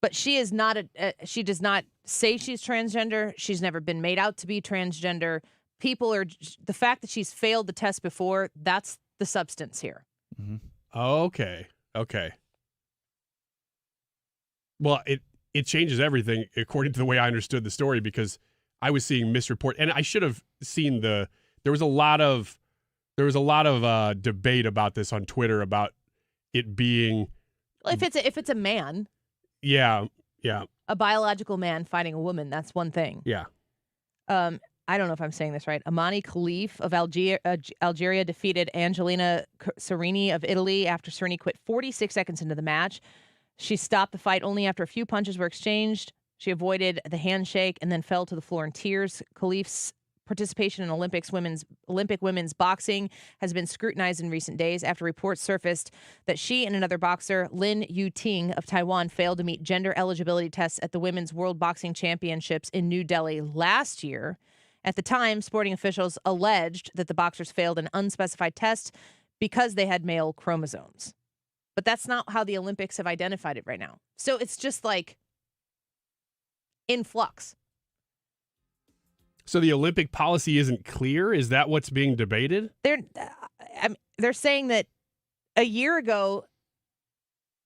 but she is not she does not say she's transgender. She's never been made out to be transgender. The fact that she's failed the test before, that's the substance here. Mm-hmm. Okay. Well, it changes everything according to the way I understood the story, because I was seeing misreport, and I should have seen there was a lot of debate about this on Twitter about it being. Well, if it's a man. Yeah. A biological man fighting a woman, that's one thing. Yeah. I don't know if I'm saying this right. Amani Khalif of Algeria defeated Angelina Cerini of Italy after Cerini quit 46 seconds into the match. She stopped the fight only after a few punches were exchanged. She avoided the handshake and then fell to the floor in tears. Khalif's participation in Olympic women's boxing has been scrutinized in recent days after reports surfaced that she and another boxer, Lin Yu-ting of Taiwan, failed to meet gender eligibility tests at the Women's World Boxing Championships in New Delhi last year. At the time, sporting officials alleged that the boxers failed an unspecified test because they had male chromosomes. But that's not how the Olympics have identified it right now. So it's just like in flux. So the Olympic policy isn't clear? Is that what's being debated? They're saying that a year ago,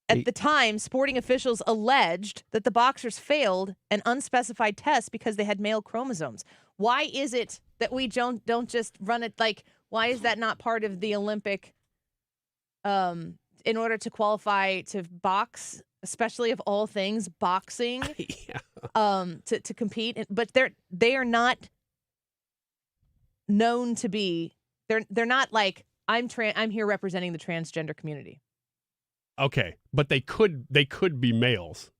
at the time, sporting officials alleged that the boxers failed an unspecified test because they had male chromosomes. Why is it that we don't just run it why is that not part of the Olympic in order to qualify to box, especially of all things boxing? To compete, but they are not known to be they're not like I'm here representing the transgender community. Okay, but they could be males.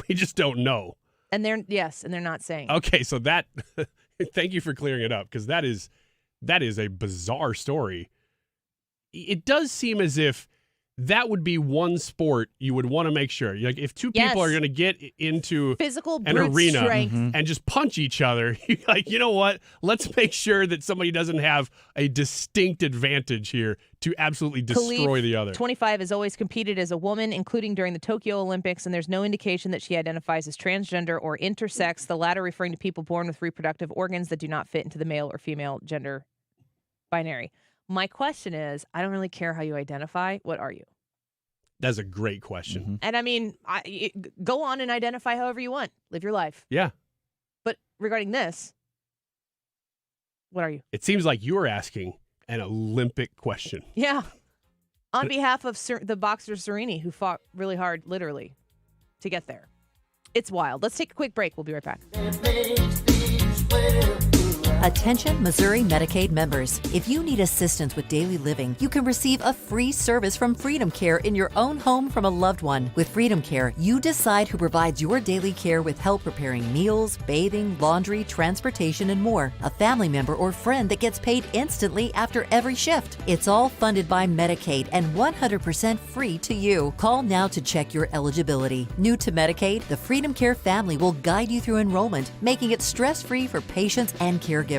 We just don't know. And they're not saying. Okay, so that thank you for clearing it up, because that is a bizarre story. It does seem as if that would be one sport you would want to make sure. Like, if two people are going to get into physical an arena strength and just punch each other, you know what? Let's make sure that somebody doesn't have a distinct advantage here to absolutely destroy the other. 25 has always competed as a woman, including during the Tokyo Olympics, and there's no indication that she identifies as transgender or intersex, the latter referring to people born with reproductive organs that do not fit into the male or female gender binary. My question is, I don't really care how you identify. What are you? That's a great question. Mm-hmm. And I mean, go on and identify however you want. Live your life. Yeah. But regarding this, what are you? It seems like you are asking an Olympic question. Yeah. On behalf of the boxer Cerini, who fought really hard, literally, to get there. It's wild. Let's take a quick break. We'll be right back. Attention Missouri Medicaid members. If you need assistance with daily living, you can receive a free service from Freedom Care in your own home from a loved one. With Freedom Care, you decide who provides your daily care with help preparing meals, bathing, laundry, transportation, and more. A family member or friend that gets paid instantly after every shift. It's all funded by Medicaid and 100% free to you. Call now to check your eligibility. New to Medicaid, the Freedom Care family will guide you through enrollment, making it stress-free for patients and caregivers.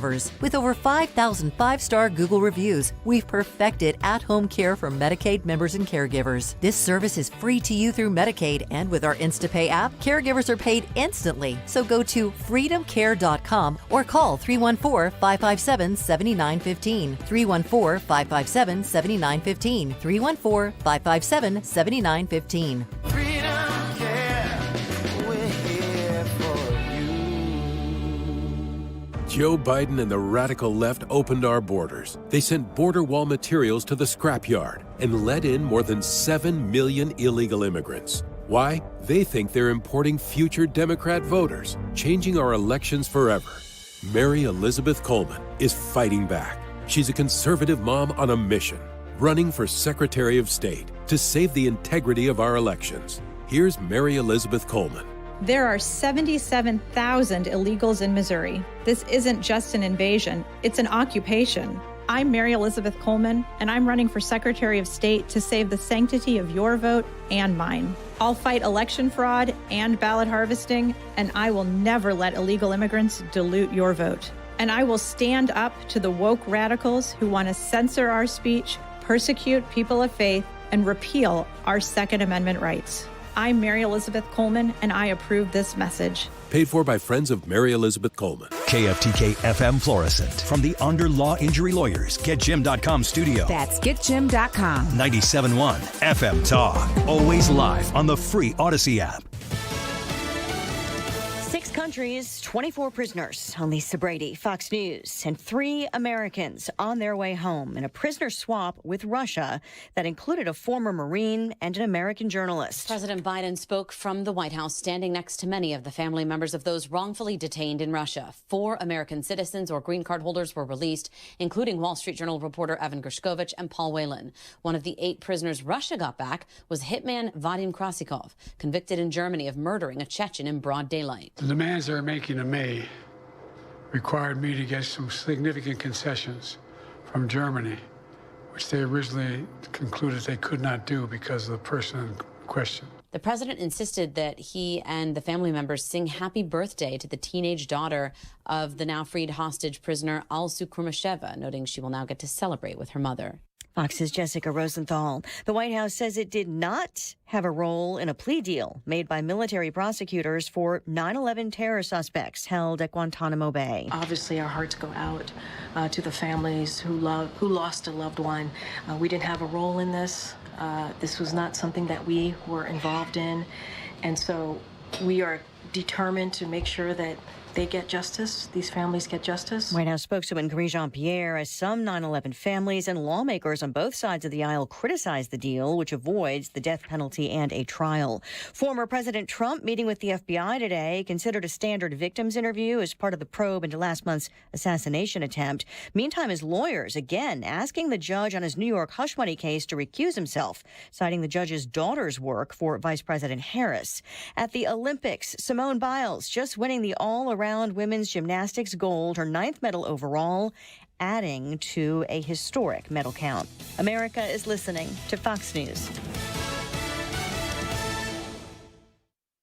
With over 5,000 five-star Google reviews, we've perfected at-home care for Medicaid members and caregivers. This service is free to you through Medicaid, and with our InstaPay app, caregivers are paid instantly. So go to freedomcare.com or call 314-557-7915. 314-557-7915. 314-557-7915. Joe Biden and the radical left opened our borders. They sent border wall materials to the scrapyard and let in more than 7 million illegal immigrants. Why? They think they're importing future Democrat voters, changing our elections forever. Mary Elizabeth Coleman is fighting back. She's a conservative mom on a mission, running for Secretary of State to save the integrity of our elections. Here's Mary Elizabeth Coleman. There are 77,000 illegals in Missouri. This isn't just an invasion, it's an occupation. I'm Mary Elizabeth Coleman, and I'm running for Secretary of State to save the sanctity of your vote and mine. I'll fight election fraud and ballot harvesting, and I will never let illegal immigrants dilute your vote. And I will stand up to the woke radicals who want to censor our speech, persecute people of faith, and repeal our Second Amendment rights. I'm Mary Elizabeth Coleman, and I approve this message. Paid for by Friends of Mary Elizabeth Coleman. KFTK FM Florissant. From the Under Law Injury Lawyers, GetJim.com studio. That's GetJim.com. 97.1 FM Talk. Always live on the free Odyssey app. 6 countries, 24 prisoners. I'm Lisa Brady, Fox News, and 3 Americans on their way home in a prisoner swap with Russia that included a former Marine and an American journalist. President Biden spoke from the White House, standing next to many of the family members of those wrongfully detained in Russia. 4 American citizens or green card holders were released, including Wall Street Journal reporter Evan Gershkovich and Paul Whelan. One of the 8 prisoners Russia got back was hitman Vadim Krasikov, convicted in Germany of murdering a Chechen in broad daylight. The demands they're making of me required me to get some significant concessions from Germany, which they originally concluded they could not do because of the person in question. The president insisted that he and the family members sing happy birthday to the teenage daughter of the now freed hostage prisoner Alsu Kurmasheva, noting she will now get to celebrate with her mother. Fox's Jessica Rosenthal. The White House says it did not have a role in a plea deal made by military prosecutors for 9/11 terror suspects held at Guantanamo Bay. Obviously, our hearts go out to the families who lost a loved one. We didn't have a role in this. This was not something that we were involved in. And so we are determined to make sure that they get justice, these families get justice. White House spokeswoman Karine Jean-Pierre, as some 9/11 families and lawmakers on both sides of the aisle criticized the deal, which avoids the death penalty and a trial. Former President Trump, meeting with the FBI today, considered a standard victims interview as part of the probe into last month's assassination attempt. Meantime, his lawyers, again, asking the judge on his New York hush money case to recuse himself, citing the judge's daughter's work for Vice President Harris. At the Olympics, Simone Biles just winning the all-around women's gymnastics gold, her 9th medal overall, adding to a historic medal count. America is listening to Fox News.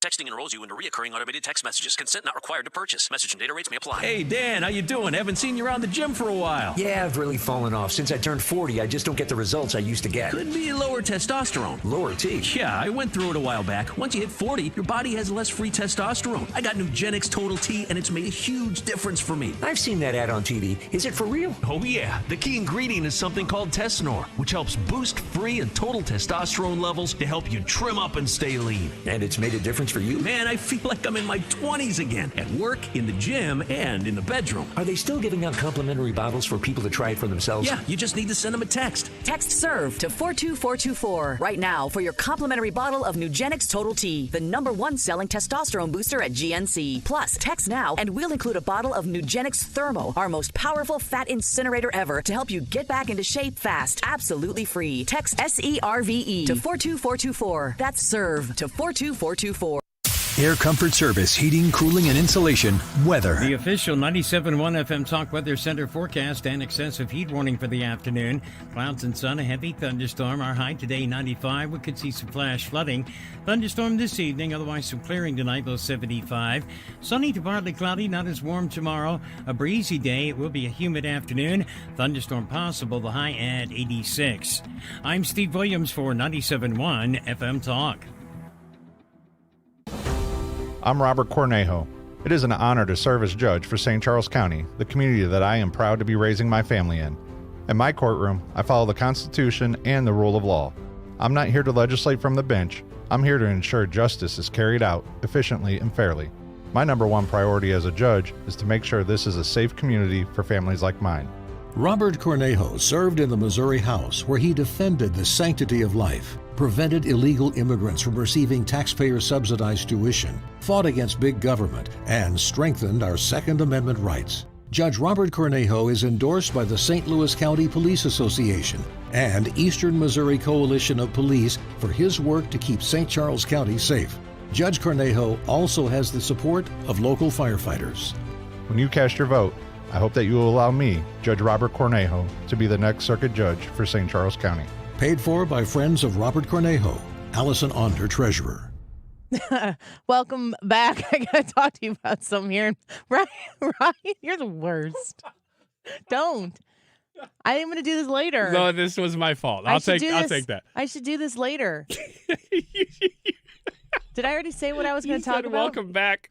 Texting enrolls you into recurring automated text messages. Consent not required to purchase. Message and data rates may apply. Hey, Dan, how you doing? Haven't seen you around the gym for a while. Yeah, I've really fallen off. Since I turned 40, I just don't get the results I used to get. Could be lower testosterone. Lower T? Yeah, I went through it a while back. Once you hit 40, your body has less free testosterone. I got Nugenix Total T, and it's made a huge difference for me. I've seen that ad on TV. Is it for real? Oh, yeah. The key ingredient is something called Tesnor, which helps boost free and total testosterone levels to help you trim up and stay lean. And it's made a difference for you? Man, I feel like I'm in my 20s again, at work, in the gym, and in the bedroom. Are they still giving out complimentary bottles for people to try it for themselves? Yeah, you just need to send them a text. Text SERVE to 42424 right now for your complimentary bottle of Nugenix Total T, the #1 selling testosterone booster at GNC. Plus, text now and we'll include a bottle of Nugenix Thermo, our most powerful fat incinerator ever, to help you get back into shape fast, absolutely free. Text SERVE to 42424. That's SERVE to 42424. Air Comfort Service, heating, cooling, and insulation. Weather. The official 97.1 FM Talk Weather Center forecast and excessive heat warning for the afternoon. Clouds and sun, a heavy thunderstorm. Our high today, 95. We could see some flash flooding. Thunderstorm this evening, otherwise some clearing tonight, low 75. Sunny to partly cloudy, not as warm tomorrow. A breezy day. It will be a humid afternoon. Thunderstorm possible, the high at 86. I'm Steve Williams for 97.1 FM Talk. I'm Robert Cornejo. It is an honor to serve as judge for St. Charles County, the community that I am proud to be raising my family in. In my courtroom, I follow the Constitution and the rule of law. I'm not here to legislate from the bench. I'm here to ensure justice is carried out efficiently and fairly. My #1 priority as a judge is to make sure this is a safe community for families like mine. Robert Cornejo served in the Missouri House, where he defended the sanctity of life, prevented illegal immigrants from receiving taxpayer-subsidized tuition, fought against big government, and strengthened our Second Amendment rights. Judge Robert Cornejo is endorsed by the St. Louis County Police Association and Eastern Missouri Coalition of Police for his work to keep St. Charles County safe. Judge Cornejo also has the support of local firefighters. When you cast your vote, I hope that you will allow me, Judge Robert Cornejo, to be the next circuit judge for St. Charles County. Paid for by friends of Robert Cornejo. Allison Onder, Treasurer. Welcome back. I got to talk to you about something here. Ryan, you're the worst. Don't. I'm going to do this later. No, this was my fault. I'll take that. I should do this later. Did I already say what I was going to talk about? Welcome back.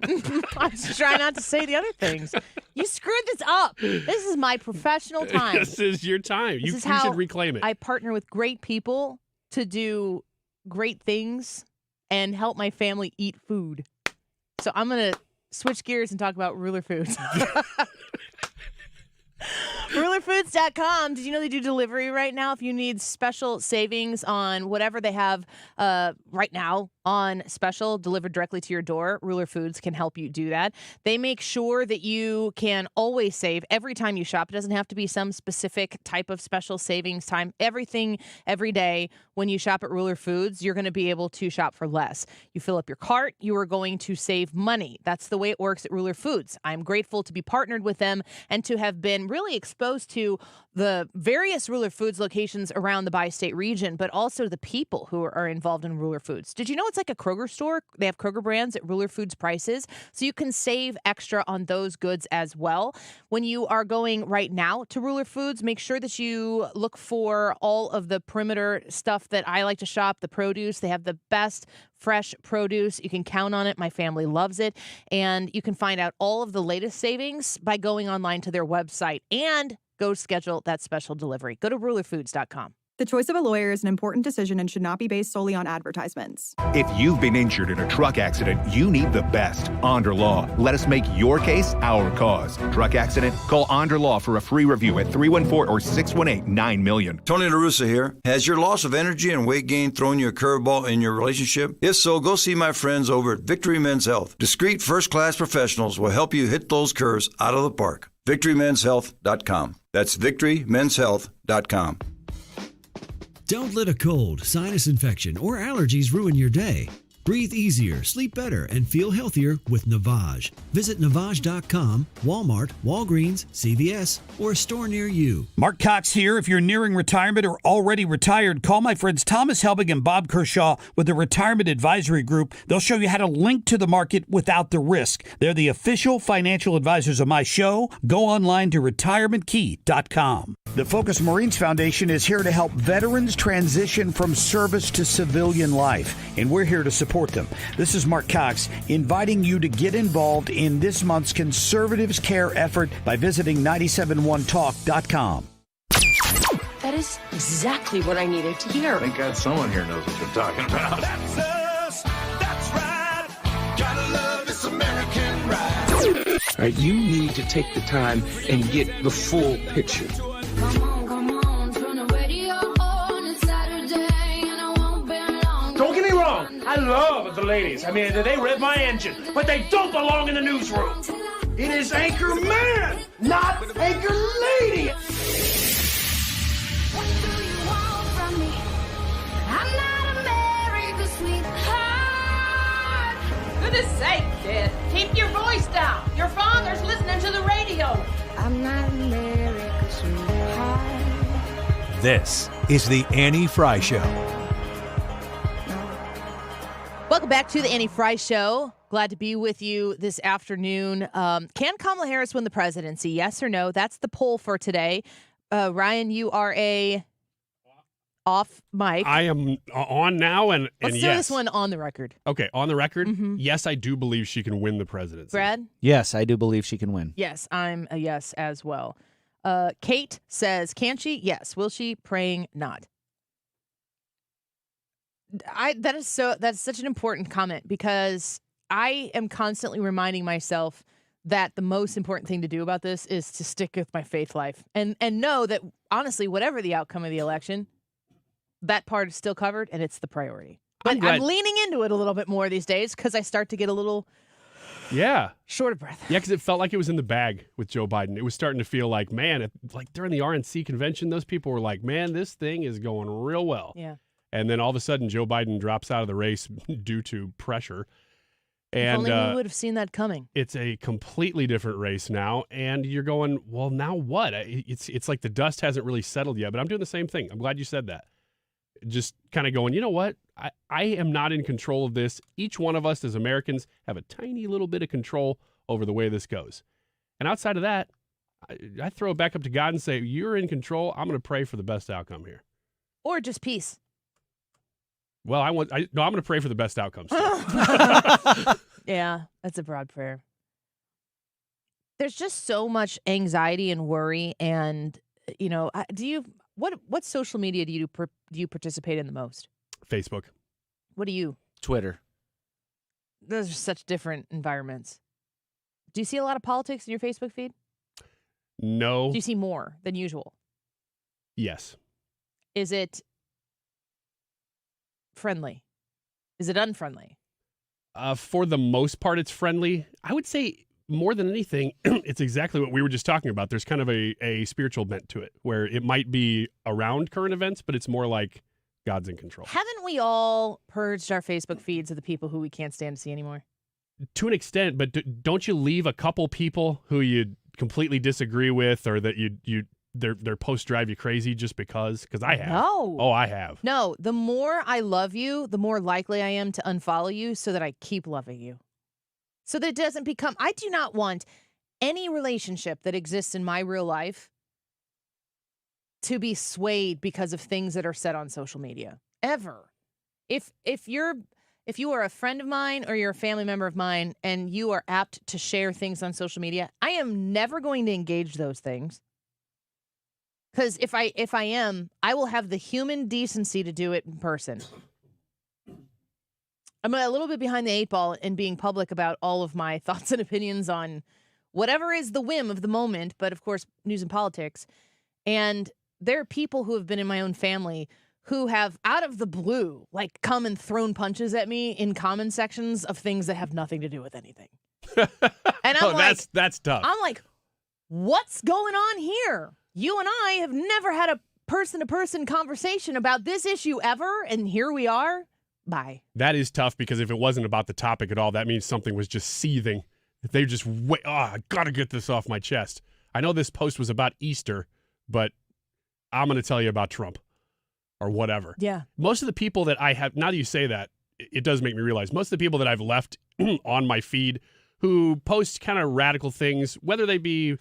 I was trying not to say the other things. You screwed this up. This is my professional time. This is your time. You should reclaim it. I partner with great people to do great things and help my family eat food. So I'm going to switch gears and talk about Ruler Foods. RulerFoods.com. Did you know they do delivery right now? If you need special savings on whatever they have right now on special delivered directly to your door, Ruler Foods can help you do that. They make sure that you can always save every time you shop. It doesn't have to be some specific type of special savings time. Everything, every day, when you shop at Ruler Foods, you're going to be able to shop for less. You fill up your cart, you are going to save money. That's the way it works at Ruler Foods. I'm grateful to be partnered with them and to have been really exposed to the various Ruler Foods locations around the bi-state region, but also the people who are involved in Ruler Foods. Did you know it's like a Kroger store? They have Kroger brands at Ruler Foods prices, so you can save extra on those goods as well. When you are going right now to Ruler Foods, make sure that you look for all of the perimeter stuff that I like to shop, the produce. They have the best fresh produce. You can count on it. My family loves it. And you can find out all of the latest savings by going online to their website and go schedule that special delivery. Go to rulerfoods.com. The choice of a lawyer is an important decision and should not be based solely on advertisements. If you've been injured in a truck accident, you need the best. Onder Law. Let us make your case our cause. Truck accident? Call Onder Law for a free review at 314 or 618-9000000. Tony LaRussa here. Has your loss of energy and weight gain thrown you a curveball in your relationship? If so, go see my friends over at Victory Men's Health. Discreet first-class professionals will help you hit those curves out of the park. VictoryMen'sHealth.com. That's VictoryMen'sHealth.com. Don't let a cold, sinus infection, or allergies ruin your day. Breathe easier, sleep better, and feel healthier with Navage. Visit Navage.com, Walmart, Walgreens, CVS, or a store near you. Mark Cox here. If you're nearing retirement or already retired, call my friends Thomas Helbig and Bob Kershaw with the Retirement Advisory Group. They'll show you how to link to the market without the risk. They're the official financial advisors of my show. Go online to retirementkey.com. The Focus Marines Foundation is here to help veterans transition from service to civilian life, and we're here to support them. This is Mark Cox inviting you to get involved in this month's Conservatives Care effort by visiting 971talk.com. That is exactly what I needed to hear. Thank God someone here knows what they're talking about. That's us. That's right. Gotta love this American ride. All right, you need to take the time and get the full picture. Don't get me wrong, I love the ladies. I mean, they rev my engine, but they don't belong in the newsroom. It is Anchor Man, not Anchor Lady. What do you want from me? I'm not America's sweetheart. Goodness sake, kid. Keep your voice down. Your father's listening to the radio. I'm not America's sweetheart. This is the Annie Fry Show. Welcome back to the Annie Fry Show. Glad to be with you this afternoon. Can Kamala Harris win the presidency? Yes or no? That's the poll for today. Ryan, you are off mic. I am on now, and Let's do this one on the record. Okay, on the record, Mm-hmm. yes, I do believe she can win the presidency. Brad? Yes, I do believe she can win. Yes, I'm a yes as well. Kate says, can she? Yes. Will she? Praying not. That's such an important comment because I am constantly reminding myself that the most important thing to do about this is to stick with my faith life and know that honestly, whatever the outcome of the election, that part is still covered and it's the priority. But I'm leaning into it a little bit more these days because I start to get a little short of breath. Yeah, because it felt like it was in the bag with Joe Biden. It was starting to feel like, man, like during the RNC convention, those people were like, man, this thing is going real well. Yeah. And then all of a sudden, Joe Biden drops out of the race due to pressure. And if only we would have seen that coming. It's a completely different race now, and you're going, well, now what? It's like the dust hasn't really settled yet, but I'm doing the same thing. I'm glad you said that. Just kind of going, you know what? I am not in control of this. Each one of us as Americans have a tiny little bit of control over the way this goes. And outside of that, I throw it back up to God and say, you're in control. I'm going to pray for the best outcome here. Or just peace. Well, I'm going to pray for the best outcomes. Yeah, that's a broad prayer. There's just so much anxiety and worry, and what social media do you participate in the most? Facebook. What do you? Twitter. Those are such different environments. Do you see a lot of politics in your Facebook feed? No. Do you see more than usual? Yes. Is it friendly? Is it unfriendly? For the most part, it's friendly. I would say more than anything, it's exactly what we were just talking about. There's kind of a spiritual bent to it where it might be around current events, but it's more like God's in control. Haven't we all purged our Facebook feeds of the people who we can't stand to see anymore? To an extent, but don't you leave a couple people who you completely disagree with or that their posts drive you crazy just because? Because I have. No. Oh, I have. No, the more I love you, the more likely I am to unfollow you so that I keep loving you. So that it doesn't become, I do not want any relationship that exists in my real life to be swayed because of things that are said on social media. Ever. If you are a friend of mine or you're a family member of mine and you are apt to share things on social media, I am never going to engage those things. Because if I am, I will have the human decency to do it in person. I'm a little bit behind the eight ball in being public about all of my thoughts and opinions on whatever is the whim of the moment, but of course, news and politics. And there are people who have been in my own family who have, out of the blue, like come and thrown punches at me in comment sections of things that have nothing to do with anything. And I'm that's tough. I'm like, what's going on here? You and I have never had a person-to-person conversation about this issue ever, and here we are. Bye. That is tough because if it wasn't about the topic at all, that means something was just seething. They just wait. Oh, I gotta get this off my chest. I know this post was about Easter, but I'm gonna tell you about Trump or whatever. Yeah. Most of the people that I have, now that you say that, it does make me realize most of the people that I've left on my feed who post kind of radical things, whether they be,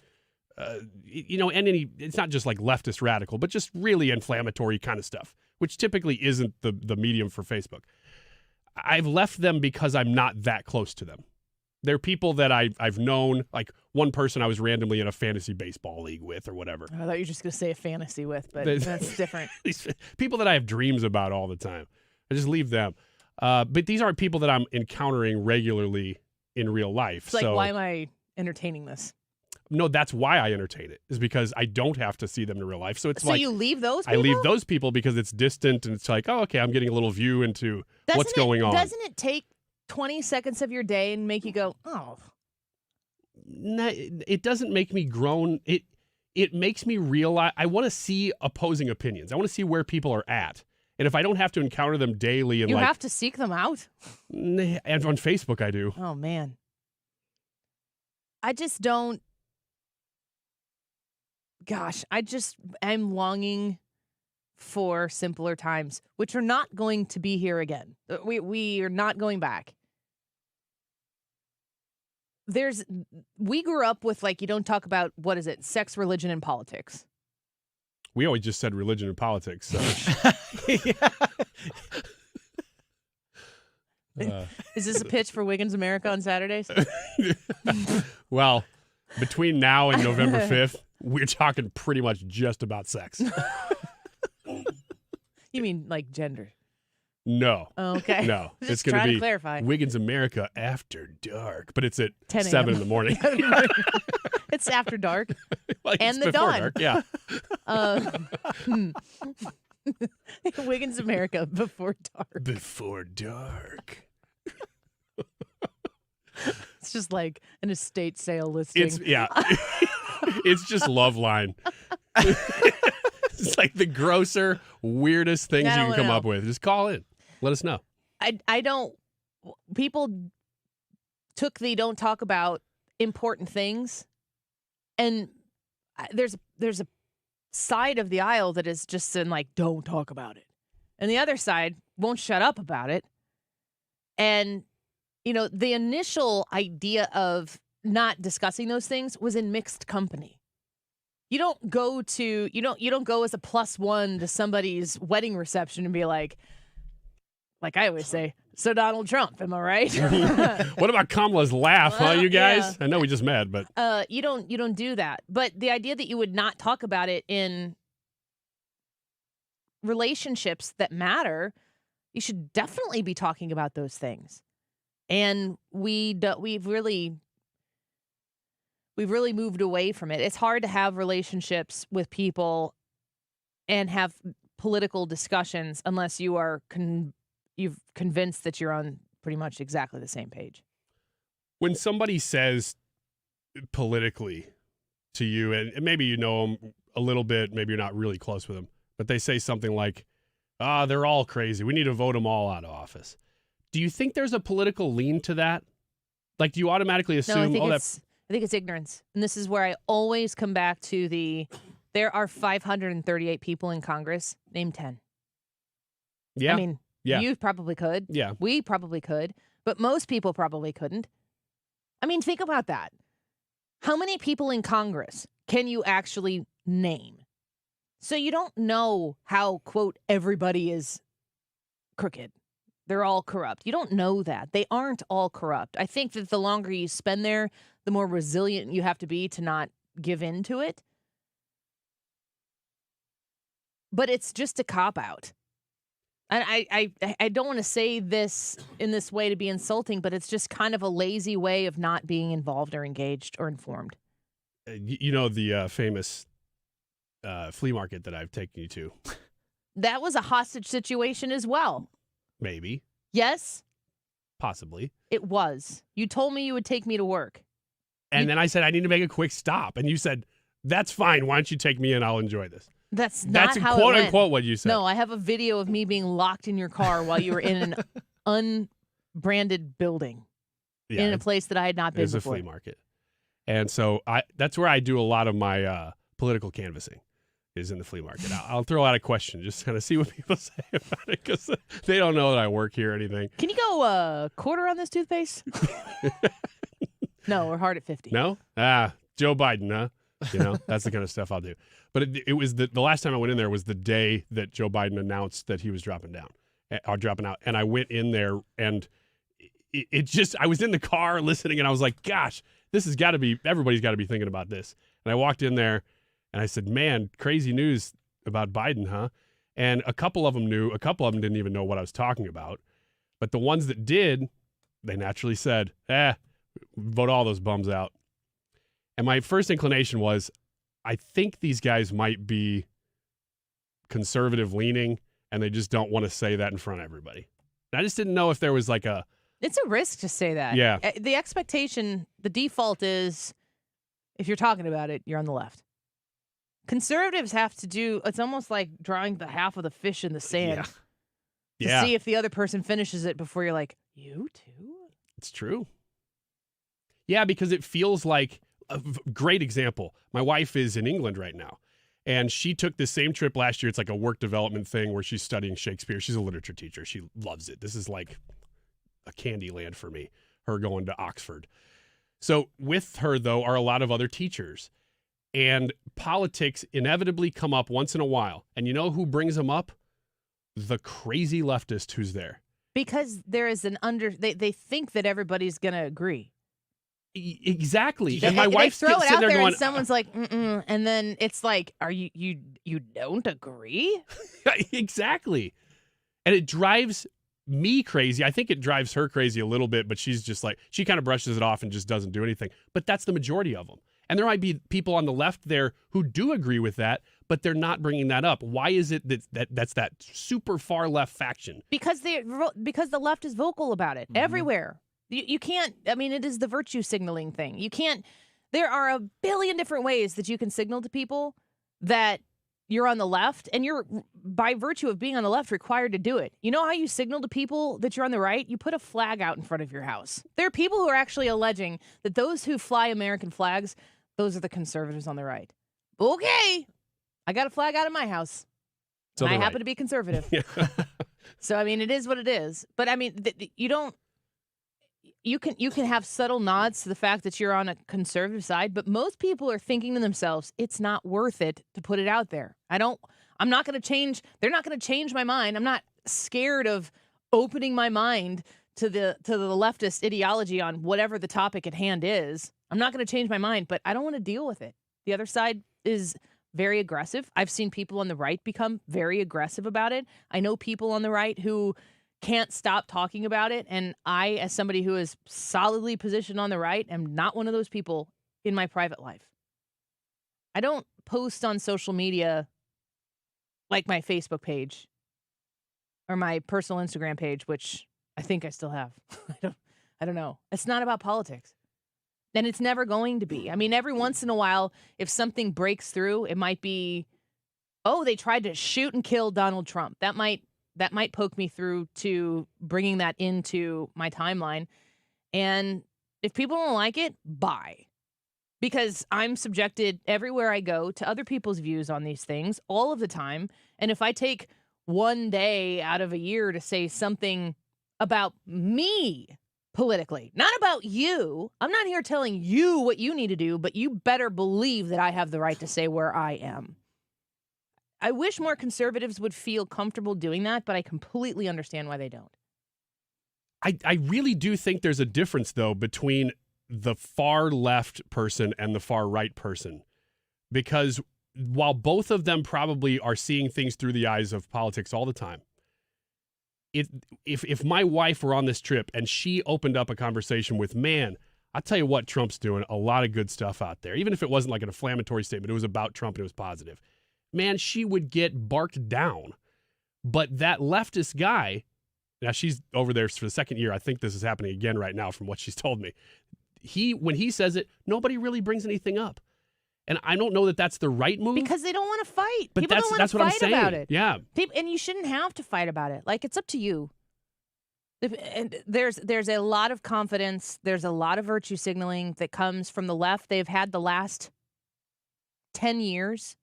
it's not just like leftist radical, but just really inflammatory kind of stuff, which typically isn't the medium for Facebook. I've left them because I'm not that close to them. They're people that I've known, like one person I was randomly in a fantasy baseball league with or whatever. I thought you were just going to say a fantasy with, but that's different. These people that I have dreams about all the time. I just leave them. But these aren't people that I'm encountering regularly in real life. It's like, why am I entertaining this? No, that's why I entertain it, is because I don't have to see them in real life. So So you leave those people? I leave those people because it's distant and it's like, oh, okay, I'm getting a little view into what's going on. Doesn't it take 20 seconds of your day and make you go, oh? No, it doesn't make me groan. It makes me realize I want to see opposing opinions. I want to see where people are at. And if I don't have to encounter them daily and you have to seek them out? And on Facebook I do. Oh, man. I just don't. Gosh, I'm longing for simpler times, which are not going to be here again. We are not going back. We grew up with, like, you don't talk about, what is it, sex, religion, and politics. We always just said religion and politics. So. Is this a pitch for Wiggins America on Saturdays? Well, between now and November 5th, we're talking pretty much just about sex. You mean like gender? No. Oh, okay. No. Just it's going to be clarify. Wiggins America After Dark, but it's at 10 7 in the morning. It's after dark. Like and it's the before dawn. Dark, yeah. Wiggins America Before Dark. Before dark. It's just like an estate sale listing. It's just Loveline. It's like the grosser, weirdest things you can come up with. Just call in. Let us know. I don't. People took the don't talk about important things, and there's a side of the aisle that is just in like, don't talk about it. And the other side won't shut up about it. And, the initial idea of not discussing those things was in mixed company. You don't go as a +1 to somebody's wedding reception and be like I always say, so Donald Trump, am I right? What about Kamala's laugh, huh, you guys? Yeah. I know we just met, but you don't do that. But the idea that you would not talk about it in relationships that matter, you should definitely be talking about those things. And we've really moved away from it. It's hard to have relationships with people and have political discussions unless you are you've convinced that you're on pretty much exactly the same page. when somebody says politically to you, and maybe you know them a little bit, maybe you're not really close with them, but they say something like, they're all crazy. We need to vote them all out of office. Do you think there's a political lean to that? Like, do you automatically assume, No, I think it's ignorance. And this is where I always come back to there are 538 people in Congress. Name 10. Yeah. I mean, yeah. You probably could. Yeah. We probably could. But most people probably couldn't. I mean, think about that. How many people in Congress can you actually name? So you don't know how, quote, everybody is crooked. They're all corrupt. You don't know that. They aren't all corrupt. I think that the longer you spend there, the more resilient you have to be to not give in to it. But it's just a cop-out. And I don't want to say this in this way to be insulting, but it's just kind of a lazy way of not being involved or engaged or informed. You know the famous flea market that I've taken you to? That was a hostage situation as well. Maybe. Yes? Possibly. It was. You told me you would take me to work. And then I said, I need to make a quick stop. And you said, that's fine. Why don't you take me in? I'll enjoy this. That's not how quote it went. Unquote what you said. No, I have a video of me being locked in your car while you were in an unbranded building in a place that I had not been before. It's a flea market. And so that's where I do a lot of my political canvassing, is in the flea market. I'll throw out a question, just kind of see what people say about it, because they don't know that I work here or anything. Can you go a quarter on this toothpaste? No, we're hard at 50. No? Joe Biden, huh? You know, that's the kind of stuff I'll do. But it was the last time I went in there was the day that Joe Biden announced that he was dropping out. And I went in there, and it just, I was in the car listening, and I was like, gosh, this has got to be, everybody's got to be thinking about this. And I walked in there, and I said, man, crazy news about Biden, huh? And a couple of them knew. A couple of them didn't even know what I was talking about. But the ones that did, they naturally said, vote all those bums out. And my first inclination was, I think these guys might be conservative leaning, and they just don't want to say that in front of everybody. And I just didn't know if there was like It's a risk to say that. Yeah. The expectation, the default is, if you're talking about it, you're on the left. Conservatives have to do, it's almost like drawing the half of the fish in the sand to see if the other person finishes it before you're like, you too? It's true. Yeah, because it feels like a great example. My wife is in England right now, and she took the same trip last year. It's like a work development thing where she's studying Shakespeare. She's a literature teacher. She loves it. This is like a candy land for me, her going to Oxford. So with her, though, are a lot of other teachers. And politics inevitably come up once in a while. And you know who brings them up? The crazy leftist who's there. Because there is they think that everybody's going to agree. Exactly. And my wife's throw it sitting out there there going, and someone's like, mm-mm. And then it's like, are you don't agree? Exactly. And it drives me crazy. I think it drives her crazy a little bit, but she's just like, she kind of brushes it off and just doesn't do anything. But that's the majority of them. And there might be people on the left there who do agree with that, but they're not bringing that up. Why is it that's that super far left faction? Because the left is vocal about it everywhere. You can't, I mean, it is the virtue signaling thing. You can't, there are a billion different ways that you can signal to people that you're on the left, and you're, by virtue of being on the left, required to do it. You know how you signal to people that you're on the right? You put a flag out in front of your house. There are people who are actually alleging that those who fly American flags, those are the conservatives on the right. Okay, I got a flag out of my house. So and I right. happen to be conservative. So, I mean, it is what it is. But, I mean, you don't. You can have subtle nods to the fact that you're on a conservative side, but most people are thinking to themselves, it's not worth it to put it out there. I'm not going to change. They're not going to change my mind. I'm not scared of opening my mind to the leftist ideology on whatever the topic at hand is. I'm not going to change my mind, but I don't want to deal with it. The other side is very aggressive. I've seen people on the right become very aggressive about it. I know people on the right who can't stop talking about it. And I, as somebody who is solidly positioned on the right, am not one of those people in my private life. I don't post on social media like my Facebook page or my personal Instagram page, which I think I still have. I don't know. It's not about politics. And it's never going to be. I mean, every once in a while, if something breaks through, it might be, oh, they tried to shoot and kill Donald Trump. That might poke me through to bringing that into my timeline. And if people don't like it, bye. Because I'm subjected everywhere I go to other people's views on these things all of the time. And if I take one day out of a year to say something about me politically, not about you, I'm not here telling you what you need to do, but you better believe that I have the right to say where I am. I wish more conservatives would feel comfortable doing that, but I completely understand why they don't. I really do think there's a difference, though, between the far left person and the far right person. Because while both of them probably are seeing things through the eyes of politics all the time, if my wife were on this trip and she opened up a conversation with, man, I'll tell you what, Trump's doing a lot of good stuff out there. Even if it wasn't like an inflammatory statement, it was about Trump and it was positive. Man, she would get barked down. But that leftist guy, now she's over there for the second year. I think this is happening again right now from what she's told me. When he says it, nobody really brings anything up. And I don't know that that's the right move. Because they don't want to fight. But People don't want to fight about it. Yeah. And you shouldn't have to fight about it. Like, it's up to you. And there's a lot of confidence. There's a lot of virtue signaling that comes from the left. They've had the last 10 years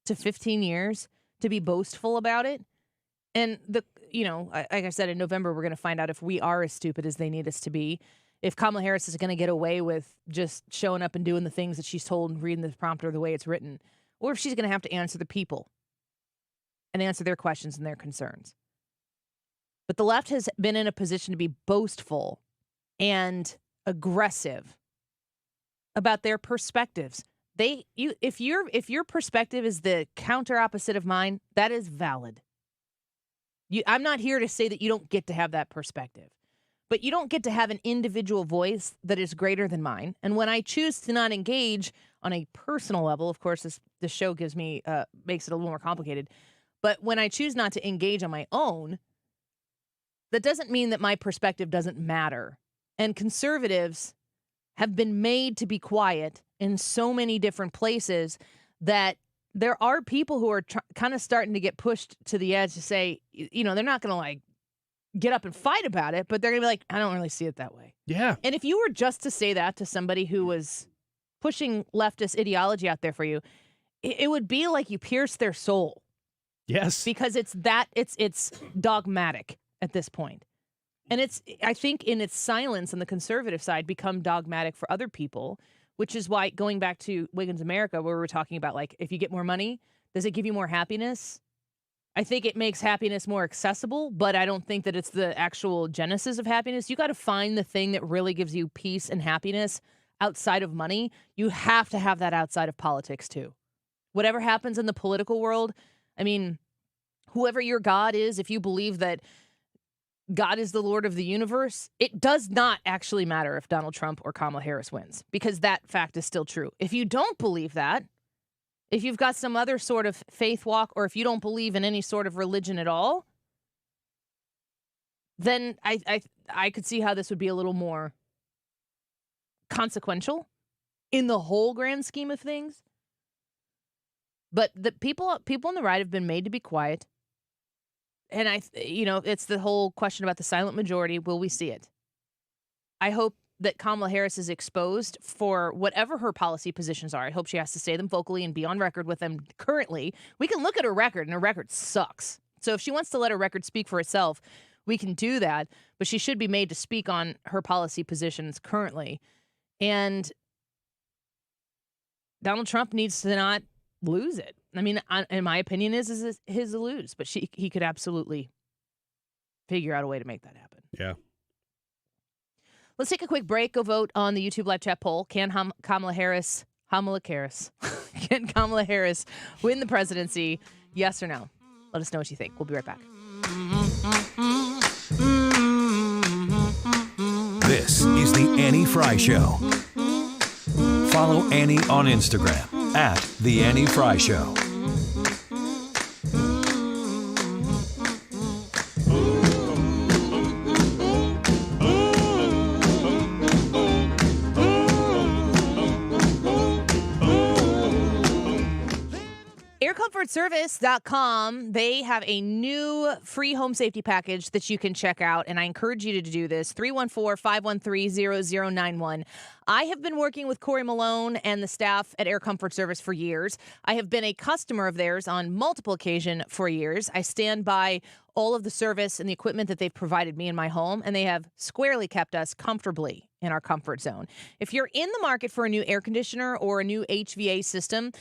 to 15 years to be boastful about it. And like I said, in November, we're going to find out if we are as stupid as they need us to be. If Kamala Harris is going to get away with just showing up and doing the things that she's told and reading the prompter the way it's written, or if she's going to have to answer the people and answer their questions and their concerns. But the left has been in a position to be boastful and aggressive about their perspectives. If your perspective is the counter opposite of mine, that is valid. I'm not here to say that you don't get to have that perspective, but you don't get to have an individual voice that is greater than mine. And when I choose to not engage on a personal level, of course, this show makes it a little more complicated. But when I choose not to engage on my own, that doesn't mean that my perspective doesn't matter. And conservatives have been made to be quiet in so many different places that there are people who are kind of starting to get pushed to the edge to say, they're not going to like get up and fight about it, but they're going to be like, I don't really see it that way. Yeah. And if you were just to say that to somebody who was pushing leftist ideology out there for you, it would be like you pierced their soul. Yes. Because it's dogmatic at this point. And it's, I think, in its silence on the conservative side, become dogmatic for other people, which is why, going back to Wiggins America, where we were talking about, like, if you get more money, does it give you more happiness? I think it makes happiness more accessible, but I don't think that it's the actual genesis of happiness. You got to find the thing that really gives you peace and happiness outside of money. You have to have that outside of politics, too. Whatever happens in the political world, I mean, whoever your God is, if you believe that God is the Lord of the universe, it does not actually matter if Donald Trump or Kamala Harris wins, because that fact is still true. If you don't believe that, if you've got some other sort of faith walk, or if you don't believe in any sort of religion at all, then I could see how this would be a little more consequential in the whole grand scheme of things. But the people on the right have been made to be quiet. And it's the whole question about the silent majority. Will we see it? I hope that Kamala Harris is exposed for whatever her policy positions are. I hope she has to say them vocally and be on record with them currently. We can look at her record, and her record sucks. So if she wants to let her record speak for itself, we can do that. But she should be made to speak on her policy positions currently. And Donald Trump needs to not lose it. I mean, in my opinion, is his to lose. But he could absolutely figure out a way to make that happen. Yeah. Let's take a quick break. Go vote on the YouTube live chat poll. Can Kamala Harris can Kamala Harris win the presidency? Yes or no? Let us know what you think. We'll be right back. This is the Annie Fry Show. Follow Annie on Instagram at The Annie Fry Show. AirComfortService.com, they have a new free home safety package that you can check out, and I encourage you to do this. 314-513-0091. I have been working with Corey Malone and the staff at Air Comfort Service for years. I have been a customer of theirs on multiple occasions for years. I stand by all of the service and the equipment that they've provided me in my home, and they have squarely kept us comfortably in our comfort zone. If you're in the market for a new air conditioner or a new HVAC system,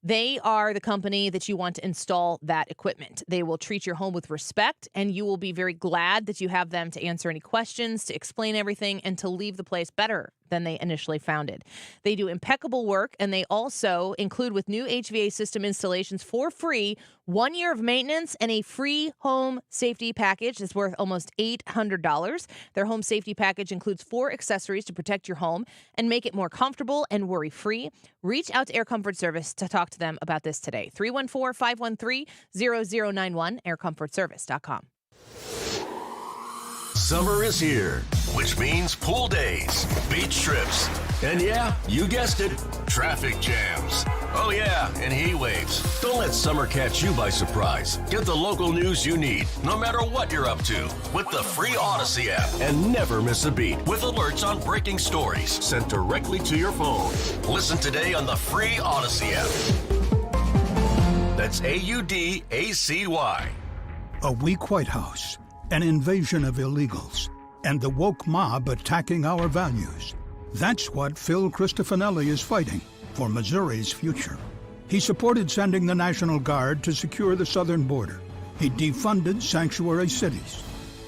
they are the company that you want to install that equipment. They will treat your home with respect, and you will be very glad that you have them to answer any questions, to explain everything, and to leave the place better than they initially found it. They do impeccable work, and they also include with new HVAC system installations for free 1 year of maintenance and a free home safety package that's worth almost $800. Their home safety package includes 4 accessories to protect your home and make it more comfortable and worry-free. Reach out to Air Comfort Service to talk to them about this today. 314-513-0091, aircomfortservice.com. Summer is here, which means pool days, beach trips, and yeah, you guessed it, traffic jams. Oh yeah, and heat waves. Don't let summer catch you by surprise. Get the local news you need, no matter what you're up to, with the free Odyssey app. And never miss a beat with alerts on breaking stories sent directly to your phone. Listen today on the free Odyssey app. That's AUDACY. A weak White House, an invasion of illegals, and the woke mob attacking our values. That's what Phil Cristofanelli is fighting for Missouri's future. He supported sending the National Guard to secure the southern border. He defunded sanctuary cities.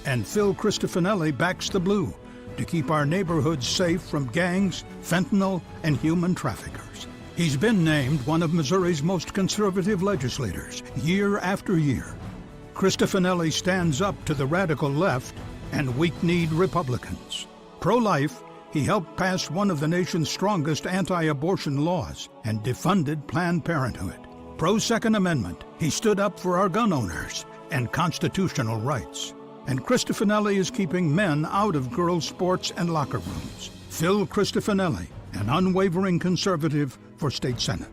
And Phil Cristofanelli backs the blue to keep our neighborhoods safe from gangs, fentanyl, and human traffickers. He's been named one of Missouri's most conservative legislators year after year. Cristofanelli stands up to the radical left and weak-kneed Republicans. Pro-life, he helped pass one of the nation's strongest anti-abortion laws and defunded Planned Parenthood. Pro-Second Amendment, he stood up for our gun owners and constitutional rights. And Cristofanelli is keeping men out of girls' sports and locker rooms. Phil Cristofanelli, an unwavering conservative for state senate.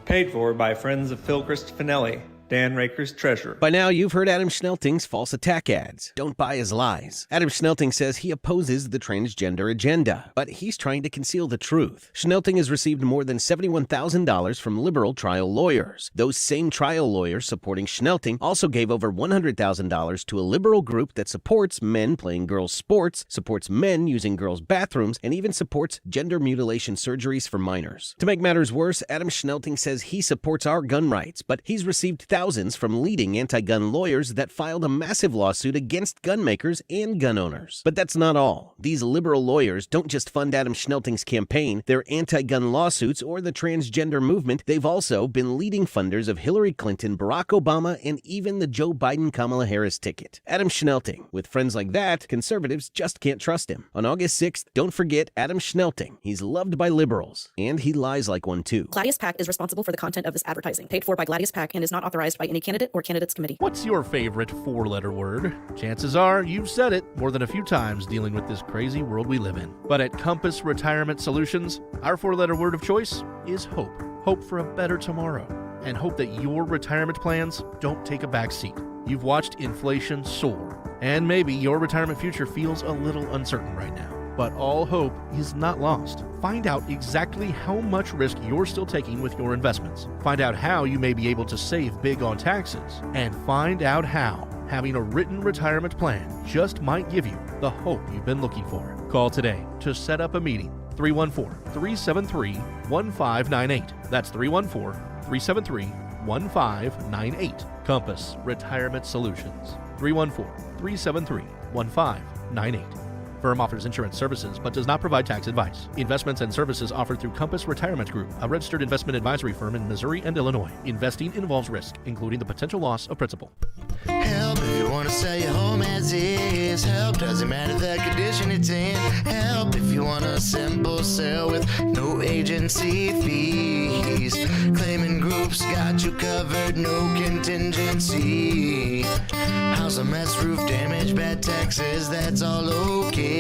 Paid for by friends of Phil Cristofanelli, Dan Raker's treasurer. By now, you've heard Adam Schnelting's false attack ads. Don't buy his lies. Adam Schnelting says he opposes the transgender agenda, but he's trying to conceal the truth. Schnelting has received more than $71,000 from liberal trial lawyers. Those same trial lawyers supporting Schnelting also gave over $100,000 to a liberal group that supports men playing girls' sports, supports men using girls' bathrooms, and even supports gender mutilation surgeries for minors. To make matters worse, Adam Schnelting says he supports our gun rights, but he's received thousands from leading anti-gun lawyers that filed a massive lawsuit against gun makers and gun owners. But that's not all. These liberal lawyers don't just fund Adam Schnelting's campaign, their anti-gun lawsuits, or the transgender movement. They've also been leading funders of Hillary Clinton, Barack Obama, and even the Joe Biden-Kamala Harris ticket. Adam Schnelting. With friends like that, conservatives just can't trust him. On August 6th, don't forget Adam Schnelting. He's loved by liberals, and he lies like one too. Gladius PAC is responsible for the content of this advertising, paid for by Gladius PAC, and is not authorized by any candidate or candidates committee. What's your favorite 4-letter word? Chances are you've said it more than a few times dealing with this crazy world we live in. But at Compass Retirement Solutions, our 4-letter word of choice is hope. Hope for a better tomorrow. and hope that your retirement plans don't take a back seat. You've watched inflation soar, and maybe your retirement future feels a little uncertain right now. But all hope is not lost. Find out exactly how much risk you're still taking with your investments. Find out how you may be able to save big on taxes. And find out how having a written retirement plan just might give you the hope you've been looking for. Call today to set up a meeting. 314-373-1598. That's 314-373-1598. Compass Retirement Solutions. 314-373-1598. Firm offers insurance services but does not provide tax advice. Investments and services offered through Compass Retirement Group, a registered investment advisory firm in Missouri and Illinois. Investing involves risk, including the potential loss of principal. Help if you want to sell your home as is. Help doesn't matter the condition it's in. Help if you want a simple sale with no agency fees. Claiming groups got you covered, no contingency. House a mess, roof damage, bad taxes, that's all okay.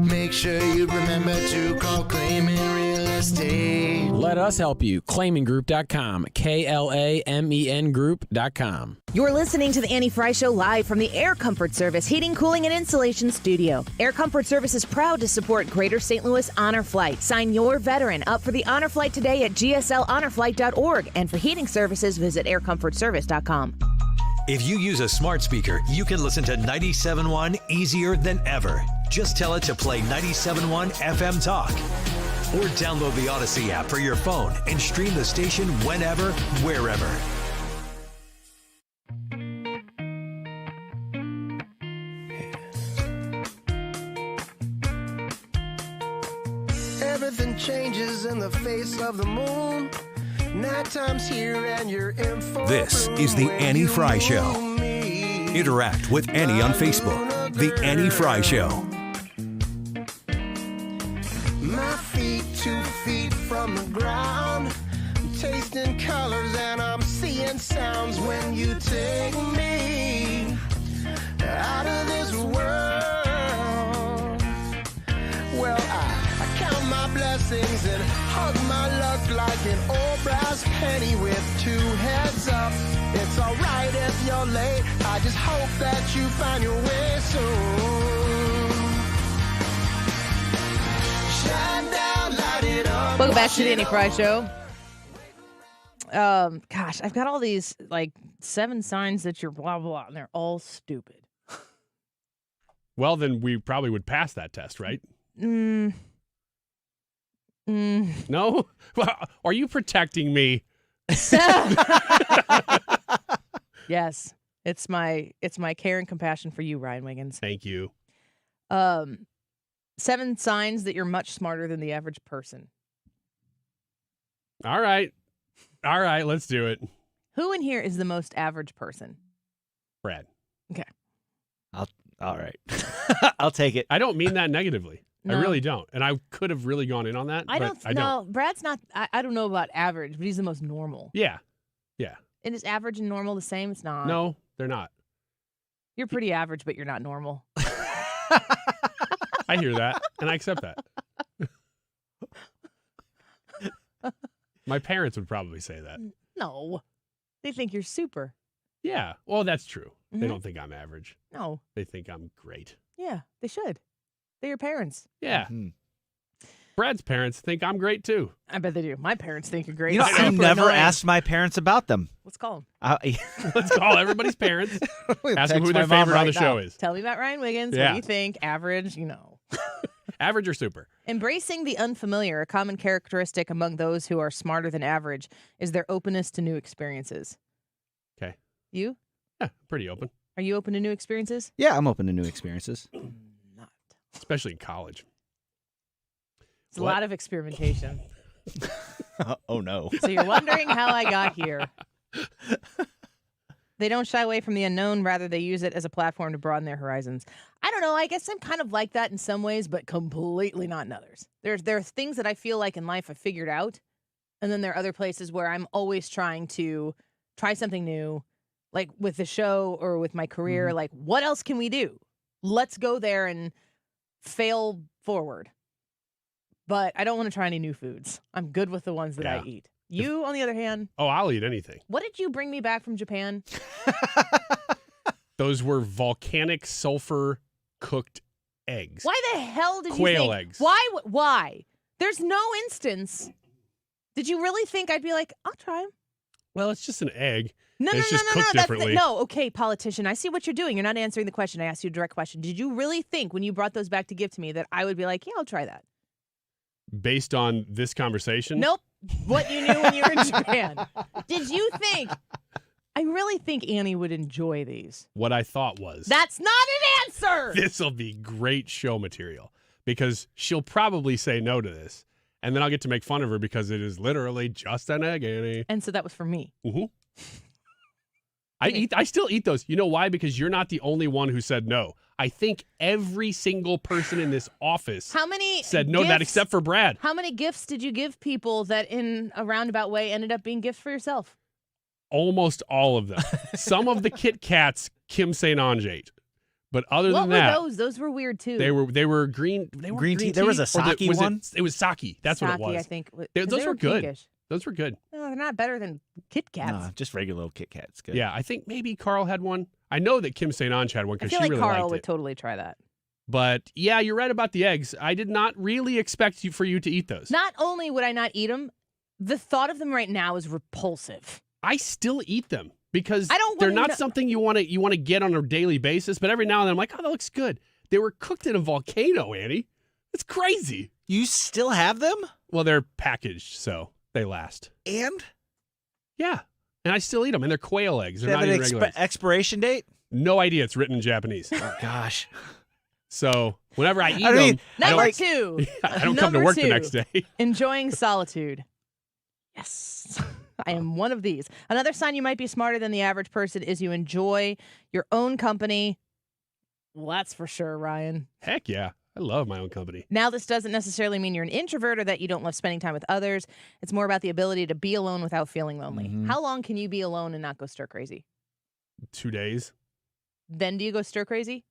Make sure you remember to call Claiming Real Estate. Let us help you. ClaimingGroup.com. KLAMEN Group.com. You're listening to the Annie Fry Show live from the Air Comfort Service Heating, Cooling, and Insulation Studio. Air Comfort Service is proud to support Greater St. Louis Honor Flight. Sign your veteran up for the Honor Flight today at gsLHonorFlight.org. And for heating services, visit aircomfortservice.com. If you use a smart speaker, you can listen to 97.1 easier than ever. Just tell it to play 97.1 FM Talk. Or download the Odyssey app for your phone and stream the station whenever, wherever. Everything changes in the face of the moon. Nighttime's here and you're in for This is the Annie Fry Show. Interact with Annie on Facebook. The Annie Fry Show. My feet 2 feet from the ground. I'm tasting colors and I'm seeing sounds when you take me out of this world. Well, I count my blessings and hug my luck like an old brass penny with 2 heads up. It's alright if you're late. I just hope that you find your way soon. Shine down, light it up. Welcome back to the Annie Fry Show. Gosh, I've got all these like 7 signs that you're blah blah, and they're all stupid. Well, then we probably would pass that test, right? No? Well, are you protecting me? Yes. It's my care and compassion for you, Ryan Wiggins. Thank you. 7 signs that you're much smarter than the average person. All right, let's do it. Who in here is the most average person? Brad. Okay. All right. I'll take it. I don't mean that negatively. No. I really don't. And I could have really gone in on that. I don't. No, Brad's not. I don't know about average, but he's the most normal. Yeah. And is average and normal the same? It's not. No, they're not. You're pretty average, but you're not normal. I hear that, and I accept that. My parents would probably say that. No. They think you're super. Yeah. Well, that's true. Mm-hmm. They don't think I'm average. No. They think I'm great. Yeah, they should. They're your parents. Yeah. Mm-hmm. Brad's parents think I'm great, too. I bet they do. My parents think you're great. You know, I've never asked my parents about them. Let's call them. Let's call everybody's parents. Ask them who their my mom favorite on right the now. show is. Tell me about Ryan Wiggins. Yeah. What do you think? Average, Average or super? Embracing the unfamiliar, a common characteristic among those who are smarter than average, is their openness to new experiences. Okay. You? Yeah, pretty open. Are you open to new experiences? Yeah, I'm open to new experiences. Not. Especially in college. It's a lot of experimentation. Oh, no. So you're wondering how I got here. They don't shy away from the unknown. Rather, they use it as a platform to broaden their horizons. I don't know. I guess I'm kind of like that in some ways, but completely not in others. There are things that I feel like in life I figured out. And then there are other places where I'm always trying to try something new, like with the show or with my career. Mm-hmm. Like, what else can we do? Let's go there and fail forward. But I don't want to try any new foods. I'm good with the ones that I eat. You, on the other hand. Oh, I'll eat anything. What did you bring me back from Japan? Those were volcanic sulfur cooked eggs. Why the hell did Quail you think? eggs. Why? There's no instance. Did you really think I'd be like, I'll try them? Well, it's just an egg. No, it's just cooked differently. Okay, politician. I see what you're doing. You're not answering the question. I asked you a direct question. Did you really think when you brought those back to give to me that I would be like, yeah, I'll try that? Based on this conversation? Nope. What you knew when you were in Japan. Did you think? I really think Annie would enjoy these. What I thought was. That's not an answer. This will be great show material because she'll probably say no to this. And then I'll get to make fun of her because it is literally just an egg, Annie. And so that was for me. Mm-hmm. I still eat those. You know why? Because you're not the only one who said no. I think every single person in this office said no to that except for Brad. How many gifts did you give people that in a roundabout way ended up being gifts for yourself? Almost all of them. Some of the Kit Kats Kim St. Ange ate. But other than that. What were those? Those were weird too. They were green. They were green tea. There was a sake one. It was sake. That's sake, what it was. I think. Those were good. Pinkish. Those were good. No, they're not better than Kit Kats. No, just regular little Kit Kats. Good. Yeah, I think maybe Carl had one. I know that Kim St. Ange had one because she like really Carl liked would it. totally try that. But yeah, you're right about the eggs. I did not really expect for you to eat those. Not only would I not eat them, the thought of them right now is repulsive. I still eat them because I don't they're not something you want to get on a daily basis. But every now and then I'm like, oh, that looks good. They were cooked in a volcano, Annie. It's crazy. You still have them? Well, they're packaged, so they last. And? Yeah. And I still eat them. And they're quail eggs. They're They have not an even regular eggs. expiration date? No idea. It's written in Japanese. Oh, gosh. So whenever I eat them, Number two. I don't come to work the next day. Enjoying solitude. Yes. I am one of these. Another sign you might be smarter than the average person is you enjoy your own company. Well, that's for sure, Ryan. Heck yeah. I love my own company. Now, this doesn't necessarily mean you're an introvert or that you don't love spending time with others. It's more about the ability to be alone without feeling lonely. Mm-hmm. How long can you be alone and not go stir crazy? 2 days. Then do you go stir crazy?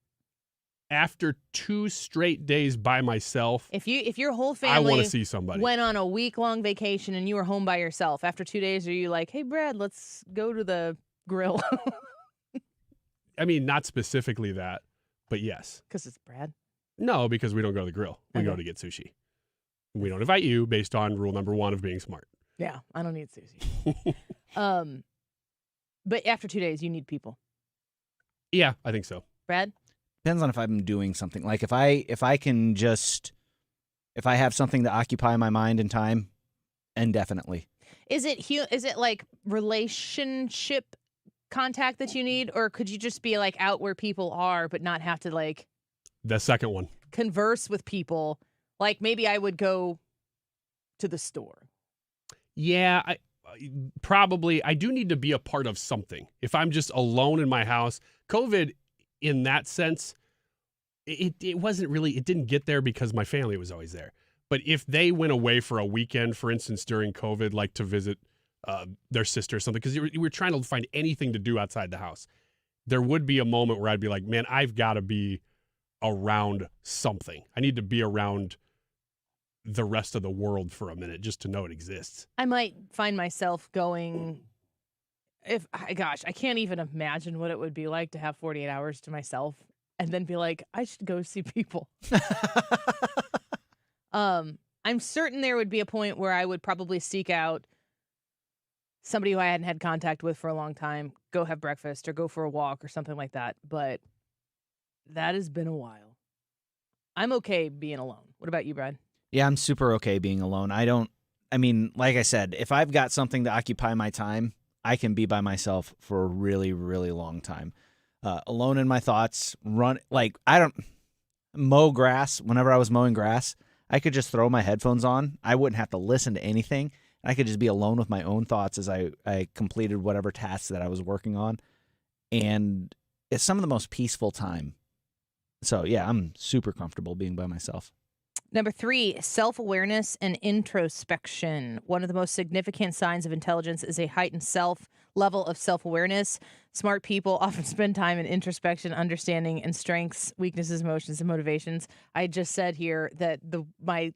After 2 straight days by myself, If your whole family I want to see somebody. went on a week-long vacation and you were home by yourself, after 2 days, are you like, hey, Brad, let's go to the grill? I mean, not specifically that, but yes. Because it's Brad? No, because we don't go to the grill. We go to get sushi. We don't invite you based on rule number 1 of being smart. Yeah, I don't need sushi. But after 2 days, you need people. Yeah, I think so. Brad? Depends on if I'm doing something. Like if I have something to occupy my mind and time, indefinitely. Is it like relationship contact that you need, or could you just be like out where people are but not have to like The second one. converse with people? Like maybe I would go to the store. Yeah, I do need to be a part of something. If I'm just alone in my house, COVID in that sense, it wasn't really, it didn't get there because my family was always there. But if they went away for a weekend, for instance, during COVID, like to visit their sister or something, because you were trying to find anything to do outside the house, there would be a moment where I'd be like, man, I've got to be around something. I need to be around the rest of the world for a minute just to know it exists. I might find myself going, I can't even imagine what it would be like to have 48 hours to myself and then be like, I should go see people. I'm certain there would be a point where I would probably seek out somebody who I hadn't had contact with for a long time, go have breakfast or go for a walk or something like that. But that has been a while. I'm okay being alone. What about you, Brad? Yeah, I'm super okay being alone. Like I said, if I've got something to occupy my time, I can be by myself for a really, really long time. Alone in my thoughts, mow grass. Whenever I was mowing grass, I could just throw my headphones on. I wouldn't have to listen to anything. I could just be alone with my own thoughts as I completed whatever tasks that I was working on. And it's some of the most peaceful time. So, yeah, I'm super comfortable being by myself. Number 3, self-awareness and introspection. One of the most significant signs of intelligence is a heightened level of self-awareness. Smart people often spend time in introspection, understanding, and strengths, weaknesses, emotions, and motivations. I just said here that my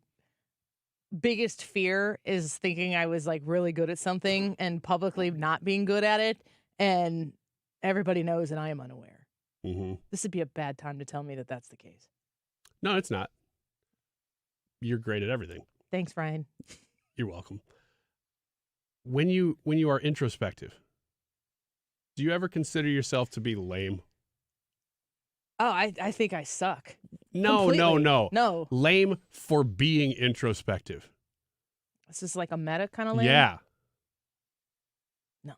biggest fear is thinking I was like really good at something and publicly not being good at it, and everybody knows and I am unaware. Mm-hmm. This would be a bad time to tell me that that's the case. No, it's not. You're great at everything. Thanks, Ryan. You're welcome. When you are introspective, do you ever consider yourself to be lame? Oh, I think I suck. No. No. Lame for being introspective. This is like a meta kind of lame? Yeah. No.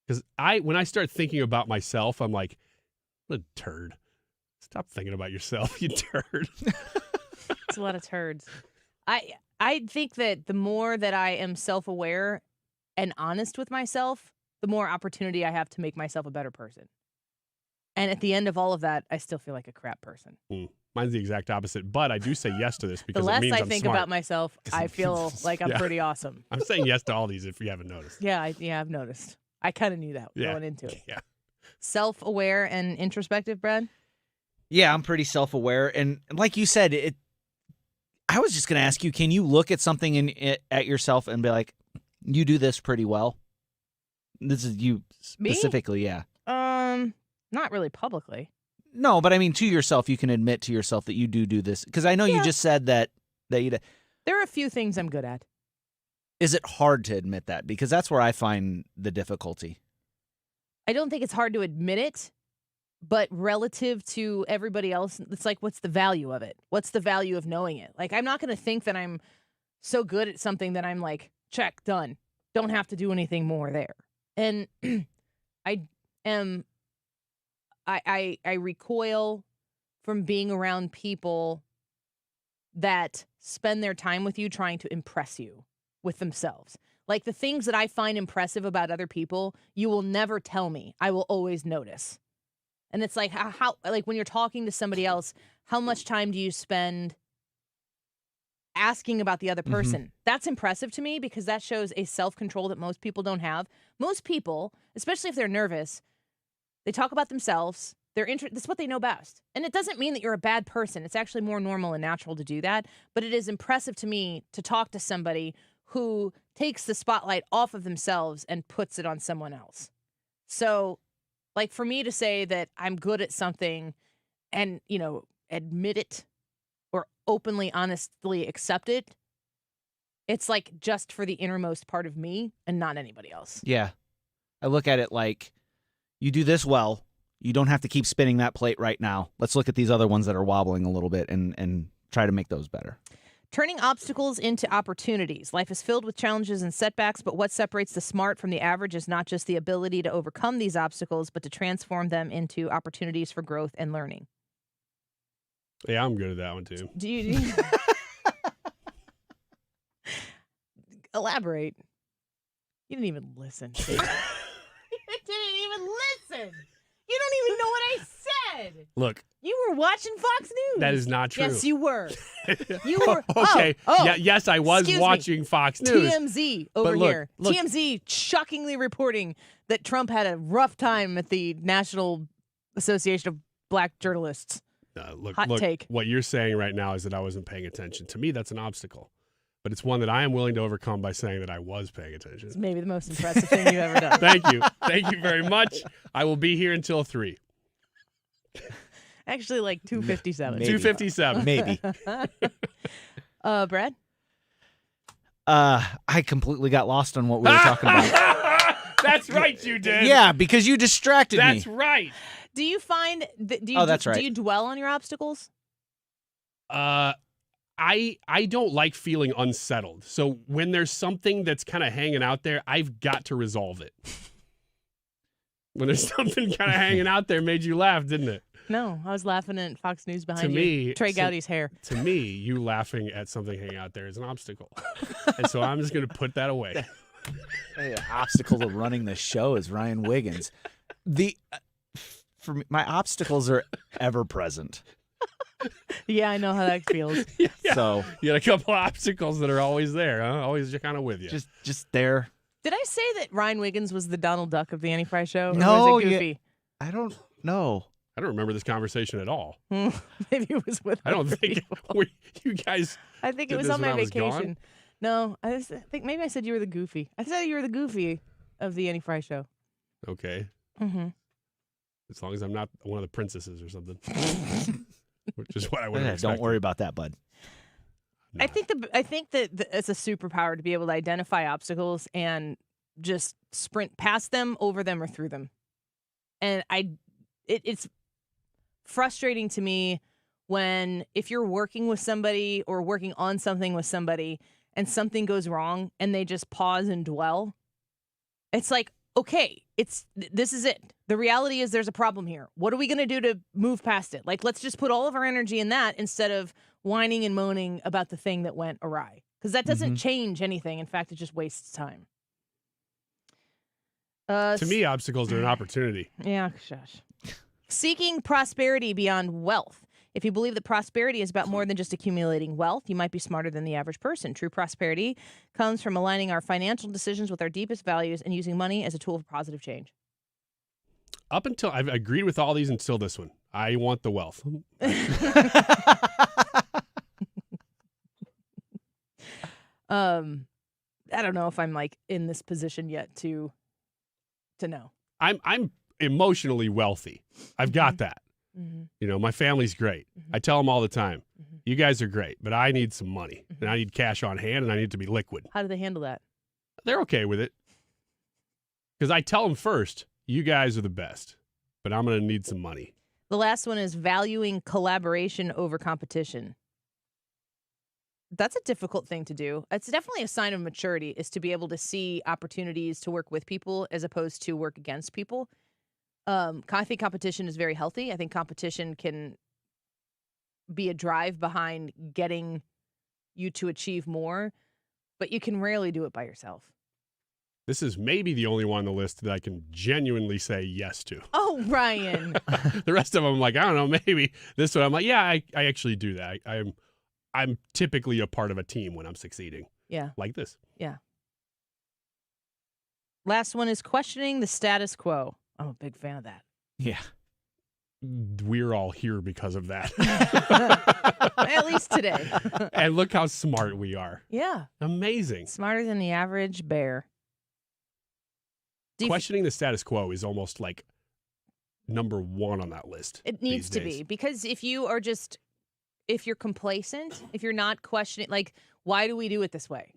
Because when I start thinking about myself, I'm like, what a turd. Stop thinking about yourself, you turd. It's a lot of turds. I think that the more that I am self-aware and honest with myself, the more opportunity I have to make myself a better person. And at the end of all of that, I still feel like a crap person. Mine's the exact opposite, but I do say yes to this because the less it means I I'm think smart. about myself, I feel like I'm pretty awesome. I'm saying yes to all these if you haven't noticed. Yeah, I've noticed. I kind of knew that going into it. Yeah. Self-aware and introspective, Brad? Yeah, I'm pretty self-aware. And like you said, I was just going to ask you, can you look at something at yourself and be like, you do this pretty well? This is you specifically, yeah. Not really publicly. No, but I mean, to yourself, you can admit to yourself that you do this. Because I know you just said that you... There are a few things I'm good at. Is it hard to admit that? Because that's where I find the difficulty. I don't think it's hard to admit it, but relative to everybody else, it's like, what's the value of it? What's the value of knowing it? Like, I'm not going to think that I'm so good at something that I'm like, check, done. Don't have to do anything more there. And I recoil from being around people that spend their time with you trying to impress you with themselves. Like the things that I find impressive about other people, you will never tell me. I will always notice. And it's like how like when you're talking to somebody else, how much time do you spend asking about the other person? Mm-hmm. That's impressive to me because that shows a self-control that most people don't have. Most people, especially if they're nervous, they talk about themselves. That's what they know best. And it doesn't mean that you're a bad person. It's actually more normal and natural to do that. But it is impressive to me to talk to somebody who takes the spotlight off of themselves and puts it on someone else. So, like, for me to say that I'm good at something and, admit it or openly, honestly accept it, it's like just for the innermost part of me and not anybody else. Yeah. I look at it like, you do this well, you don't have to keep spinning that plate right now. Let's look at these other ones that are wobbling a little bit and try to make those better. Turning obstacles into opportunities. Life is filled with challenges and setbacks, but what separates the smart from the average is not just the ability to overcome these obstacles, but to transform them into opportunities for growth and learning. Yeah, I'm good at that one too. Do you elaborate? You didn't even listen. You didn't even listen. You don't even know what I said. Look. You were watching Fox News. That is not true. Yes, you were. You were. Okay. Oh, yeah, yes, I was watching Fox News. TMZ over here. Look. TMZ shockingly reporting that Trump had a rough time at the National Association of Black Journalists. Look, take. What you're saying right now is that I wasn't paying attention. To me, that's an obstacle. But it's one that I am willing to overcome by saying that I was paying attention. It's maybe the most impressive thing you've ever done. Thank you. Thank you very much. I will be here until 3. Actually, like 2:57. 2:57. Maybe. Brad? I completely got lost on what we were talking about. That's right, you did. Yeah, because you distracted me. That's right. Do you find that that's right. Do you dwell on your obstacles? I don't like feeling unsettled. So when there's something that's kind of hanging out there, I've got to resolve it. When there's something kind of hanging out there, made you laugh, didn't it? No, I was laughing at Fox News behind you. Trey Gowdy's hair. To me, you laughing at something hanging out there is an obstacle. And so I'm just going to put that away. The obstacle to running the show is Ryan Wiggins. For me, my obstacles are ever present. Yeah, I know how that feels. Yeah. So you got a couple obstacles that are always there, huh? Always kind of with you. Just there. Did I say that Ryan Wiggins was the Donald Duck of the Annie Fry Show? No, or was it Goofy? I don't know. I don't remember this conversation at all. Maybe it was with I don't think you guys. I think it did was this on when my I was vacation. gone? No, I think maybe I said you were the goofy. I said you were the goofy of the Annie Fry show. Okay. Mm-hmm. As long as I'm not one of the princesses or something. Which is what I would have Don't worry about that, bud. I think that it's a superpower to be able to identify obstacles and just sprint past them, over them, or through them. And it's frustrating to me when, if you're working with somebody or working on something with somebody and something goes wrong and they just pause and dwell. It's like, okay, this is it. The reality is there's a problem here. What are we going to do to move past it? Like, let's just put all of our energy in that instead of whining and moaning about the thing that went awry. Because that doesn't change anything. In fact, it just wastes time. To me, obstacles are an opportunity. Yeah, shush. Seeking prosperity beyond wealth. If you believe that prosperity is about more than just accumulating wealth, you might be smarter than the average person. True prosperity comes from aligning our financial decisions with our deepest values and using money as a tool for positive change. Up until I've agreed with all these until this one. I want the wealth. I don't know if I'm like in this position yet to know. I'm emotionally wealthy. I've got that. Mm-hmm. You know, my family's great. I tell them all the time, you guys are great, but I need some money and I need cash on hand and I need it to be liquid. How do they handle that? They're okay with it. Because I tell them first, you guys are the best, but I'm going to need some money. The last one is valuing collaboration over competition. That's a difficult thing to do. It's definitely a sign of maturity, is to be able to see opportunities to work with people as opposed to work against people. I think competition is very healthy. I think competition can be a drive behind getting you to achieve more, but you can rarely do it by yourself. This is maybe the only one on the list that I can genuinely say yes to. Oh, Ryan. The rest of them, I'm like, I don't know, maybe. This one, I'm like, yeah, I actually do that. I'm typically a part of a team when I'm succeeding. Yeah. Like this. Yeah. Last one is questioning the status quo. I'm a big fan of that. Yeah. We're all here because of that. At least today. And look how smart we are. Yeah. Amazing. Smarter than the average bear. Questioning the status quo is almost like number one on that list. It needs to be, because if you're complacent, if you're not questioning, like, why do we do it this way?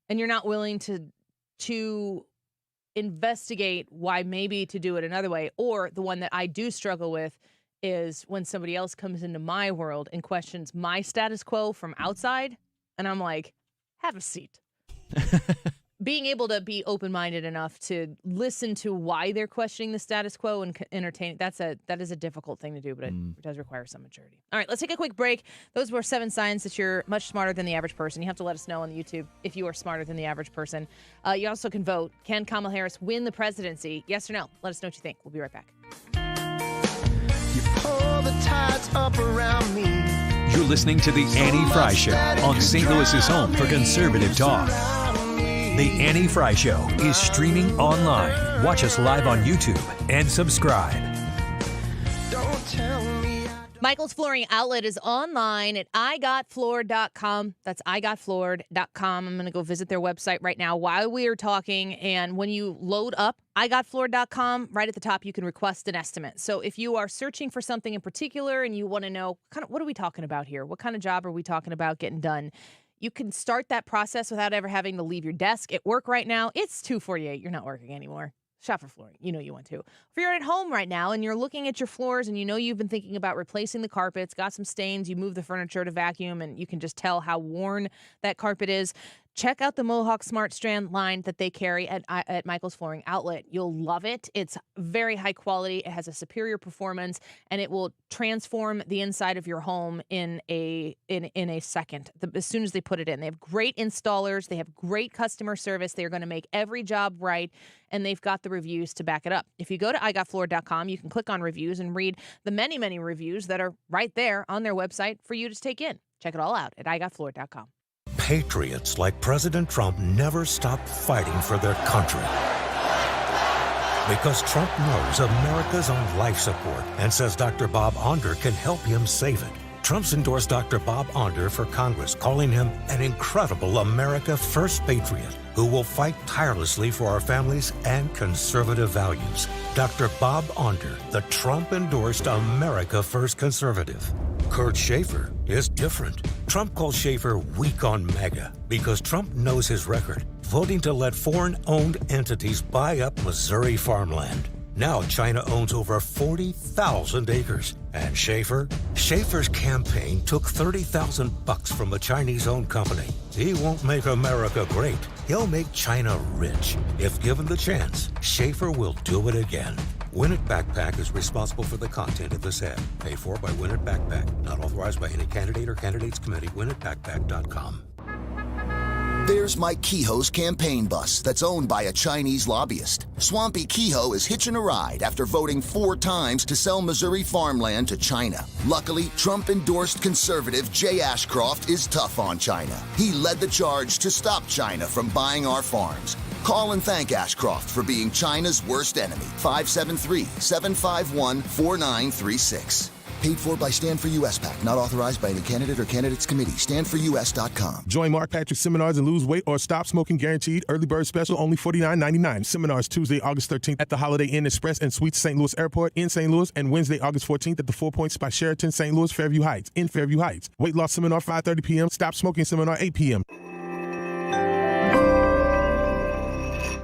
And you're not willing to investigate why maybe to do it another way. Or the one that I do struggle with is when somebody else comes into my world and questions my status quo from outside. And I'm like, have a seat. Being able to be open-minded enough to listen to why they're questioning the status quo and entertain it, that is a difficult thing to do, but it does require some maturity. All right, let's take a quick break. Those were 7 signs that you're much smarter than the average person. You have to let us know on the YouTube if you are smarter than the average person. You also can vote. Can Kamala Harris win the presidency? Yes or no? Let us know what you think. We'll be right back. You pull the tides up around me. You're listening to The Annie Fry Show on St. Louis's home for conservative talk. The Annie Fry Show is streaming online. Watch us live on YouTube and subscribe. Don't tell me. Michael's Flooring Outlet is online at igotfloored.com. That's igotfloored.com. I'm going to go visit their website right now while we are talking. And when you load up igotfloored.com, right at the top, you can request an estimate. So if you are searching for something in particular and you want to know kind of what are we talking about here? What kind of job are we talking about getting done? You can start that process without ever having to leave your desk at work right now. It's 2:48. You're not working anymore. Shop for flooring. You know you want to. If you're at home right now and you're looking at your floors and you know you've been thinking about replacing the carpets, got some stains, you move the furniture to vacuum and you can just tell how worn that carpet is, check out the Mohawk Smart Strand line that they carry at Michael's Flooring Outlet. You'll love it. It's very high quality. It has a superior performance, and it will transform the inside of your home in a second. As soon as they put it in, they have great installers. They have great customer service. They are going to make every job right, and they've got the reviews to back it up. If you go to igotfloored.com, you can click on reviews and read the many, many reviews that are right there on their website for you to take in. Check it all out at igotfloored.com. Patriots like President Trump never stop fighting for their country. Because Trump knows America's on life support and says Dr. Bob Onder can help him save it. Trump's endorsed Dr. Bob Onder for Congress, calling him an incredible America First patriot who will fight tirelessly for our families and conservative values. Dr. Bob Onder, the Trump-endorsed America First conservative. Kurt Schaefer is different. Trump calls Schaefer weak on MAGA because Trump knows his record, voting to let foreign-owned entities buy up Missouri farmland. Now China owns over 40,000 acres. And Schaefer's campaign took $30,000 from a Chinese-owned company. He won't make America great. He'll make China rich. If given the chance, Schaefer will do it again. Win It Backpack is responsible for the content of this ad. Paid for by Win It Backpack. Not authorized by any candidate or candidates committee. WinItBackpack.com. There's Mike Kehoe's campaign bus that's owned by a Chinese lobbyist. Swampy Kehoe is hitching a ride after voting 4 times to sell Missouri farmland to China. Luckily, Trump-endorsed conservative Jay Ashcroft is tough on China. He led the charge to stop China from buying our farms. Call and thank Ashcroft for being China's worst enemy. 573-751-4936. Paid for by Stand for US PAC. Not authorized by any candidate or candidates committee. StandForUS.com. Join Mark Patrick seminars and lose weight or stop smoking guaranteed. Early bird special only $49.99. Seminars Tuesday, August 13th at the Holiday Inn Express and Suites St. Louis Airport in St. Louis, and Wednesday, August 14th at the 4 Points by Sheraton St. Louis Fairview Heights in Fairview Heights. Weight loss seminar 5:30 p.m. Stop smoking seminar 8 p.m.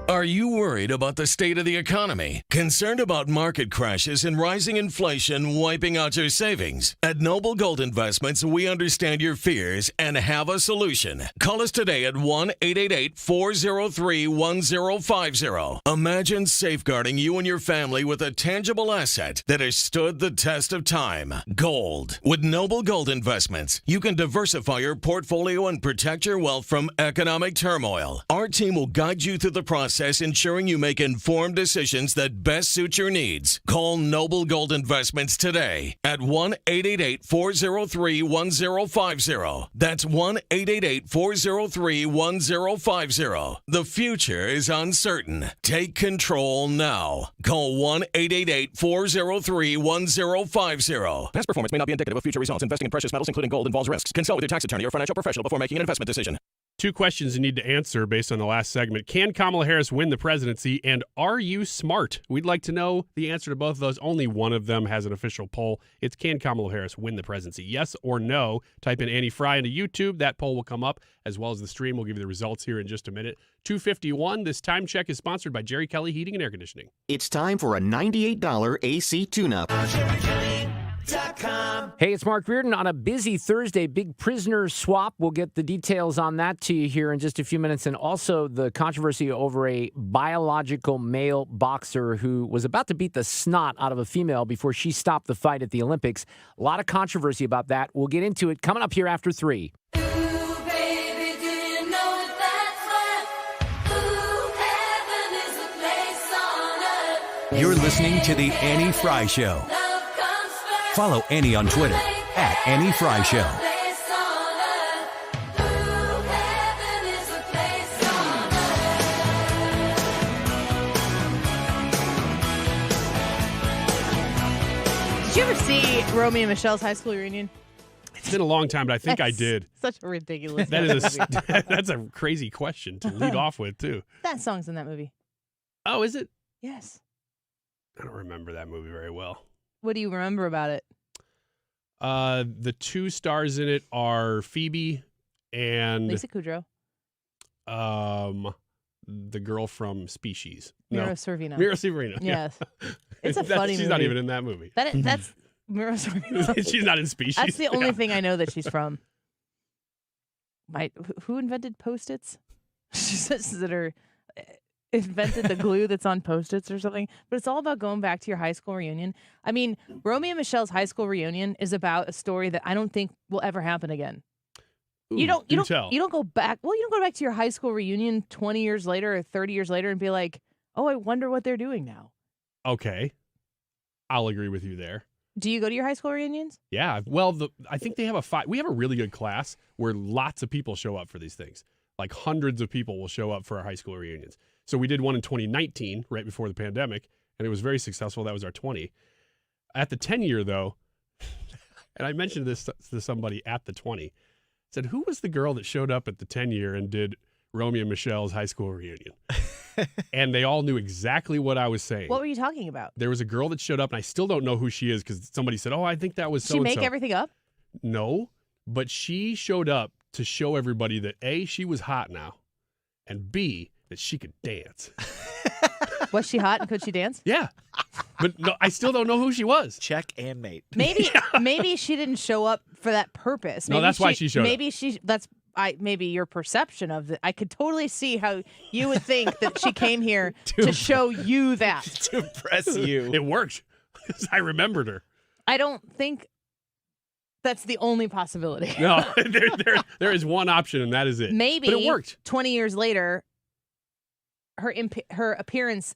Are you worried about the state of the economy? Concerned about market crashes and rising inflation wiping out your savings? At Noble Gold Investments, we understand your fears and have a solution. Call us today at 1-888-403-1050. Imagine safeguarding you and your family with a tangible asset that has stood the test of time. Gold. With Noble Gold Investments, you can diversify your portfolio and protect your wealth from economic turmoil. Our team will guide you through the process, ensuring you make informed decisions that best suit your needs. Call Noble Gold Investments today at 1-888-403-1050. That's 1-888-403-1050. The future is uncertain. Take control now. Call 1-888-403-1050. Past performance may not be indicative of future results. Investing in precious metals, including gold, involves risks. Consult with your tax attorney or financial professional before making an investment decision. 2 questions you need to answer based on the last segment. Can Kamala Harris win the presidency? And are you smart? We'd like to know the answer to both of those. Only one of them has an official poll. It's can Kamala Harris win the presidency? Yes or no? Type in Annie Fry into YouTube. That poll will come up, as well as the stream. We'll give you the results here in just a minute. 2:51. This time check is sponsored by Jerry Kelly Heating and Air Conditioning. It's time for a $98 AC tune-up. Hey, it's Mark Reardon on a busy Thursday. Big prisoner swap. We'll get the details on that to you here in just a few minutes. And also the controversy over a biological male boxer who was about to beat the snot out of a female before she stopped the fight at the Olympics. A lot of controversy about that. We'll get into it coming up here after 3. You're listening to The Annie Fry Show. Follow Annie on Twitter at Annie Fry Show. Did you ever see Romeo and Michelle's high school reunion? It's been a long time, but I think I did. Such a ridiculous That's movie. a crazy question to lead off with, too. That song's in that movie. Oh, is it? Yes. I don't remember that movie very well. What do you remember about it? The 2 stars in it are Phoebe and Lisa Kudrow. The girl from Species. Mira Sorvino. Mira Sorvino. Yes. It's a funny movie. She's not even in that movie. That's Mira Sorvino. She's not in Species. That's the only thing I know that she's from. Who invented Post-its? She says that her invented the glue that's on Post-its or something. But it's all about going back to your high school reunion. I mean, Romeo and Michelle's high school reunion is about a story that I don't think will ever happen again. Ooh, you don't go back. Well, you don't go back to your high school reunion 20 years later or 30 years later and be like, oh, I wonder what they're doing now. Okay. I'll agree with you there. Do you go to your high school reunions? Yeah. Well, I think they have we have a really good class where lots of people show up for these things. Like hundreds of people will show up for our high school reunions. So we did one in 2019, right before the pandemic, and it was very successful. That was our 20. At the 10-year, though, and I mentioned this to somebody at the 20, said, who was the girl that showed up at the 10-year and did Romeo and Michelle's high school reunion? And they all knew exactly what I was saying. What were you talking about? There was a girl that showed up, and I still don't know who she is because somebody said, I think that was Did so-and-so. she make everything up? No, but she showed up to show everybody that A, she was hot now, and B, that she could dance. Was she hot and could she dance? Yeah. But no, I still don't know who she was. Check and mate. Maybe she didn't show up for that purpose. No, that's why she showed up. Maybe your perception of it. I could totally see how you would think that she came here to show you that. To impress you. It worked. I remembered her. I don't think that's the only possibility. No, there is one option, and that is it. Maybe but it worked. 20 years later, her appearance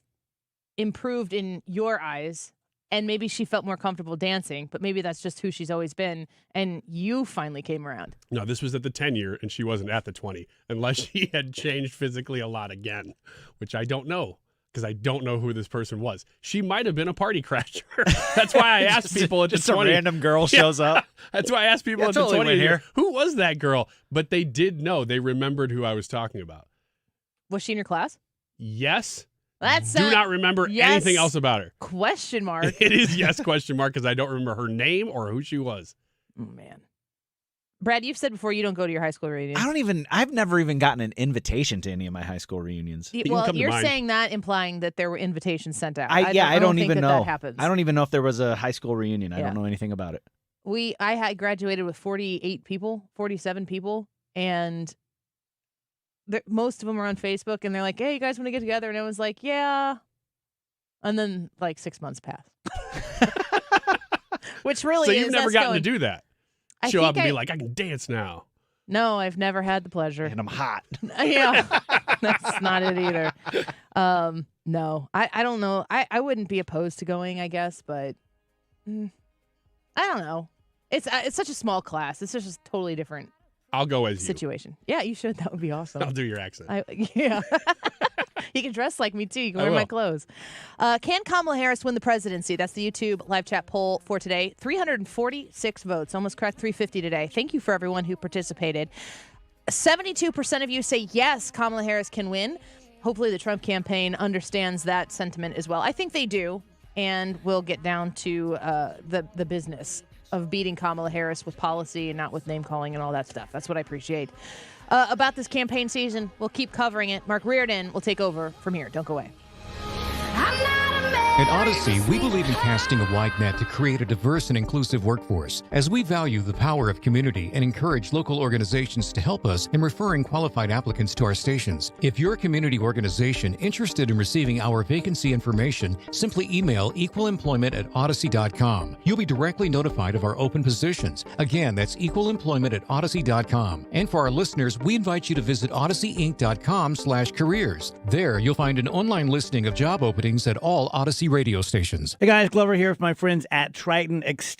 improved in your eyes, and maybe she felt more comfortable dancing, but maybe that's just who she's always been, and you finally came around. No, this was at the 10-year, and she wasn't at the 20, unless she had changed physically a lot again, which I don't know, because I don't know who this person was. She might have been a party crasher. That's why I asked people at the 20. Just a random girl shows up. That's why I asked people at the totally 20 here. Who was that girl? But they did know. They remembered who I was talking about. Was she in your class? Yes. That's Do not remember anything else about her. Question mark. It is yes question mark because I don't remember her name or who she was. Oh, man. Brad, you've said before you don't go to your high school reunions. I've never even gotten an invitation to any of my high school reunions. Well, you're saying that implying that there were invitations sent out. I don't think even that know. That happens. I don't even know if there was a high school reunion. I Yeah. don't know anything about it. I had graduated with 48 people, 47 people, and most of them are on Facebook, and they're like, hey, you guys want to get together? And I was like, yeah. And then, 6 months passed. Which really so is. you've never gotten to do that? Show up and be like, I can dance now. No, I've never had the pleasure. And I'm hot. Yeah. That's not it either. No. I don't know. I wouldn't be opposed to going, I guess, but I don't know. It's such a small class. It's just a totally different I'll go as situation. Yeah, you should. That would be awesome. I'll do your accent. Yeah. You can dress like me, too. You can I wear my will. clothes. Can Kamala Harris win the presidency? That's the YouTube live chat poll for today. 346 votes. Almost cracked 350 today. Thank you for everyone who participated. 72% of you say yes, Kamala Harris can win. Hopefully the Trump campaign understands that sentiment as well. I think they do, and we'll get down to the business of beating Kamala Harris with policy and not with name-calling and all that stuff. That's what I appreciate. About this campaign season, we'll keep covering it. Mark Reardon will take over from here. Don't go away. At Odyssey, we believe in casting a wide net to create a diverse and inclusive workforce, as we value the power of community and encourage local organizations to help us in referring qualified applicants to our stations. If you're a community organization interested in receiving our vacancy information, simply email equalemployment@odyssey.com. You'll be directly notified of our open positions. Again, that's equalemployment@odyssey.com. And for our listeners, we invite you to visit odysseyinc.com/careers. There, you'll find an online listing of job openings at all Odyssey radio stations. Hey guys, Glover here with my friends at Triton Exterior.